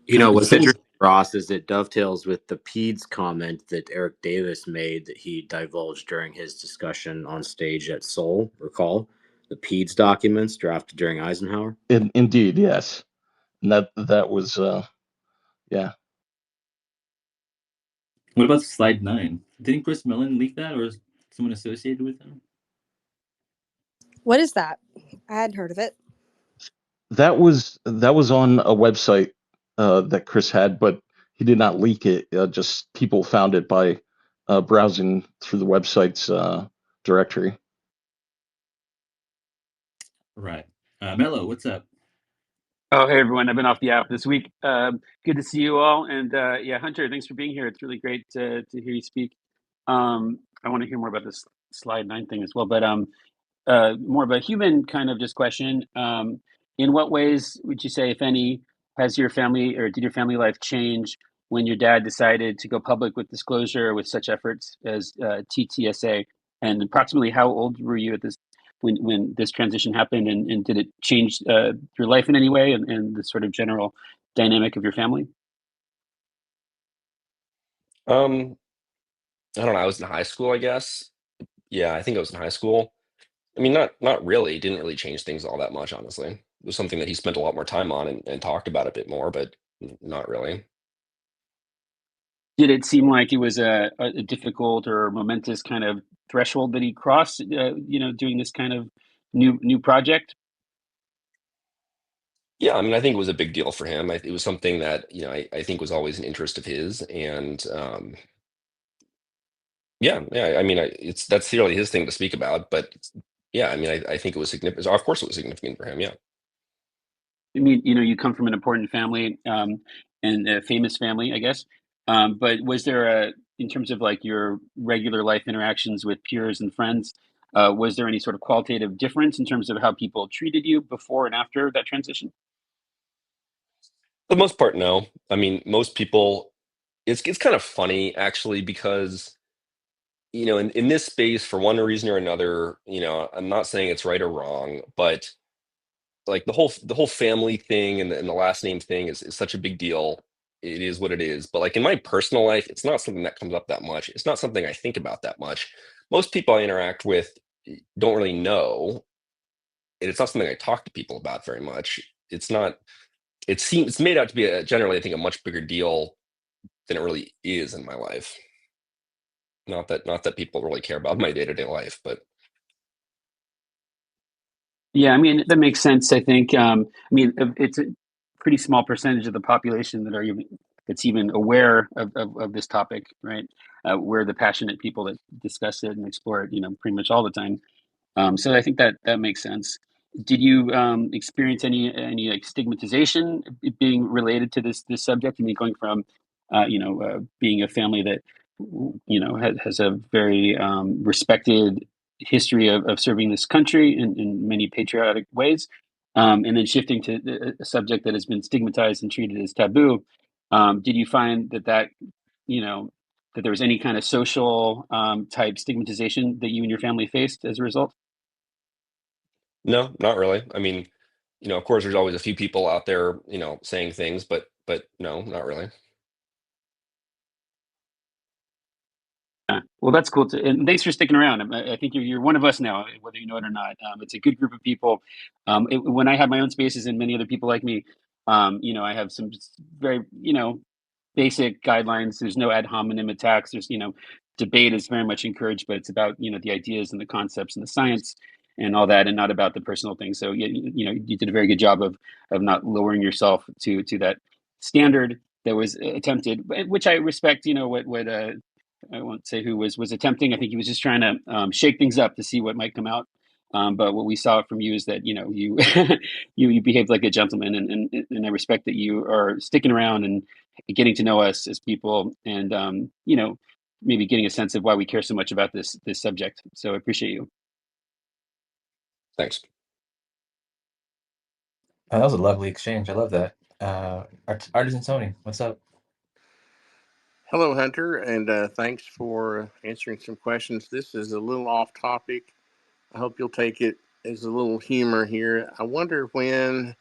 What's interesting, Ross, is it dovetails with the PEDS comment that Eric Davis made that he divulged during his discussion on stage at Seoul. Recall the PEDS documents drafted during Eisenhower? Indeed, yes. And that was, yeah. What about slide 9? Didn't Chris Mellon leak that, or someone associated with him? What is that? I hadn't heard of it. That was on a website that Chris had, but he did not leak it. Just people found it by browsing through the website's directory. Right. Mello, what's up? Oh, hey everyone! I've been off the app this week. Good to see you all, and yeah, Hunter, thanks for being here. It's really great to hear you speak. I want to hear more about this slide 9 thing as well, but more of a human kind of just question. In what ways would you say, if any, has your family or did your family life change when your dad decided to go public with disclosure with such efforts as TTSA? And approximately how old were you at this when this transition happened, and did it change your life in any way and the sort of general dynamic of your family? I don't know. I was in high school, I guess. Yeah, I think I was in high school. I mean, not really. It didn't really change things all that much, honestly. It was something that he spent a lot more time on and talked about a bit more, but not really. Did it seem like it was a difficult or momentous kind of threshold that he crossed, doing this kind of new project? Yeah, I mean, I think it was a big deal for him. It was something that, I think was always an interest of his. And yeah, I mean, that's really his thing to speak about. But yeah, I mean, I think it was significant. Of course, it was significant for him. Yeah. I mean, you come from an important family, and a famous family, I guess. But was there in terms of like your regular life interactions with peers and friends, was there any sort of qualitative difference in terms of how people treated you before and after that transition? For the most part, no. I mean, most people, it's kind of funny actually because in this space, for one reason or another, I'm not saying it's right or wrong, but like the whole family thing and the last name thing is such a big deal. It is what it is. But like in my personal life, it's not something that comes up that much. It's not something I think about that much. Most people I interact with don't really know, and it's not something I talk to people about very much. It's not. It's made out to be generally, I think, a much bigger deal than it really is in my life. Not that people really care about my day-to-day life, but Yeah, I mean, that makes sense, I think. I mean, it's a pretty small percentage of the population that's even aware of this topic, right? We're the passionate people that discuss it and explore it, pretty much all the time. So I think that makes sense. Did you experience any like stigmatization being related to this subject? I mean, going from being a family that has a very respected history of serving this country in many patriotic ways, and then shifting to a subject that has been stigmatized and treated as taboo. Did you find you know that there was any kind of social type stigmatization that you and your family faced as a result? no, not really. I mean, of course, there's always a few people out there, saying things, but no, not really. Yeah. Well, that's cool too, and thanks for sticking around. I think you're one of us now, whether you know it or not. It's a good group of people. When I have my own spaces and many other people like me, I have some very, basic guidelines. There's no ad hominem attacks. Debate is very much encouraged, but it's about, the ideas and the concepts and the science and all that, and not about the personal things. So, you did a very good job of not lowering yourself to that standard that was attempted, which I respect. What I won't say who was attempting. I think he was just trying to shake things up to see what might come out. But what we saw from you is that you you behaved like a gentleman, and I respect that you are sticking around and getting to know us as people, and maybe getting a sense of why we care so much about this subject. So I appreciate you. Thanks. That was a lovely exchange. I love that. Artisan Tony, what's up? Hello, Hunter, and thanks for answering some questions. This is a little off topic. I hope you'll take it as a little humor here. I wonder when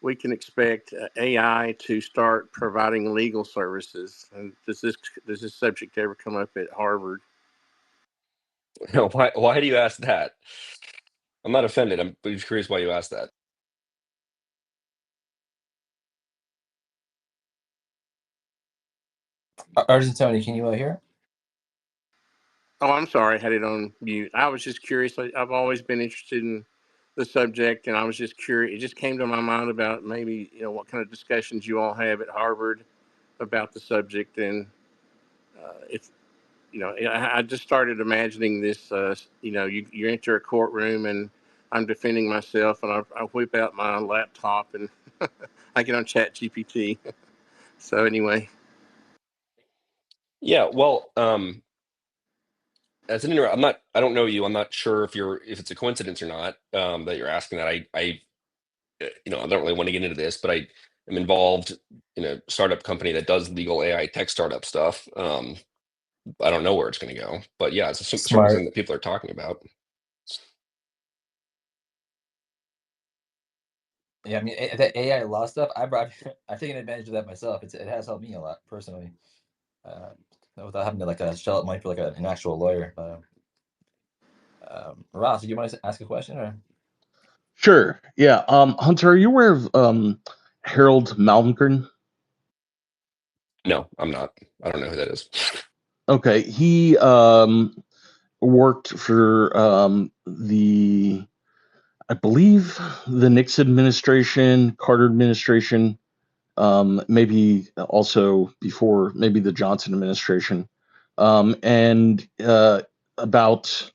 we can expect AI to start providing legal services. And does this subject ever come up at Harvard? No, why do you ask that? I'm not offended. I'm just curious why you asked that. Artisan Tony, can you hear? Oh, I'm sorry, I had it on mute. I was just curious. I've always been interested in the subject, and I was just curious. It just came to my mind about maybe what kind of discussions you all have at Harvard about the subject, and if I just started imagining this. You enter a courtroom, and I'm defending myself, and I whip out my laptop, and I get on Chat GPT. So anyway. Yeah, well, as an I don't know you. I'm not sure if it's a coincidence or not that you're asking that. I don't really want to get into this, but I am involved in a startup company that does legal AI tech startup stuff. I don't know where it's going to go, but yeah, it's certainly something Smart. that people are talking about. Yeah, I mean, the AI law stuff, I've taken advantage of that myself. It has helped me a lot personally, uh, without having to like shell out money for like an actual lawyer. Ross, do you want to ask a question or? Sure. Yeah. Hunter, are you aware of Harold Malmgren? No, I'm not. I don't know who that is. Okay, he worked for I believe, the Nixon administration, Carter administration, maybe also before maybe the Johnson administration, and about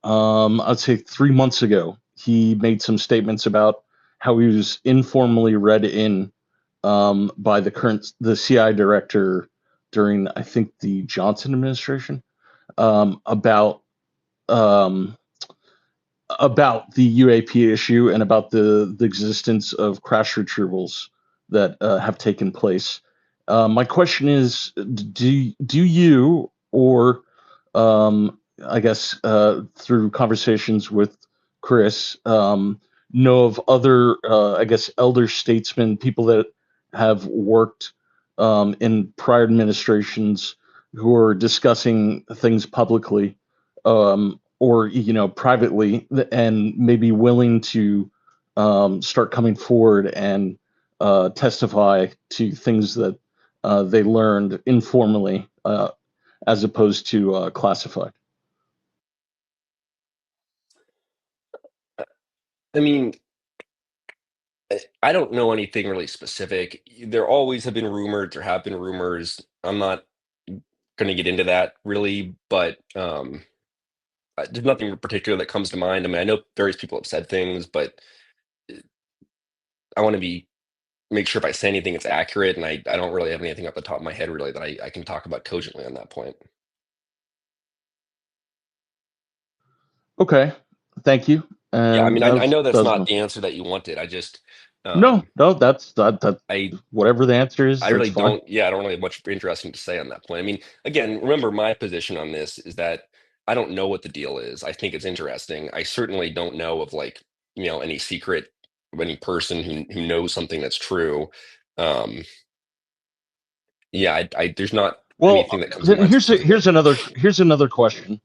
I'd say 3 months ago, he made some statements about how he was informally read in by the CI director during I think the Johnson administration um, um, about the UAP issue and about the existence of crash retrievals that have taken place. My question is, do you or I guess through conversations with Chris know of other I guess elder statesmen, people that have worked in prior administrations who are discussing things publicly or privately and maybe willing to start coming forward and testify to things that they learned informally as opposed to classified. I mean, I don't know anything really specific. There always have been rumors. There have been rumors. I'm not going to get into that really, but there's nothing in particular that comes to mind. I mean, I know various people have said things, but I want to make sure if I say anything, it's accurate, and I don't really have anything off the top of my head really that I can talk about cogently on that point. Okay, thank you. Yeah, I mean, I know that's not my... the answer that you wanted. I just no, that's that. Whatever the answer is, I that's really fine. don't. Yeah, I don't really have much interesting to say on that point. I mean, again, remember my position on this is that I don't know what the deal is. I think it's interesting. I certainly don't know of any secret of any person who knows something that's true. Yeah, there's not anything that comes to mind specifically. Here's another question.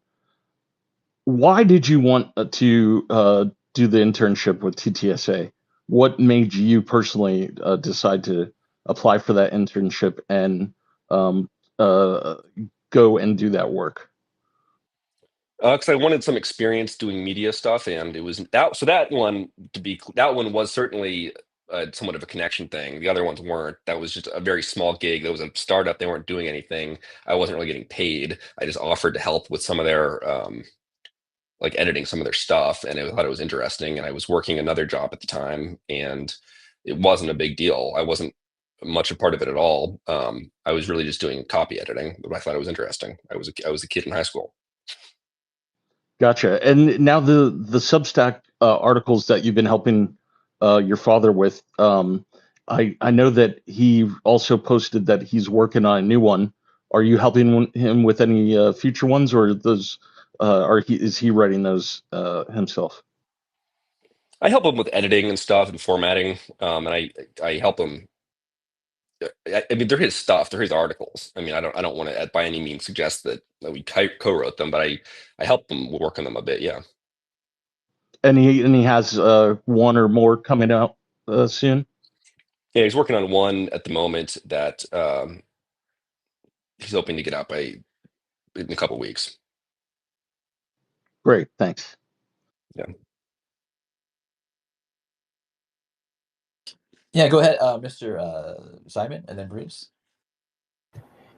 Why did you want to do the internship with TTSA? What made you personally decide to apply for that internship and go and do that work? Because I wanted some experience doing media stuff, and it was that. So that one, that one was certainly somewhat of a connection thing. The other ones weren't. That was just a very small gig. That was a startup. They weren't doing anything. I wasn't really getting paid. I just offered to help with some of their like editing some of their stuff, and I thought it was interesting. And I was working another job at the time, and it wasn't a big deal. I wasn't much a part of it at all. I was really just doing copy editing, but I thought it was interesting. I was a kid in high school. Gotcha. And now the Substack articles that you've been helping your father with, I know that he also posted that he's working on a new one. Are you helping him with any future ones, or those is he writing those himself? I help him with editing and stuff and formatting, and I help him. I mean, they're his stuff. They're his articles. I mean, I don't want to by any means suggest that we co-wrote them, but I help him work on them a bit. Yeah. And he has one or more coming out soon. Yeah, he's working on one at the moment that he's hoping to get out in a couple weeks. Great, thanks. Yeah. Yeah, go ahead, Mr. Simon, and then Bruce.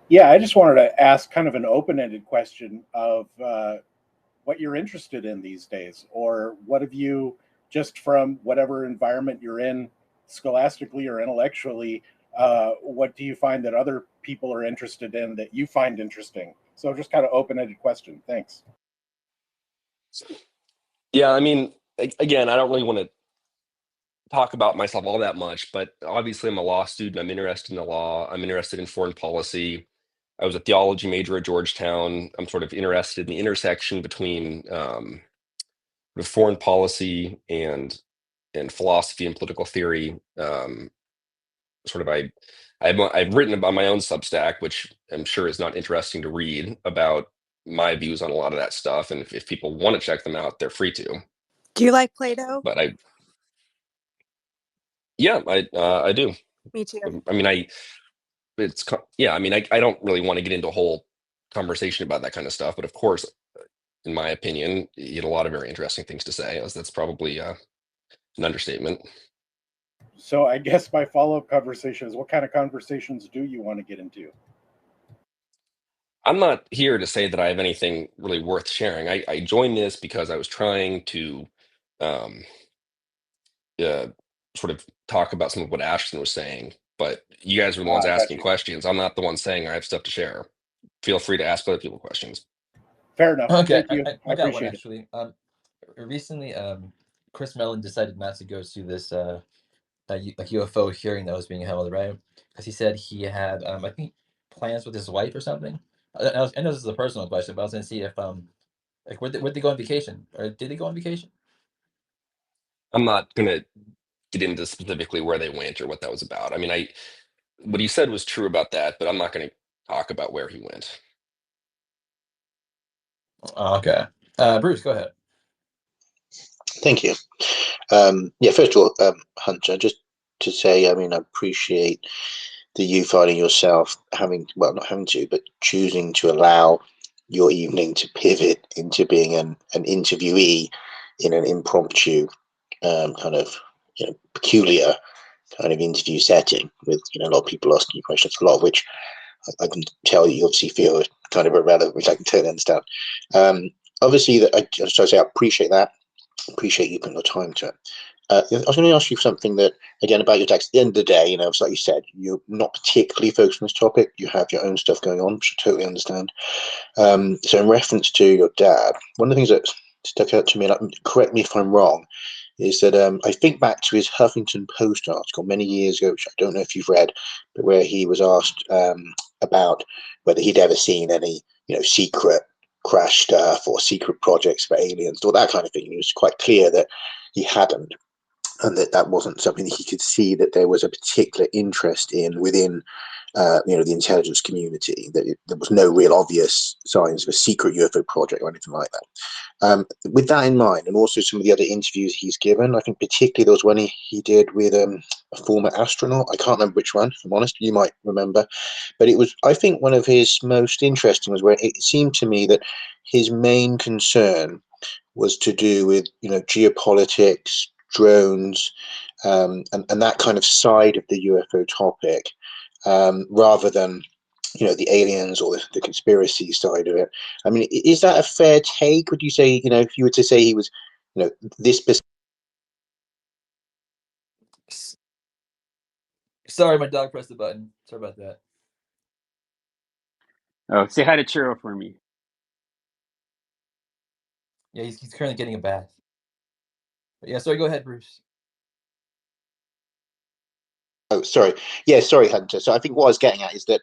Yeah, I just wanted to ask kind of an open-ended question of what you're interested in these days, or what have you, just from whatever environment you're in, scholastically or intellectually, what do you find that other people are interested in that you find interesting? So just kind of open-ended question. Thanks. Yeah, I mean, again, I don't really want to talk about myself all that much, but obviously I'm a law student. I'm interested in the law. I'm interested in foreign policy. I was a theology major at Georgetown. I'm sort of interested in the intersection between foreign policy and philosophy and political theory. Sort of, I've written about my own Substack, which I'm sure is not interesting to read, about my views on a lot of that stuff. And if people want to check them out, they're free to. Do you like Play-Doh? But I do. Me too. I mean, I mean, I don't really want to get into a whole conversation about that kind of stuff, but of course, in my opinion, he had a lot of very interesting things to say. That's probably an understatement. So I guess my follow-up conversation is, what kind of conversations do you want to get into? I'm not here to say that I have anything really worth sharing. I joined this because I was trying to um, sort of talk about some of what Ashton was saying, but you guys are the ones Got asking you. questions. I'm not the one saying I have stuff to share. Feel free to ask other people questions. Fair enough. Okay, Thank you. I got one appreciate it. actually. Recently, Chris Mellon decided not to go to this like UFO hearing that was being held, right? Because he said he had I think plans with his wife or something. I know this is a personal question, but I was gonna see if like where'd they go on vacation, or did they go on vacation? I'm not gonna get into specifically where they went or what that was about. I mean, what he said was true about that, but I'm not going to talk about where he went. Oh, okay, Bruce, go ahead. Thank you. Yeah, first of all, Hunter, just to say, I mean, I appreciate you finding yourself not having to, but choosing to allow your evening to pivot into being an interviewee in an impromptu, kind of, peculiar kind of interview setting with, a lot of people asking you questions, a lot of which I can tell you obviously feel kind of irrelevant, which I can totally understand. Obviously, that I appreciate that. Appreciate you putting your time to it. I was going to ask you something that, again, about your text. At the end of the day, like you said, you're not particularly focused on this topic. You have your own stuff going on, which I totally understand. So in reference to your dad, one of the things that stuck out to me, and correct me if I'm wrong, is that I think back to his Huffington Post article many years ago, which I don't know if you've read, but where he was asked about whether he'd ever seen any, secret crash stuff or secret projects for aliens or that kind of thing. It was quite clear that he hadn't, and that wasn't something that he could see that there was a particular interest in within the intelligence community, that there was no real obvious signs of a secret UFO project or anything like that. With that in mind, and also some of the other interviews he's given, I think particularly there was one he did with a former astronaut. I can't remember which one, if I'm honest. You might remember. But it was, I think, one of his most interesting was where it seemed to me that his main concern was to do with, geopolitics, drones, and that kind of side of the UFO topic, rather than, the aliens or the conspiracy side of it. I mean, is that a fair take? Would you say, if you were to say he was, this Sorry, my dog pressed the button. Sorry about that. Oh, say hi to Churro for me. Yeah, he's currently getting a bath. But yeah, sorry, go ahead, Bruce. Oh, sorry. Yeah, sorry, Hunter. So I think what I was getting at is that,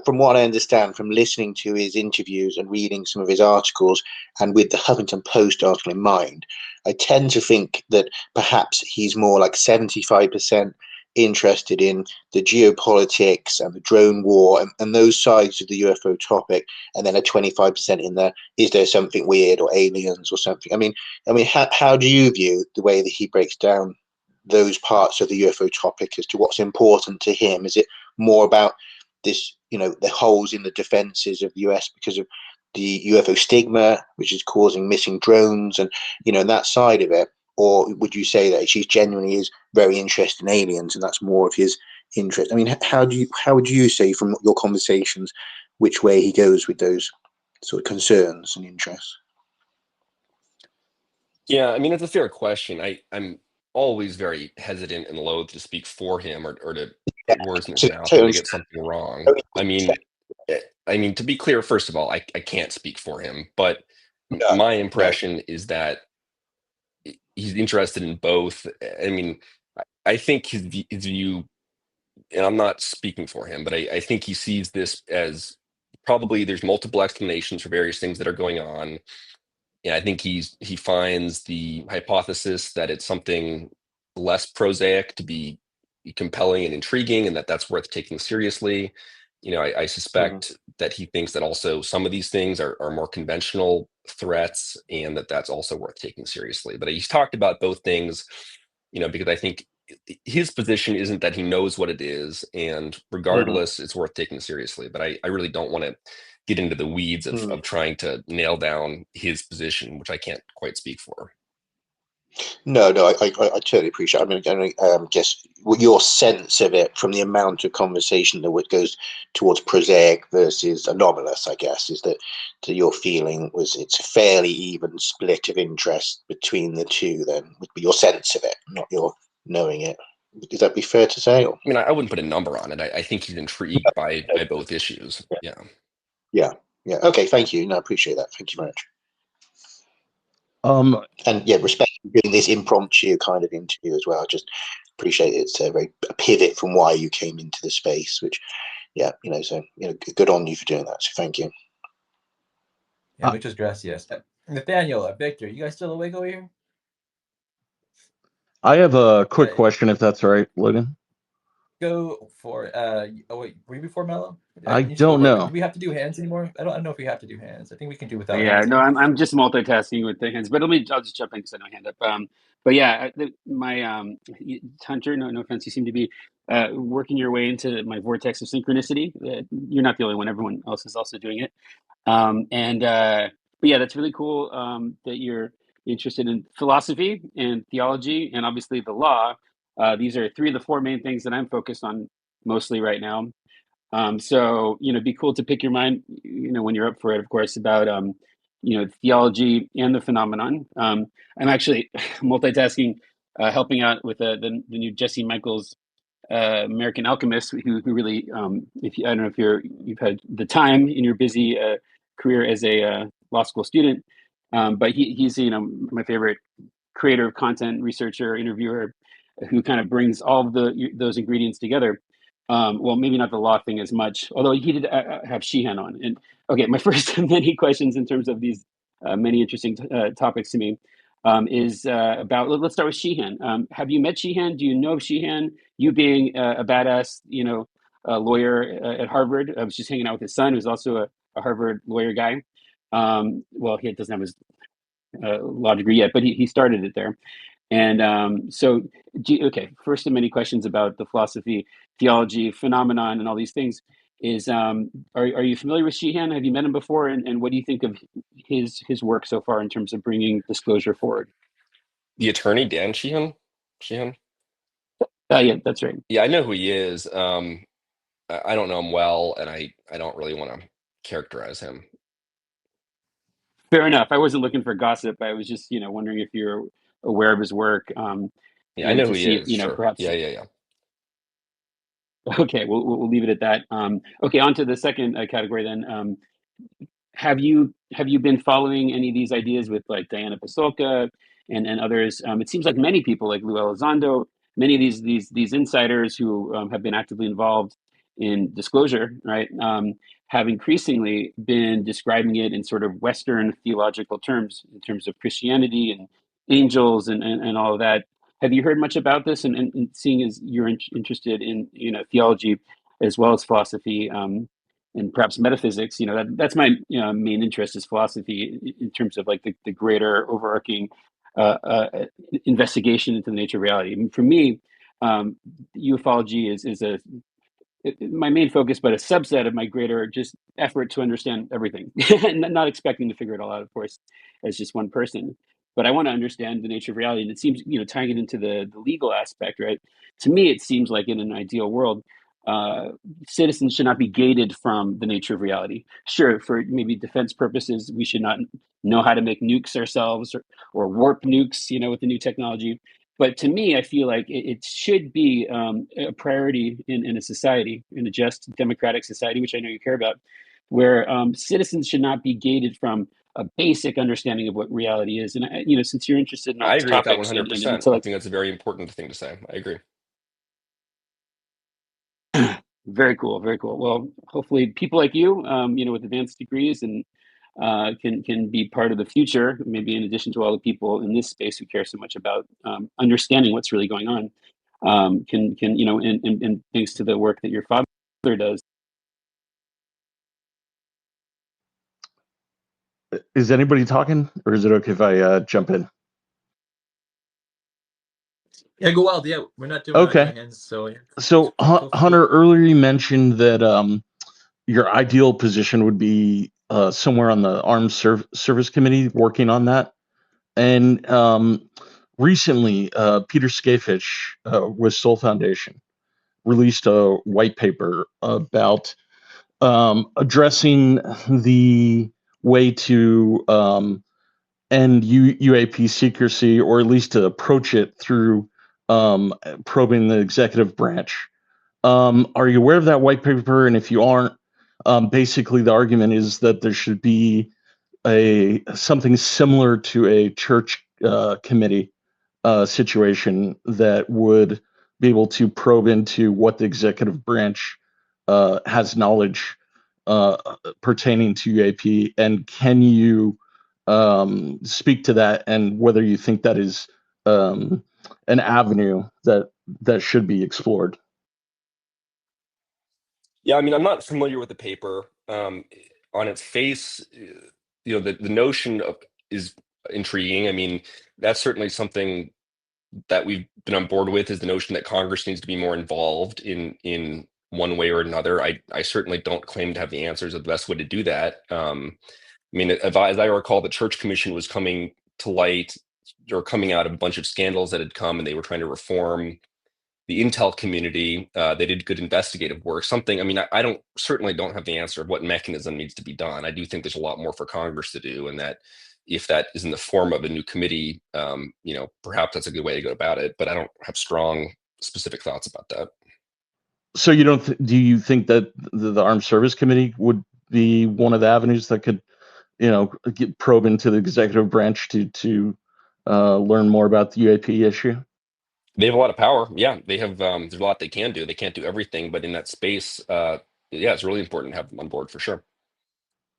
from what I understand from listening to his interviews and reading some of his articles, and with the Huffington Post article in mind, I tend to think that perhaps he's more like 75% interested in the geopolitics and the drone war and those sides of the UFO topic, and then a 25% in there, is there something weird or aliens or something? I mean, how do you view the way that he breaks down those parts of the UFO topic as to what's important to him? Is it more about this, the holes in the defenses of the US because of the UFO stigma, which is causing missing drones, and that side of it? Or would you say that she genuinely is very interested in aliens, and that's more of his interest? I mean, how would you say from your conversations which way he goes with those sort of concerns and interests? Yeah, I mean, it's a fair question. I'm always very hesitant and loath to speak for him or to put words in his mouth when I get something wrong. I mean, to be clear, first of all, I can't speak for him, but my impression is that he's interested in both. I mean, I think his view, and I'm not speaking for him, but I think he sees this as probably there's multiple explanations for various things that are going on. Yeah, I think he finds the hypothesis that it's something less prosaic to be compelling and intriguing, and that's worth taking seriously. I suspect that he thinks that also some of these things are more conventional threats, and that's also worth taking seriously. But he's talked about both things, because I think his position isn't that he knows what it is, and regardless, it's worth taking seriously. But I really don't want to get into the weeds of trying to nail down his position, which I can't quite speak for. No, I totally appreciate it. I mean, just your sense of it from the amount of conversation that goes towards prosaic versus anomalous, I guess, is that to your feeling it's a fairly even split of interest between the two, then would be your sense of it, not your knowing it. Would that be fair to say? Or? I mean, I wouldn't put a number on it. I think he's intrigued by both issues. Yeah. Yeah. Okay, thank you. No, I appreciate that. Thank you very much. And yeah, respect for doing this impromptu kind of interview as well. I just appreciate it's a pivot from why you came into the space, which, so good on you for doing that. So thank you. Yeah, muchas gracias. Nathaniel, Victor, you guys still awake over here? I have a quick question, if that's all right, Logan. Go for it. Oh wait, were you before Mellon? I don't know. Do we have to do hands anymore? I don't know if we have to do hands. I think we can do without. Yeah, hands. no, I'm just multitasking with the hands, but I'll just jump in because I know hand up. But yeah, my Hunter, no offense, you seem to be working your way into my vortex of synchronicity. You're not the only one; everyone else is also doing it. But yeah, that's really cool that you're interested in philosophy and theology, and obviously the law. These are three of the four main things that I'm focused on mostly right now. So it'd be cool to pick your mind, when you're up for it, of course, about theology and the phenomenon. I'm actually multitasking, helping out with the new Jesse Michaels American Alchemist, who really, I don't know if you've had the time in your busy career as a law school student, but he's my favorite creator of content, researcher, interviewer, who kind of brings all of those ingredients together. Well, maybe not the law thing as much, although he did have Sheehan on. And okay, my first many questions in terms of these many interesting topics to me is about, let's start with Sheehan. Have you met Sheehan? Do you know of Sheehan? You being a badass, a lawyer at Harvard. I was just hanging out with his son, who's also a Harvard lawyer guy. Well, he doesn't have his law degree yet, but he started it there. And so, okay, first of many questions about the philosophy, theology, phenomenon, and all these things is, are you familiar with Sheehan? Have you met him before? And what do you think of his work so far in terms of bringing disclosure forward? The attorney, Dan Sheehan? Yeah, that's right. Yeah, I know who he is. I don't know him well, and I don't really want to characterize him. Fair enough. I wasn't looking for gossip. I was just, wondering if you're aware of his work. Yeah, I know who he is. If, sure. perhaps. Yeah. Okay, we'll leave it at that. Okay, on to the second category then. Have you been following any of these ideas with like Diana Pasulka and others? It seems like many people, like Lou Elizondo, many of these insiders who have been actively involved in disclosure, right, have increasingly been describing it in sort of Western theological terms, in terms of Christianity and angels and all of that. Have you heard much about this? And seeing as you're interested in theology as well as philosophy, and perhaps metaphysics, that's my main interest is philosophy in terms of like the greater overarching investigation into the nature of reality. I mean, for me, ufology is my main focus, but a subset of my greater just effort to understand everything, and not expecting to figure it all out, of course, as just one person. But I want to understand the nature of reality, and it seems, tying it into the legal aspect, right? To me, it seems like in an ideal world, uh, citizens should not be gated from the nature of reality. Sure, for maybe defense purposes, we should not know how to make nukes ourselves or warp nukes, with the new technology. But to me, I feel like it should be a priority in a society, in a just democratic society, which I know you care about, where citizens should not be gated from a basic understanding of what reality is. And since you're interested in all I these agree with that topics and 100%. I intellect, think that's a very important thing to say. I agree. very cool, very cool. Well, hopefully, people like you, with advanced degrees and can be part of the future. Maybe in addition to all the people in this space who care so much about understanding what's really going on, can and thanks to the work that your father does. Is anybody talking, or is it okay if I jump in? Yeah, go wild. Yeah, we're not doing Okay. hands, so yeah. So Hunter, earlier you mentioned that your ideal position would be somewhere on the Armed Service Committee working on that. And recently, Peter Skafich with Soul Foundation released a white paper about addressing the way to end UAP secrecy, or at least to approach it through probing the executive branch. Are you aware of that white paper? And if you aren't, basically the argument is that there should be something similar to a church committee situation that would be able to probe into what the executive branch has knowledge pertaining to UAP, and can you speak to that, and whether you think that is an avenue that should be explored? Yeah, I mean, I'm not familiar with the paper. On its face, the notion of is intriguing. I mean, that's certainly something that we've been on board with, is the notion that Congress needs to be more involved in one way or another. I certainly don't claim to have the answers of the best way to do that. I mean, as I recall, the Church Commission was coming to light, or coming out of a bunch of scandals that had come, and they were trying to reform the intel community. They did good investigative work. Something. I mean, I certainly don't have the answer of what mechanism needs to be done. I do think there's a lot more for Congress to do, and that if that is in the form of a new committee, perhaps that's a good way to go about it. But I don't have strong, specific thoughts about that. So you don't? Do you think that the Armed Service Committee would be one of the avenues that could, probe into the executive branch to learn more about the UAP issue? They have a lot of power. Yeah, they have. There's a lot they can do. They can't do everything, but in that space, yeah, it's really important to have them on board for sure.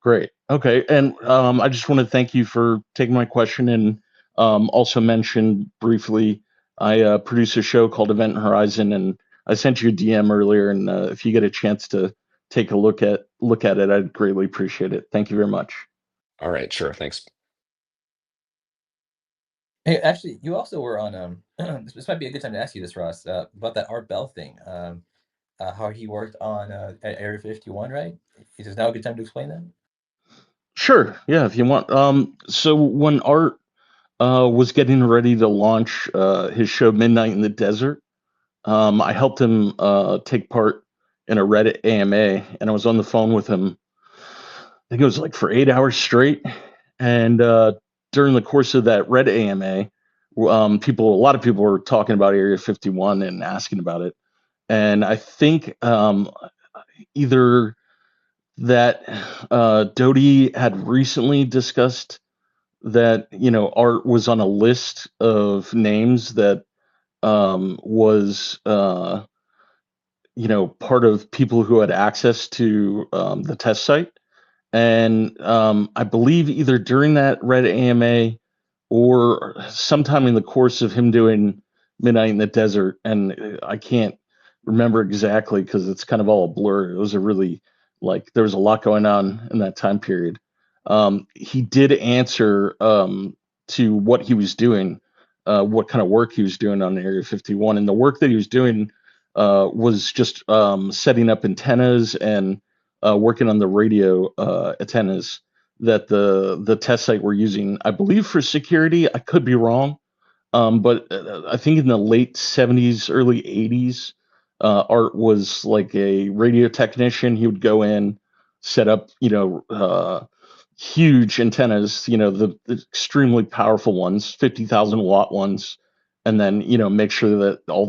Great. Okay. And I just want to thank you for taking my question, and also mention briefly, I produce a show called Event Horizon, and I sent you a DM earlier, and if you get a chance to take a look at it, I'd greatly appreciate it. Thank you very much. All right. Sure. Thanks. Hey, actually, you also were on this might be a good time to ask you this, Ross, about that Art Bell thing. How he worked on at Area 51, right? Is now a good time to explain that? Sure. Yeah, if you want. So when Art was getting ready to launch his show Midnight in the Desert, I helped him take part in a Reddit AMA, and I was on the phone with him. I think it was like for 8 hours straight. And during the course of that Reddit AMA, a lot of people were talking about Area 51 and asking about it. And I think either that Doty had recently discussed that Art was on a list of names that was part of people who had access to the test site. And I believe either during that Reddit AMA or sometime in the course of him doing Midnight in the Desert, and I can't remember exactly because it's kind of all a blur. It was a really, there was a lot going on in that time period. He did answer to what he was doing, what kind of work he was doing on Area 51, and the work that he was doing was just setting up antennas and working on the radio antennas that the test site were using, I believe, for security. I could be wrong, but I think in the late 70s, early 80s, Art was like a radio technician. He would go in, set up, huge antennas, the extremely powerful ones, 50,000-watt ones, and then, make sure that all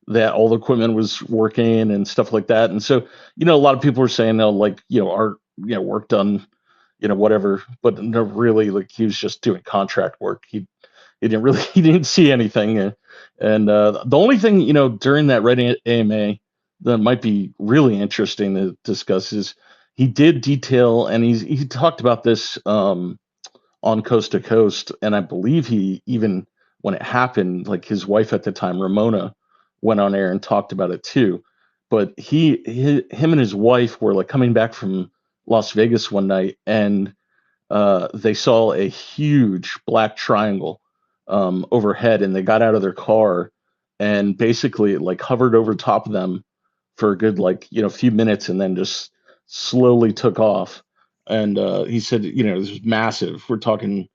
the equipment was working and stuff like that. And so, a lot of people were saying, oh, like, Art, work done, whatever, but no, really, like, he was just doing contract work. He didn't really he didn't see anything. And the only thing, during that Reddit AMA that might be really interesting to discuss is he did detail, and he talked about this on Coast to Coast, and I believe he even, when it happened, like his wife at the time, Ramona, went on air and talked about it too. But him and his wife were like coming back from Las Vegas one night, and they saw a huge black triangle overhead, and they got out of their car, and basically it like hovered over top of them for a good, like, few minutes, and then just slowly took off. And he said, it was massive. We're talking,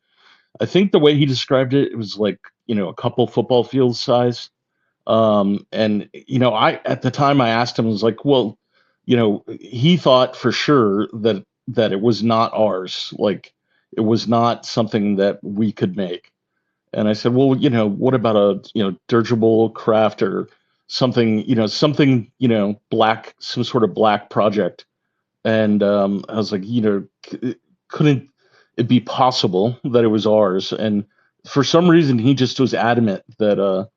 I think the way he described it, it was like, a couple football field size. And I, at the time, I asked him, I was like, well, he thought for sure that it was not ours, like it was not something that we could make. And I said, well, what about a, dirigible craft or something, black, some sort of black project? And I was like, couldn't it be possible that it was ours? And for some reason, he just was adamant that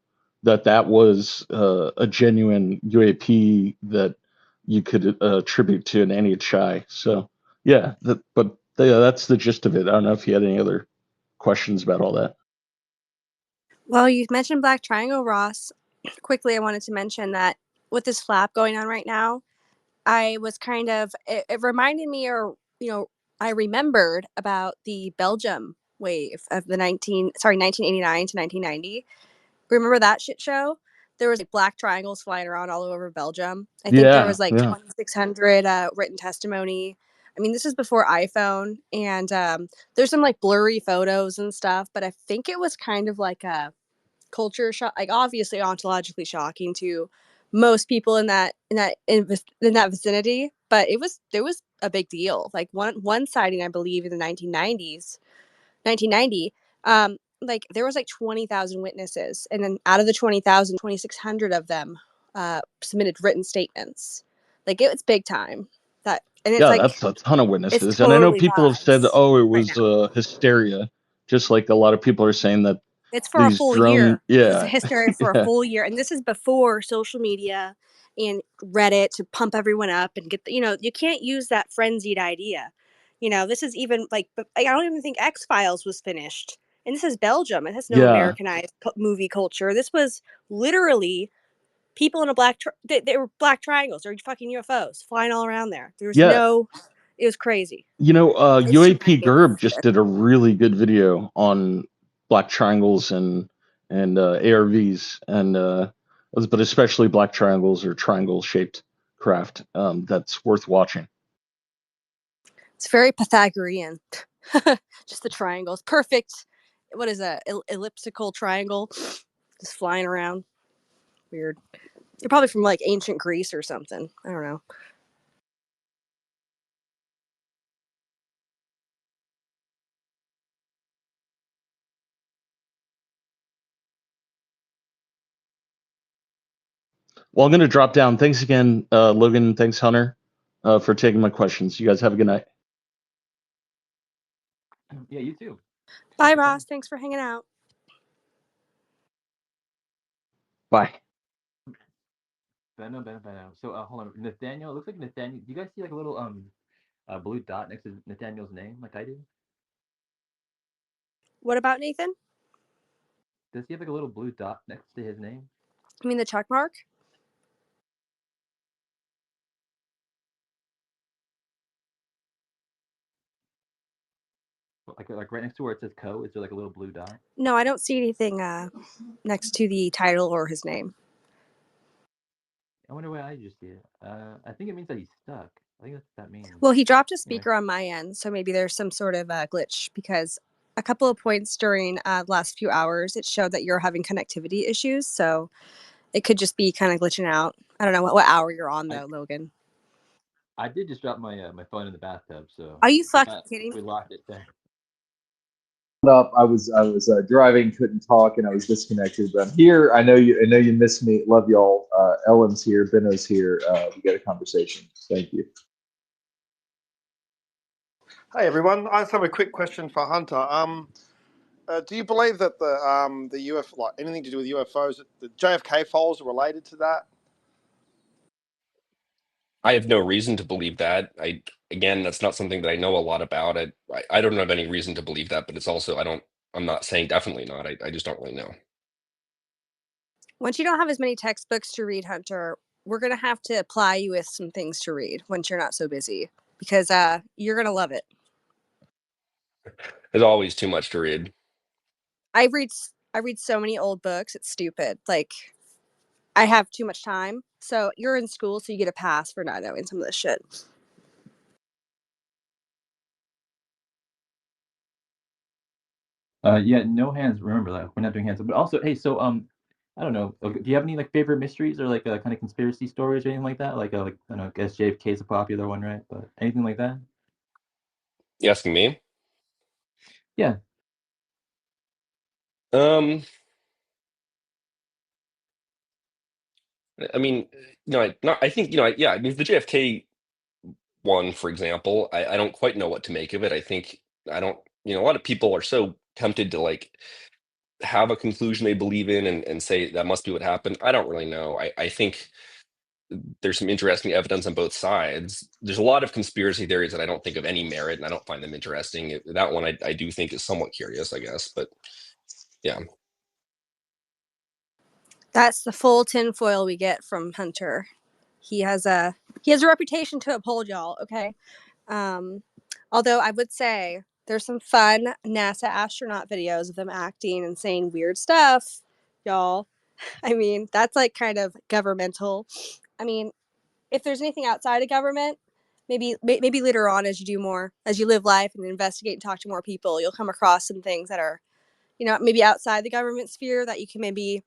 that was a genuine UAP that you could attribute to an NHI. So yeah, that's the gist of it. I don't know if you had any other questions about all that. Well, you mentioned Black Triangle, Ross. Quickly, I wanted to mention that with this flap going on right now, I was it reminded me, or, I remembered about the Belgium wave of the 1989 to 1990. Remember that shit show? There was like black triangles flying around all over Belgium. I think there Yeah, was like yeah. 2,600 written testimony. I mean, this is before iPhone, and there's some like blurry photos and stuff, but I think it was kind of like a culture shock, like obviously ontologically shocking to most people in that vicinity, but there was a big deal. Like one sighting, I believe, in the 1990, like there was like 20,000 witnesses, and then out of the 20,000, 2,600 of them submitted written statements. Like it's big time. That, and it's Yeah, like that's a ton of it's witnesses. And I know totally people have said, vibes oh, it right was now. hysteria, just like a lot of people are saying that It's for a these full drone, year. It's a yeah, hysteria for a yeah, full year. And this is before social media and Reddit to pump everyone up and get you can't use that frenzied idea. This is even like, I don't even think X-Files was finished. And this is Belgium. It has no yeah, Americanized movie culture. This was literally people in a they were black triangles or fucking UFOs flying all around there. yeah. It was crazy. It's UAP shenanigans. Gerb just did a really good video on black triangles and ARVs, and but especially black triangles or triangle shaped craft. That's worth watching. It's very Pythagorean. Just the triangles. Perfect. What is a elliptical triangle? Just flying around. Weird. They're probably from like ancient Greece or something. I don't know. Well, I'm going to drop down. Thanks again, Logan. Thanks, Hunter, for taking my questions. You guys have a good night. Yeah, you too. Bye, Ross. Thanks for hanging out. Bye. Benno. So hold on, Nathaniel. It looks like Nathaniel. Do you guys see like a little blue dot next to Nathaniel's name, like I do? What about Nathan? Does he have like a little blue dot next to his name? You mean the check mark? Like right next to where it says Co. Is there like a little blue dot? No, I don't see anything next to the title or his name. I wonder why I just see it. I think it means that he's stuck. I think that's what that means. Well, he dropped a Anyway. speaker on my end, so maybe there's some sort of glitch because a couple of points during the last few hours, it showed that you're having connectivity issues. So it could just be kind of glitching out. I don't know what hour you're on though, Logan. I did just drop my my phone in the bathtub, so. Are you fucking kidding We me? locked it there. Up, I was driving, couldn't talk, and I was disconnected. But I'm here. I know you missed me. Love y'all. Ellen's here. Benno's here. We got a conversation. Thank you. Hey everyone, I just have a quick question for Hunter. Do you believe that the UFO, like anything to do with UFOs, the JFK files are related to that? I have no reason to believe that. Again, that's not something that I know a lot about. I don't have any reason to believe that, but it's also I'm not saying definitely not. I just don't really know. Once you don't have as many textbooks to read, Hunter, we're gonna have to apply you with some things to read once you're not so busy because you're gonna love it. There's always too much to read. I read so many old books. It's stupid. Like I have too much time. So you're in school, so you get a pass for not knowing some of this shit. Yeah, no hands. Remember that we're not doing hands. But also, hey, so I don't know. Do you have any like favorite mysteries or like kind of conspiracy stories or anything like that? Like I don't know. I guess JFK is a popular one, right? But anything like that? You asking me? Yeah. I mean, I think yeah. I mean, the JFK one, for example, I don't quite know what to make of it. I think I don't. A lot of people are so tempted to like have a conclusion they believe in and say that must be what happened. I don't really know. I think there's some interesting evidence on both sides. There's a lot of conspiracy theories that I don't think of any merit, and I don't find them interesting. That one I do think is somewhat curious, I guess. But yeah. That's the full tinfoil we get from Hunter. He has a reputation to uphold, y'all. Okay. Although I would say there's some fun NASA astronaut videos of them acting and saying weird stuff, y'all. I mean, that's like kind of governmental. I mean, if there's anything outside of government, maybe later on as you live life and investigate and talk to more people, you'll come across some things that are, maybe outside the government sphere that you can maybe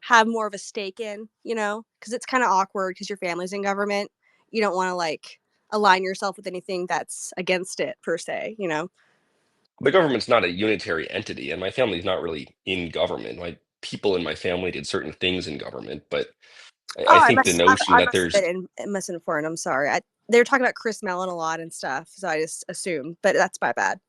have more of a stake in, because it's kind of awkward because your family's in government. You don't want to like align yourself with anything that's against it per se, The government's not a unitary entity, and my family's not really in government. My people in my family did certain things in government, but Oh, I think the notion I that must have there's been misinformed. I'm sorry. They were talking about Chris Mellon a lot and stuff, so I just assumed, but that's my bad.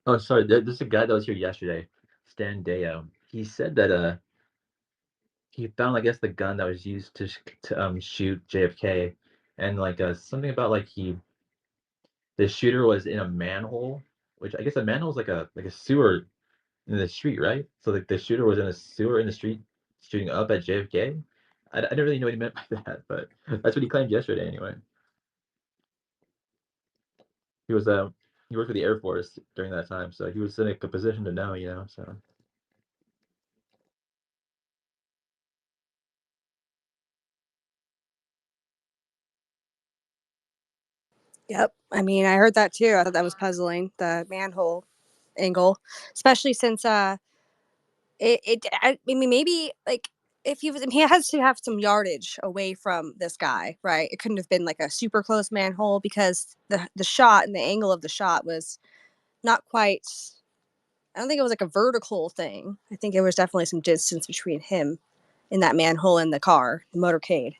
Oh, sorry. There's a guy that was here yesterday, Stan Deo. He said that he found, I guess, the gun that was used to shoot JFK, and like something about like the shooter was in a manhole, which I guess a manhole is like a sewer in the street, right? So like the shooter was in a sewer in the street shooting up at JFK. I didn't really know what he meant by that, but that's what he claimed yesterday anyway. He was he worked for the Air Force during that time, so he was in a good position to know, so. Yep. I mean, I heard that too. I thought that was puzzling, the manhole angle, especially since I mean, maybe like if he has to have some yardage away from this guy, right? It couldn't have been like a super close manhole because the shot and the angle of the shot was not quite. I don't think it was like a vertical thing. I think it was definitely some distance between him in that manhole and the car, the motorcade.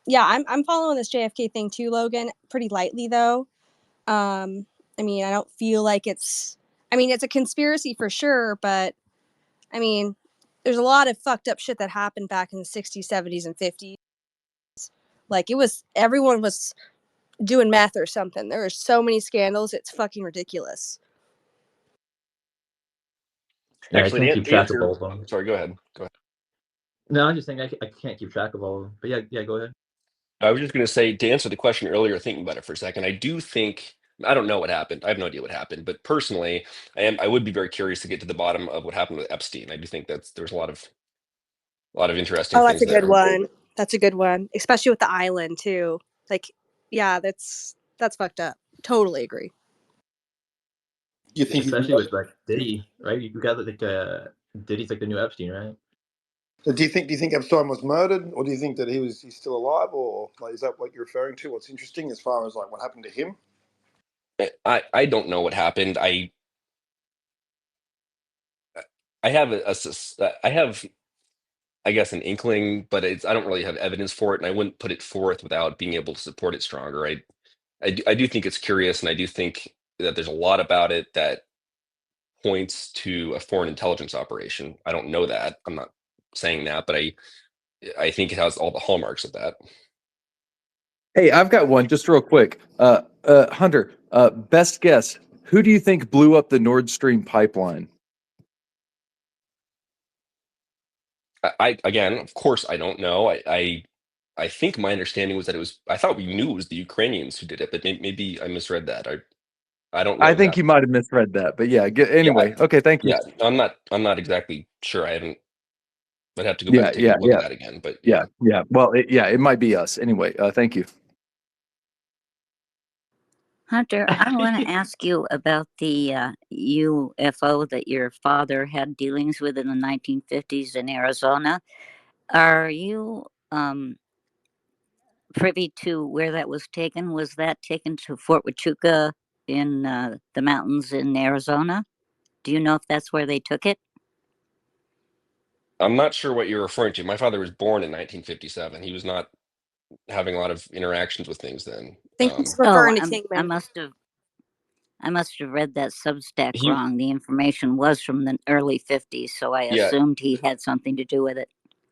Yeah, I'm following this JFK thing too, Logan, pretty lightly though. I mean, I don't feel like it's a conspiracy for sure, but I mean, there's a lot of fucked up shit that happened back in the 60s, 70s, and 50s. Like everyone was doing meth or something. There are so many scandals, it's fucking ridiculous. Yeah, I actually can't keep to track of all answer. of them. Sorry, go ahead. No, I'm just saying I can't keep track of all of them. But yeah, go ahead. I was just going to say, to answer the question earlier, thinking about it for a second, I do think I don't know what happened. I have no idea what happened. But personally, I would be very curious to get to the bottom of what happened with Epstein. I do think there's a lot of interesting Oh, that's things a good there. one. That's a good one, especially with the island too. Like, yeah, that's fucked up. Totally agree. You think he's Especially murdered? with like Diddy, right? You got like Diddy's like the new Epstein, right? Do you think Epstein was murdered, or do you think that he's still alive, or like, is that what you're referring to? What's interesting as far as like what happened to him? I don't know what happened. I have I have, I guess, an inkling, but I don't really have evidence for it, and I wouldn't put it forth without being able to support it stronger. I do think it's curious, and I do think that there's a lot about it that points to a foreign intelligence operation. I don't know that. I'm not saying that, but I think it has all the hallmarks of that. Hey, I've got one just real quick. Hunter, best guess. Who do you think blew up the Nord Stream pipeline? I again, of course, I don't know. I think my understanding was that I thought we knew it was the Ukrainians who did it, but maybe I misread that. I don't know I think exactly. you might have misread that, but yeah. Yeah, Anyway, okay, thank you. yeah. I'm not exactly sure. I'd have to go back Yeah, and take a yeah, look at yeah, that again. But yeah, yeah. yeah. Well, it might be us. Anyway, thank you. Hunter, I want to ask you about the UFO that your father had dealings with in the 1950s in Arizona. Are you privy to where that was taken? Was that taken to Fort Huachuca in the mountains in Arizona? Do you know if that's where they took it? I'm not sure what you're referring to. My father was born in 1957. He was not having a lot of interactions with things then. I think he's Oh, referring to I Kingman. must have read that Substack He wrong. The information was from the early 50s, so I Yeah. assumed he had something to do with it.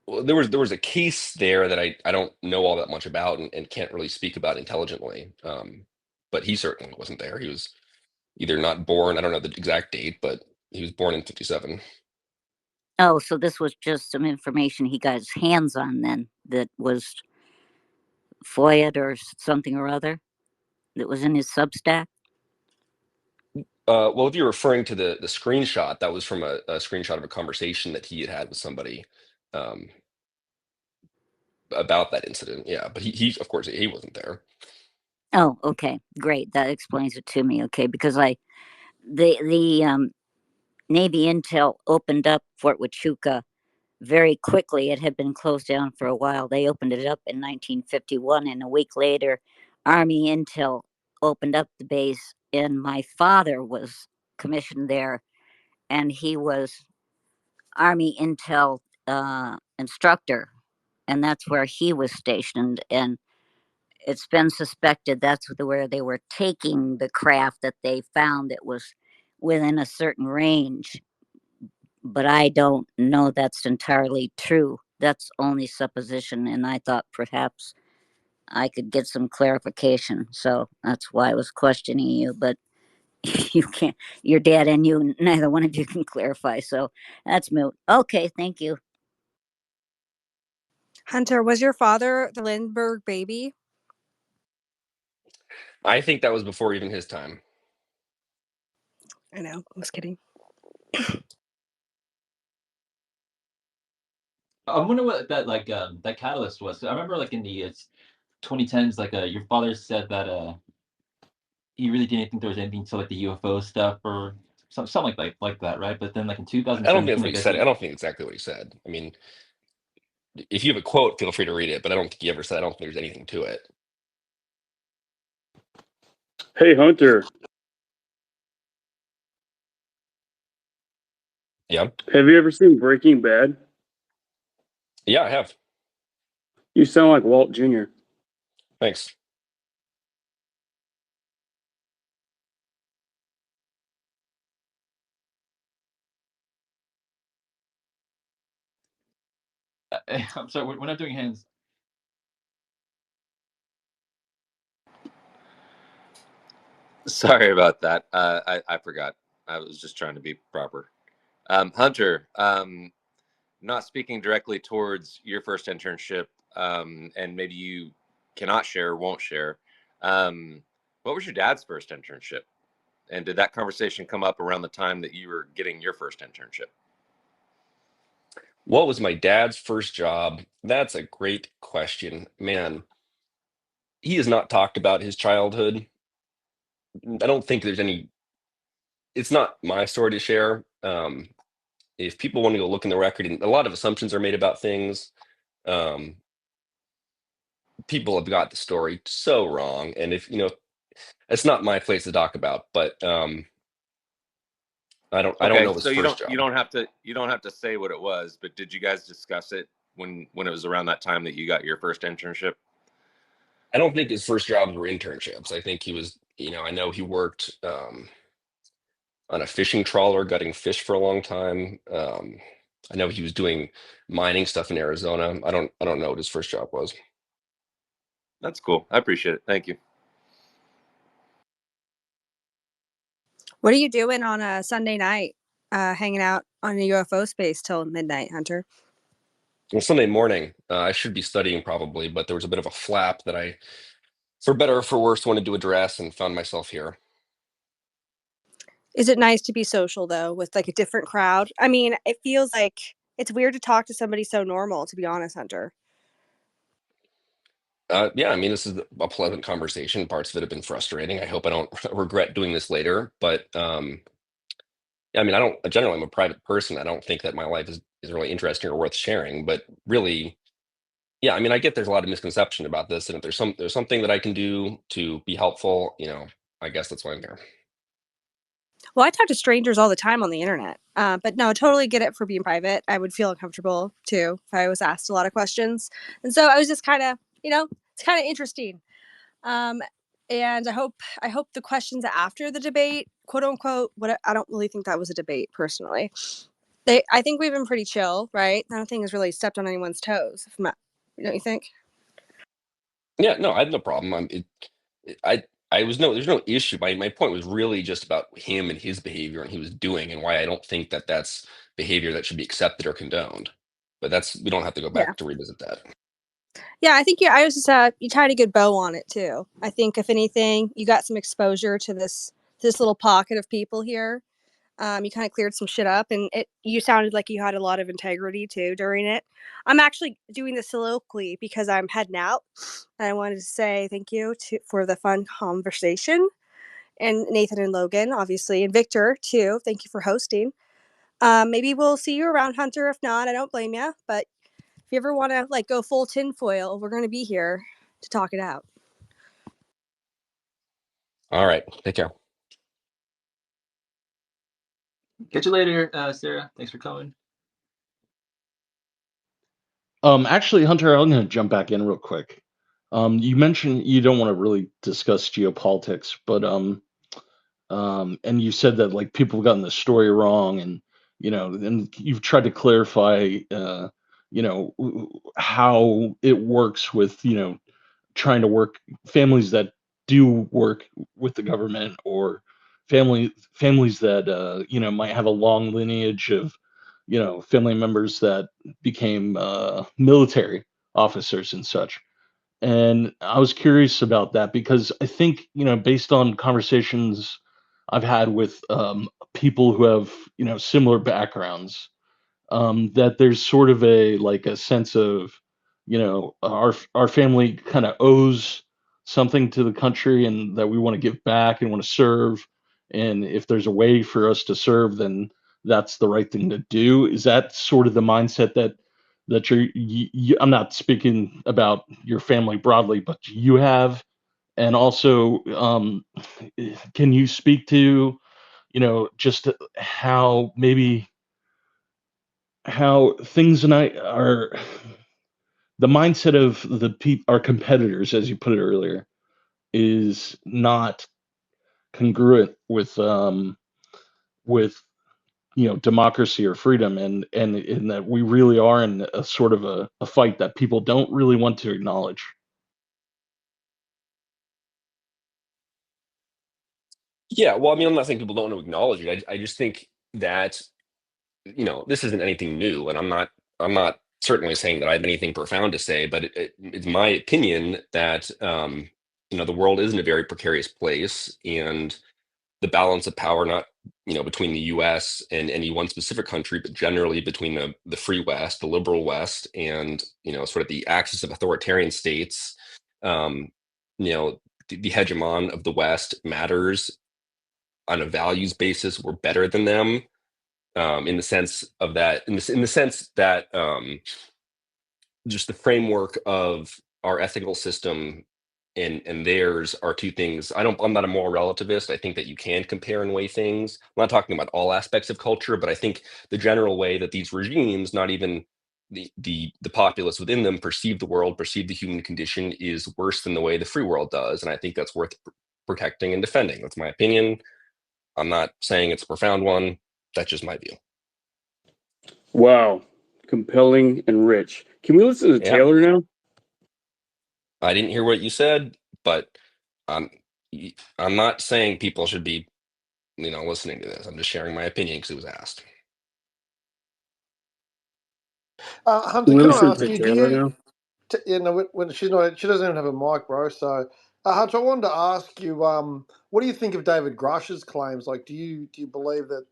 Well, there was a case there that I don't know all that much about and can't really speak about intelligently. But he certainly wasn't there. He was either not born. I don't know the exact date, but he was born in 57. Oh, so this was just some information he got his hands on then that was FOIA'd or something or other that was in his Substack? Well, if you're referring to the screenshot, that was from a screenshot of a conversation that he had with somebody um, about that incident. Yeah, but he of course he wasn't there. Oh, okay, great. That explains it to me. Okay, because the Navy intel opened up Fort Huachuca very quickly. It had been closed down for a while. They opened it up in 1951, and a week later, Army intel opened up the base, and my father was commissioned there, and he was Army intel instructor, and that's where he was stationed. And it's been suspected that's where they were taking the craft that they found that was within a certain range. But I don't know that's entirely true. That's only supposition, and I thought perhaps I could get some clarification. So that's why I was questioning you. But you can't, your dad and you, neither one of you can clarify. So that's moot. Okay, thank you. Hunter, was your father the Lindbergh baby? I think that was before even his time. I know. I was kidding. I wonder what that like that catalyst was. I remember like in the 2010s, like your father said that he really didn't think there was anything to like the UFO stuff or something like that, right? But then like in I don't think that's 2017, what I he guess said. I he don't think exactly what he said. I mean, if you have a quote, feel free to read it, but I don't think he ever said I don't think there's anything to it. Hey, Hunter. Yeah. Have you ever seen Breaking Bad? Yeah, I have. You sound like Walt Jr. Thanks. I'm sorry, we're not doing hands. Sorry about that. I forgot. I was just trying to be proper. Hunter, not speaking directly towards your first internship, and maybe you cannot share or won't share. What was your dad's first internship? And did that conversation come up around the time that you were getting your first internship? What was my dad's first job? That's a great question. Man, he has not talked about his childhood. I don't think there's any, it's not my story to share. If people want to go look in the record, and a lot of assumptions are made about things, people have got the story so wrong. And if, it's not my place to talk about, but I don't know his So first job. you don't have to say what it was, but did you guys discuss it when it was around that time that you got your first internship? I don't think his first jobs were internships. I think he was, I know he worked on a fishing trawler, gutting fish for a long time. I know he was doing mining stuff in Arizona. I don't know what his first job was. That's cool. I appreciate it. Thank you. What are you doing on a Sunday night, hanging out on a UFO space till midnight, Hunter? Well, Sunday morning, I should be studying probably, but there was a bit of a flap that I, for better or for worse, wanted to address and found myself here. Is it nice to be social though, with like a different crowd? I mean, it feels like it's weird to talk to somebody so normal, to be honest, Hunter. Yeah, I mean, this is a pleasant conversation. Parts of it have been frustrating. I hope I don't regret doing this later. But I mean, generally, I'm a private person. I don't think that my life is really interesting or worth sharing. But really, yeah, I mean, I get there's a lot of misconception about this. And if there's something that I can do to be helpful, I guess that's why I'm here. Well, I talk to strangers all the time on the internet, but no, totally get it for being private. I would feel uncomfortable too if I was asked a lot of questions, and so I was just kind of, it's kind of interesting. And I hope the questions after the debate, quote unquote, I don't really think that was a debate personally. I think we've been pretty chill, right? I don't think it's really stepped on anyone's toes. Don't you think? Yeah, no, I had no problem. There's no issue. My point was really just about him and his behavior and he was doing and why I don't think that that's behavior that should be accepted or condoned. But we don't have to go back to revisit that. Yeah, I think I was just you tied a good bow on it too. I think if anything, you got some exposure to this little pocket of people here. You kind of cleared some shit up, and you sounded like you had a lot of integrity too during it. I'm actually doing this soliloquy because I'm heading out, and I wanted to say thank you for the fun conversation, and Nathan and Logan, obviously, and Victor too. Thank you for hosting. Maybe we'll see you around, Hunter. If not, I don't blame you. But if you ever want to go full tinfoil, we're going to be here to talk it out. All right. Take care. Catch you later, Sarah. Thanks for coming. Actually, Hunter, I'm going to jump back in real quick. You mentioned you don't want to really discuss geopolitics, but and you said that like people have gotten the story wrong, and and you've tried to clarify, how it works with trying to work families that do work with the government or families that might have a long lineage of family members that became military officers and such. And I was curious about that because I think based on conversations I've had with people who have similar backgrounds, that there's sort of a sense of our family kind of owes something to the country and that we want to give back and want to serve, and if there's a way for us to serve, then that's the right thing to do. Is that sort of the mindset that I'm not speaking about your family broadly, but you have? And also, can you speak to just how things tonight are the mindset of our competitors, as you put it earlier, is not congruent with democracy or freedom, and in that we really are in a sort of a fight that people don't really want to acknowledge. Yeah, well, I mean, I'm not saying people don't want to acknowledge it. I just think that this isn't anything new, and I'm not certainly saying that I have anything profound to say, but it's my opinion that the world is in a very precarious place, and the balance of power, not between the U.S. and any one specific country, but generally between the free West, the liberal West, and sort of the axis of authoritarian states. The hegemon of the West matters on a values basis. We're better than them, in the sense of that. In the sense that just the framework of our ethical system and theirs are two things. I'm not a moral relativist. I think that you can compare and weigh things. I'm not talking about all aspects of culture, but I think the general way that these regimes, not even the populace within them, perceive the world, perceive the human condition, is worse than the way the free world does. And I think that's worth protecting and defending. That's my opinion. I'm not saying it's a profound one. That's just my view. Wow. Compelling and rich. Can we listen to Yeah. Taylor now? I didn't hear what you said, but I'm not saying people should be, listening to this. I'm just sharing my opinion because it was asked. Hunter, Can we can I listen ask to you? Do Taylor you? now? When she's not, she doesn't even have a mic, bro. So, Hunter, I wanted to ask you, what do you think of David Grush's claims? Like, do you believe that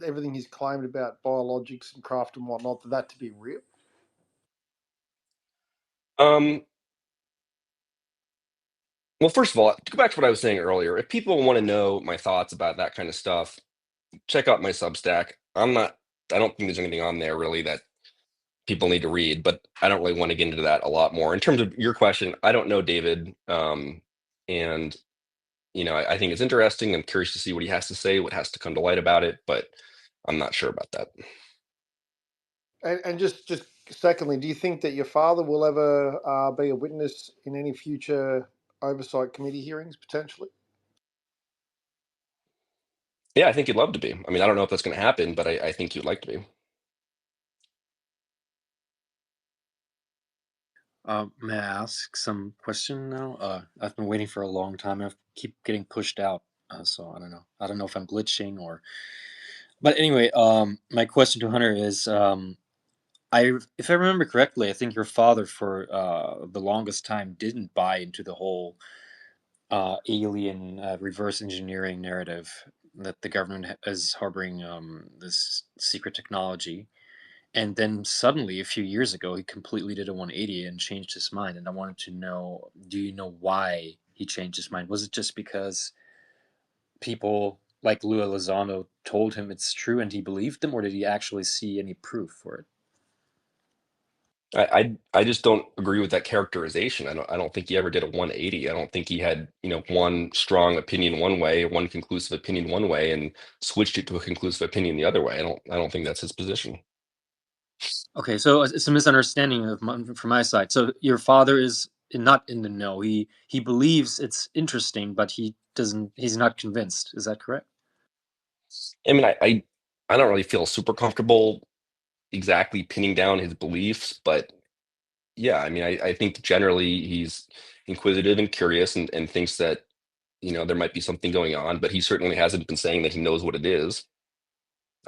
everything he's claimed about biologics and craft and whatnot, that to be real? Well, first of all, to go back to what I was saying earlier, if people want to know my thoughts about that kind of stuff, check out my Substack. I don't think there's anything on there really that people need to read, but I don't really want to get into that a lot more. In terms of your question, I don't know David. And I think it's interesting. I'm curious to see what he has to say, what has to come to light about it, but I'm not sure about that. And just secondly, do you think that your father will ever be a witness in any future oversight committee hearings potentially? Yeah, I think he'd love to be. I mean, I don't know if that's going to happen, but I think he'd like to be. May I ask some question now? I've been waiting for a long time. I keep getting pushed out, so I don't know. I don't know if I'm glitching or. But anyway, my question to Hunter is, if I remember correctly, I think your father for the longest time didn't buy into the whole alien reverse engineering narrative that the government is harboring this secret technology. And then suddenly, a few years ago, he completely did a 180 and changed his mind. And I wanted to know, do you know why he changed his mind? Was it just because people like Lou Elizondo told him it's true and he believed them, or did he actually see any proof for it? I just don't agree with that characterization. I don't think he ever did a 180. I don't think he had, one strong opinion one way, one conclusive opinion one way, and switched it to a conclusive opinion the other way. I don't think that's his position. Okay, so it's a misunderstanding from my side. So your father is not in the know. He believes it's interesting, but he's not convinced. Is that correct? I mean, I don't really feel super comfortable exactly pinning down his beliefs, but yeah, I mean, I think generally he's inquisitive and curious and thinks that, there might be something going on, but he certainly hasn't been saying that he knows what it is.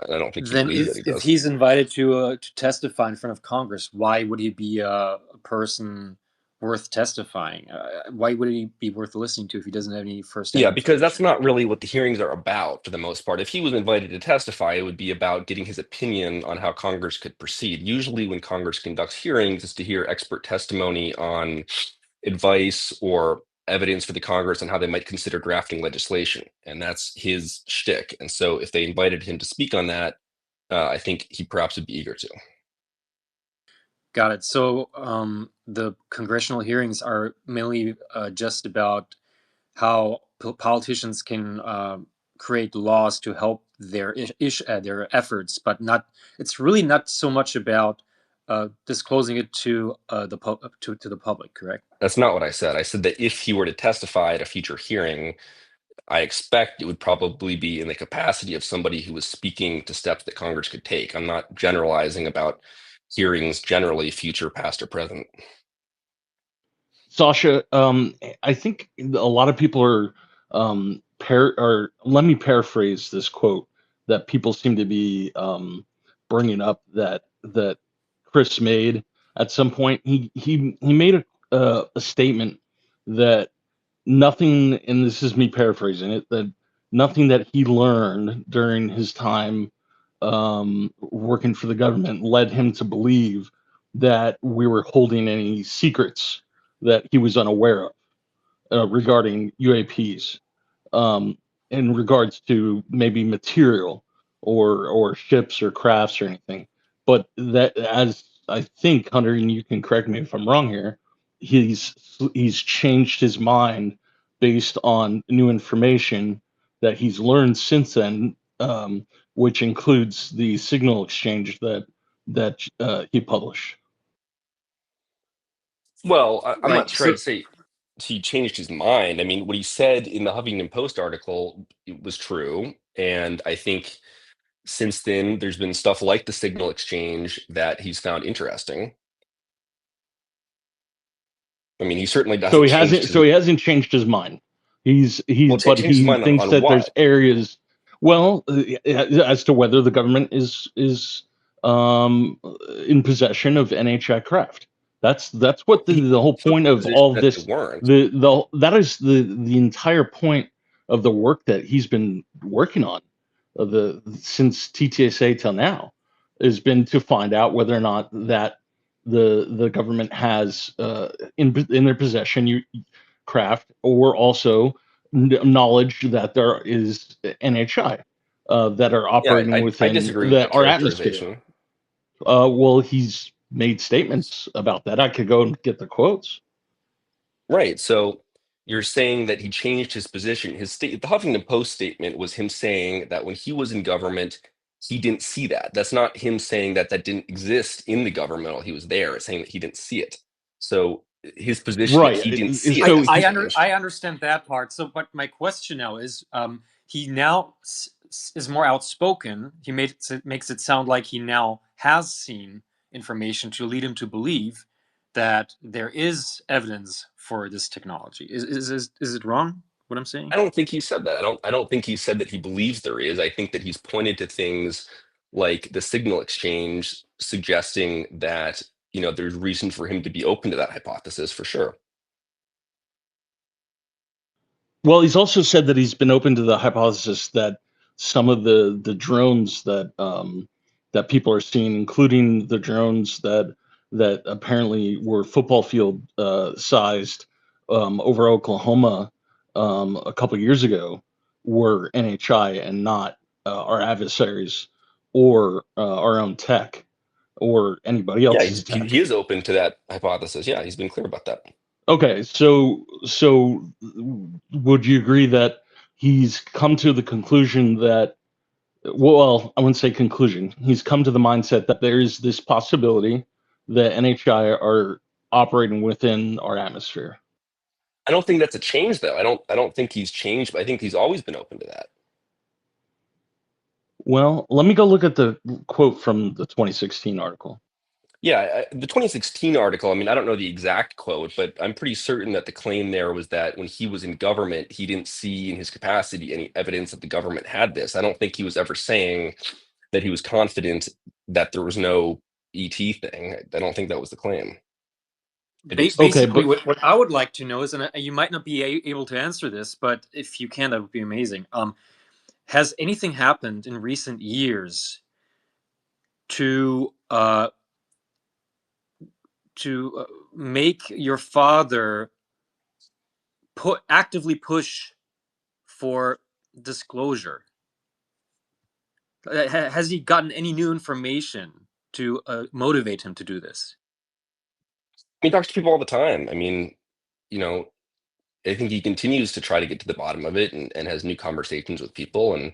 I don't think he Then believes that he if does. he's invited to testify in front of Congress, why would he be a person worth testifying? Why would he be worth listening to if he doesn't have any first-hand Yeah, because that's information? not really what the hearings are about for the most part. If he was invited to testify, it would be about getting his opinion on how Congress could proceed. Usually when Congress conducts hearings, it's to hear expert testimony on advice or evidence for the Congress on how they might consider drafting legislation. And that's his shtick. And so if they invited him to speak on that, I think he perhaps would be eager to. Got it. So the congressional hearings are mainly just about how politicians can create laws to help their their efforts, but not. It's really not so much about disclosing it to to the public. Correct? That's not what I said. I said that if he were to testify at a future hearing, I expect it would probably be in the capacity of somebody who was speaking to steps that Congress could take. I'm not generalizing about hearings generally, future, past, or present. Sasha, I think a lot of people are, or let me paraphrase this quote that people seem to be bringing up that Chris made at some point. He made a statement that nothing, and this is me paraphrasing it, that nothing that he learned during his time working for the government led him to believe that we were holding any secrets that he was unaware of regarding UAPs, in regards to maybe material or ships or crafts or anything. But that, as I think, Hunter, and you can correct me if I'm wrong here, he's changed his mind based on new information that he's learned since then, which includes the signal exchange that he published. Well, I'm Right. not sure I'd So say he changed his mind. I mean, what he said in the Huffington Post article was true, and I think since then there's been stuff like the signal exchange that he's found interesting. I mean, he certainly So doesn't he change hasn't. his. So he hasn't changed his mind. Well, But changed his he mind thinks on that there's what? areas. Well, as to whether the government is um, in possession of NHI craft. That's what He the whole took point the of position all of that they this. weren't. That is the entire point of the work that he's been working on, since TTSA till now, has been to find out whether or not that the government has in their possession craft, or also knowledge that there is NHI that are Yeah, operating I within disagree with that our atmosphere. characterization. Well, he's made statements about that. I could go and get the quotes. Right. So you're saying that he changed his position. The Huffington Post statement was him saying that when he was in government, he didn't see that. That's not him saying that that didn't exist in the government while he was there. It's saying that he didn't see it. So his position that he didn't see it So hasn't changed. I understand that part. So, but my question now is, he now is more outspoken. He makes it sound like he now has seen information to lead him to believe that there is evidence for this technology. Is it wrong what I'm saying? I don't think he said that. I don't think he said that he believes there is. I think that he's pointed to things like the signal exchange suggesting that, there's reason for him to be open to that hypothesis for sure. Well, he's also said that he's been open to the hypothesis that some of the drones that people are seeing, including the drones that apparently were football field sized over Oklahoma a couple years ago, were NHI and not our adversaries or our own tech or anybody Yeah, else's he tech. is open to that hypothesis. Yeah, he's been clear about that. Okay, so would you agree that he's come to the conclusion that, well, I wouldn't say conclusion. He's come to the mindset that there is this possibility that NHI are operating within our atmosphere. I don't think that's a change, though. I don't think he's changed, but I think he's always been open to that. Well, let me go look at the quote from the 2016 article. Yeah, the 2016 article, I mean, I don't know the exact quote, but I'm pretty certain that the claim there was that when he was in government, he didn't see in his capacity any evidence that the government had this. I don't think he was ever saying that he was confident that there was no ET thing. I don't think that was the claim. Basically, what I would like to know is, and you might not be able to answer this, but if you can, that would be amazing. Has anything happened in recent years to make your father actively push for disclosure? Has he gotten any new information to motivate him to do this? He talks to people all the time. I mean, I think he continues to try to get to the bottom of it and has new conversations with people. And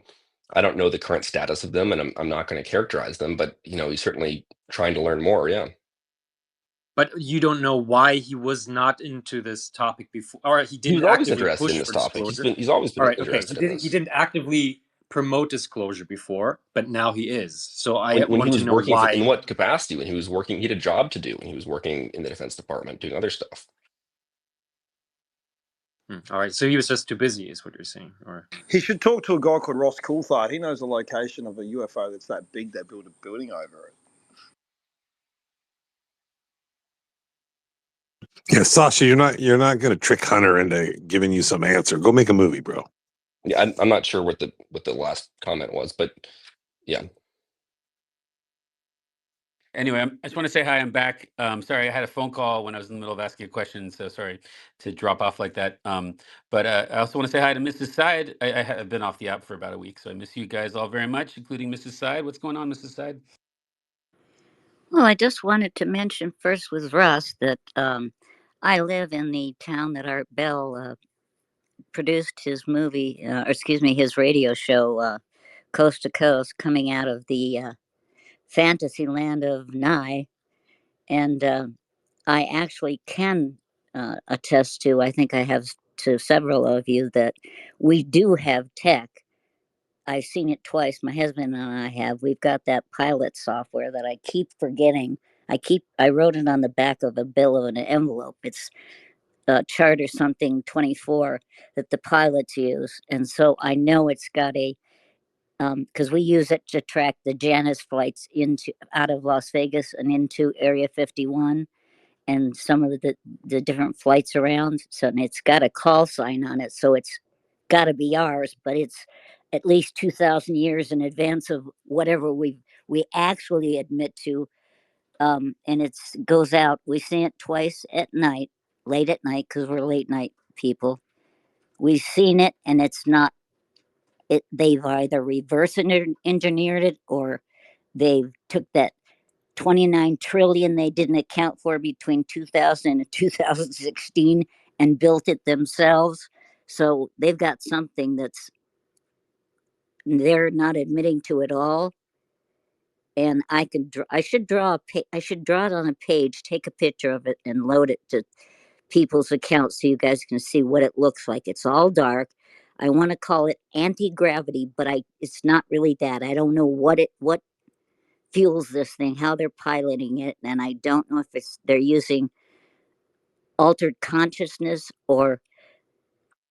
I don't know the current status of them, and I'm not going to characterize them, but he's certainly trying to learn more. Yeah. But you don't know why he was not into this topic before, or he He didn't was always actively interested push in this for topic. disclosure. He's always been All right, okay. interested in this. He didn't actively promote disclosure before, but now he is. So I When he want to was know working why. in what capacity? When he was working, he had a job to do. When he was working in the Defense Department doing other stuff. All right, so he was just too busy, is what you're saying, or he should talk to a guy called Ross Coulthard. He knows the location of a UFO that's that big they built a building over it. Yeah, Sasha, you're not going to trick Hunter into giving you some answer. Go make a movie, bro. Yeah, I'm not sure what the last comment was, but yeah. Anyway, I just want to say hi. I'm back. Sorry, I had a phone call when I was in the middle of asking a question, so sorry to drop off like that. But I also want to say hi to Mrs. Side. I have been off the app for about a week, so I miss you guys all very much, including Mrs. Side. What's going on, Mrs. Side? Well, I just wanted to mention first with Russ that I live in the town that Art Bell produced his movie, or excuse me, his radio show, Coast to Coast, coming out of the fantasy land of Nye. And I actually can attest to, I think I have to several of you, that we do have tech. I've seen it twice. My husband and I have. We've got that pilot software that I keep forgetting. I wrote it on the back of a bill of an envelope. It's Charter something 24 that the pilots use. And so I know it's got a, because we use it to track the Janus flights out of Las Vegas and into Area 51 and some of the different flights around. So it's got a call sign on it. So it's got to be ours, but it's at least 2,000 years in advance of whatever we actually admit to. And it goes out. We see it twice at night, late at night, because we're late night people. We've seen it, and it's not. They've either reverse engineered it, or they've took that 29 trillion they didn't account for between 2000 and 2016 and built it themselves. So they've got something that's they're not admitting to at all. And I should draw it on a page, take a picture of it, and load it to people's accounts so you guys can see what it looks like. It's all dark. I want to call it anti-gravity, but it's not really that. I don't know what fuels this thing, how they're piloting it, and I don't know if they're using altered consciousness or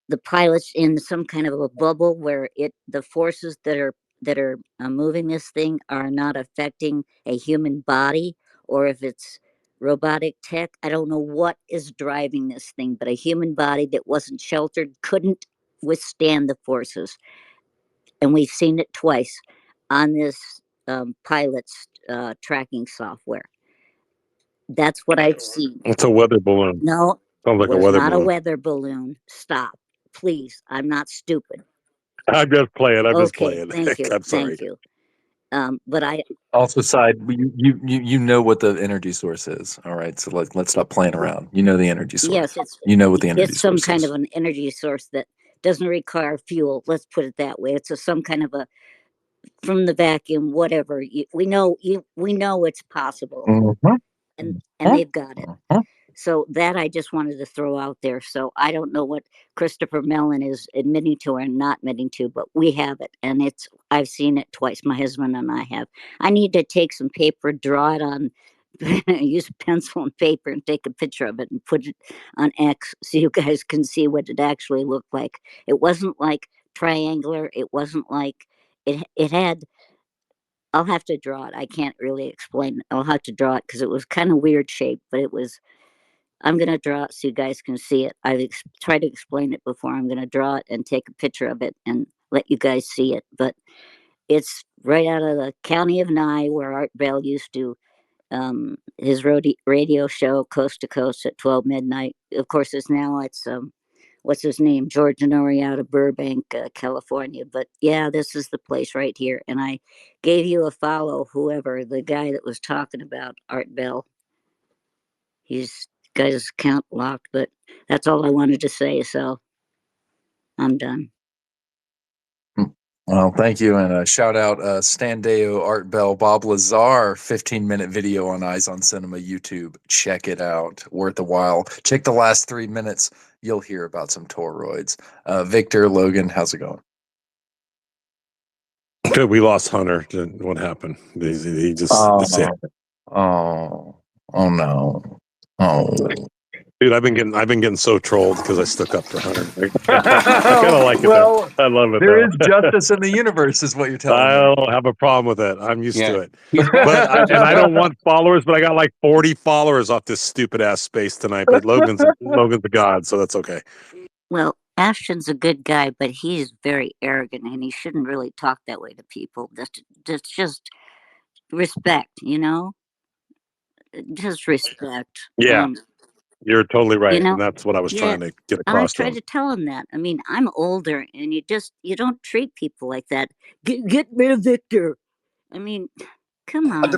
the pilot's in some kind of a bubble where the forces that are moving this thing are not affecting a human body, or if it's robotic tech. I don't know what is driving this thing, but a human body that wasn't sheltered couldn't withstand the forces. And we've seen it twice on this pilot's tracking software. That's what I've seen. It's a weather balloon. No, Sounds like it a was weather not balloon. a weather balloon. Stop, please. I'm not stupid. I'm just playing. I'm just Okay, playing. thank you. I'm sorry. Thank you. But I Also, side, you know what the energy source is. All right, so let's stop playing around. You know the energy source. yes, You know what the energy it's some source kind is. of an energy source that doesn't require fuel. Let's put it that way. It's some kind of a from the vacuum, whatever. We know it's possible, Mhm. and they've got it. So that I just wanted to throw out there. So I don't know what Christopher Mellon is admitting to or not admitting to, but we have it, and I've seen it twice. My husband and I have. I need to take some paper, draw it on, use a pencil and paper, and take a picture of it and put it on X so you guys can see what it actually looked like. It wasn't like triangular. It wasn't like it had. I'll have to draw it. I can't really explain it. I'll have to draw it because it was kind of weird shape, but it was. I'm going to draw it so you guys can see it. I've tried to explain it before. I'm going to draw it and take a picture of it and let you guys see it. But it's right out of the county of Nye, where Art Bell used to his radio show Coast to Coast at 12 midnight. Of course, it's what's his name, George Nori out of Burbank, California. But yeah, this is the place right here. And I gave you a follow, whoever the guy that was talking about Art Bell. He's got his account locked, but that's all I wanted to say. So I'm done. Well, thank you, and shout out Stan Deo, Art Bell, Bob Lazar, 15-minute video on Eyes on Cinema YouTube. Check it out, worth a while. Check the last 3 minutes. You'll hear about some toroids. Victor, Logan, how's it going? Good. We lost Hunter. What happened? He just. Oh no. Oh. Dude, I've been getting so trolled because I stuck up for Hunter. I kind of like it. Well, I love it. there though. is justice in the universe, is what you're telling I me. don't have a problem with it. I'm used to it. He's But I don't want followers, but I got like 40 followers off this stupid ass space tonight. But Logan's a god, so that's okay. Well, Ashton's a good guy, but he's very arrogant, and he shouldn't really talk that way to people. That's just respect, you know? Just respect. Yeah, you're totally right, You know, and that's what I was yeah. trying to get And I across to tried him. to tell him that. I mean, I'm older, and you don't treat people like that. Get rid of Victor. I mean, come on.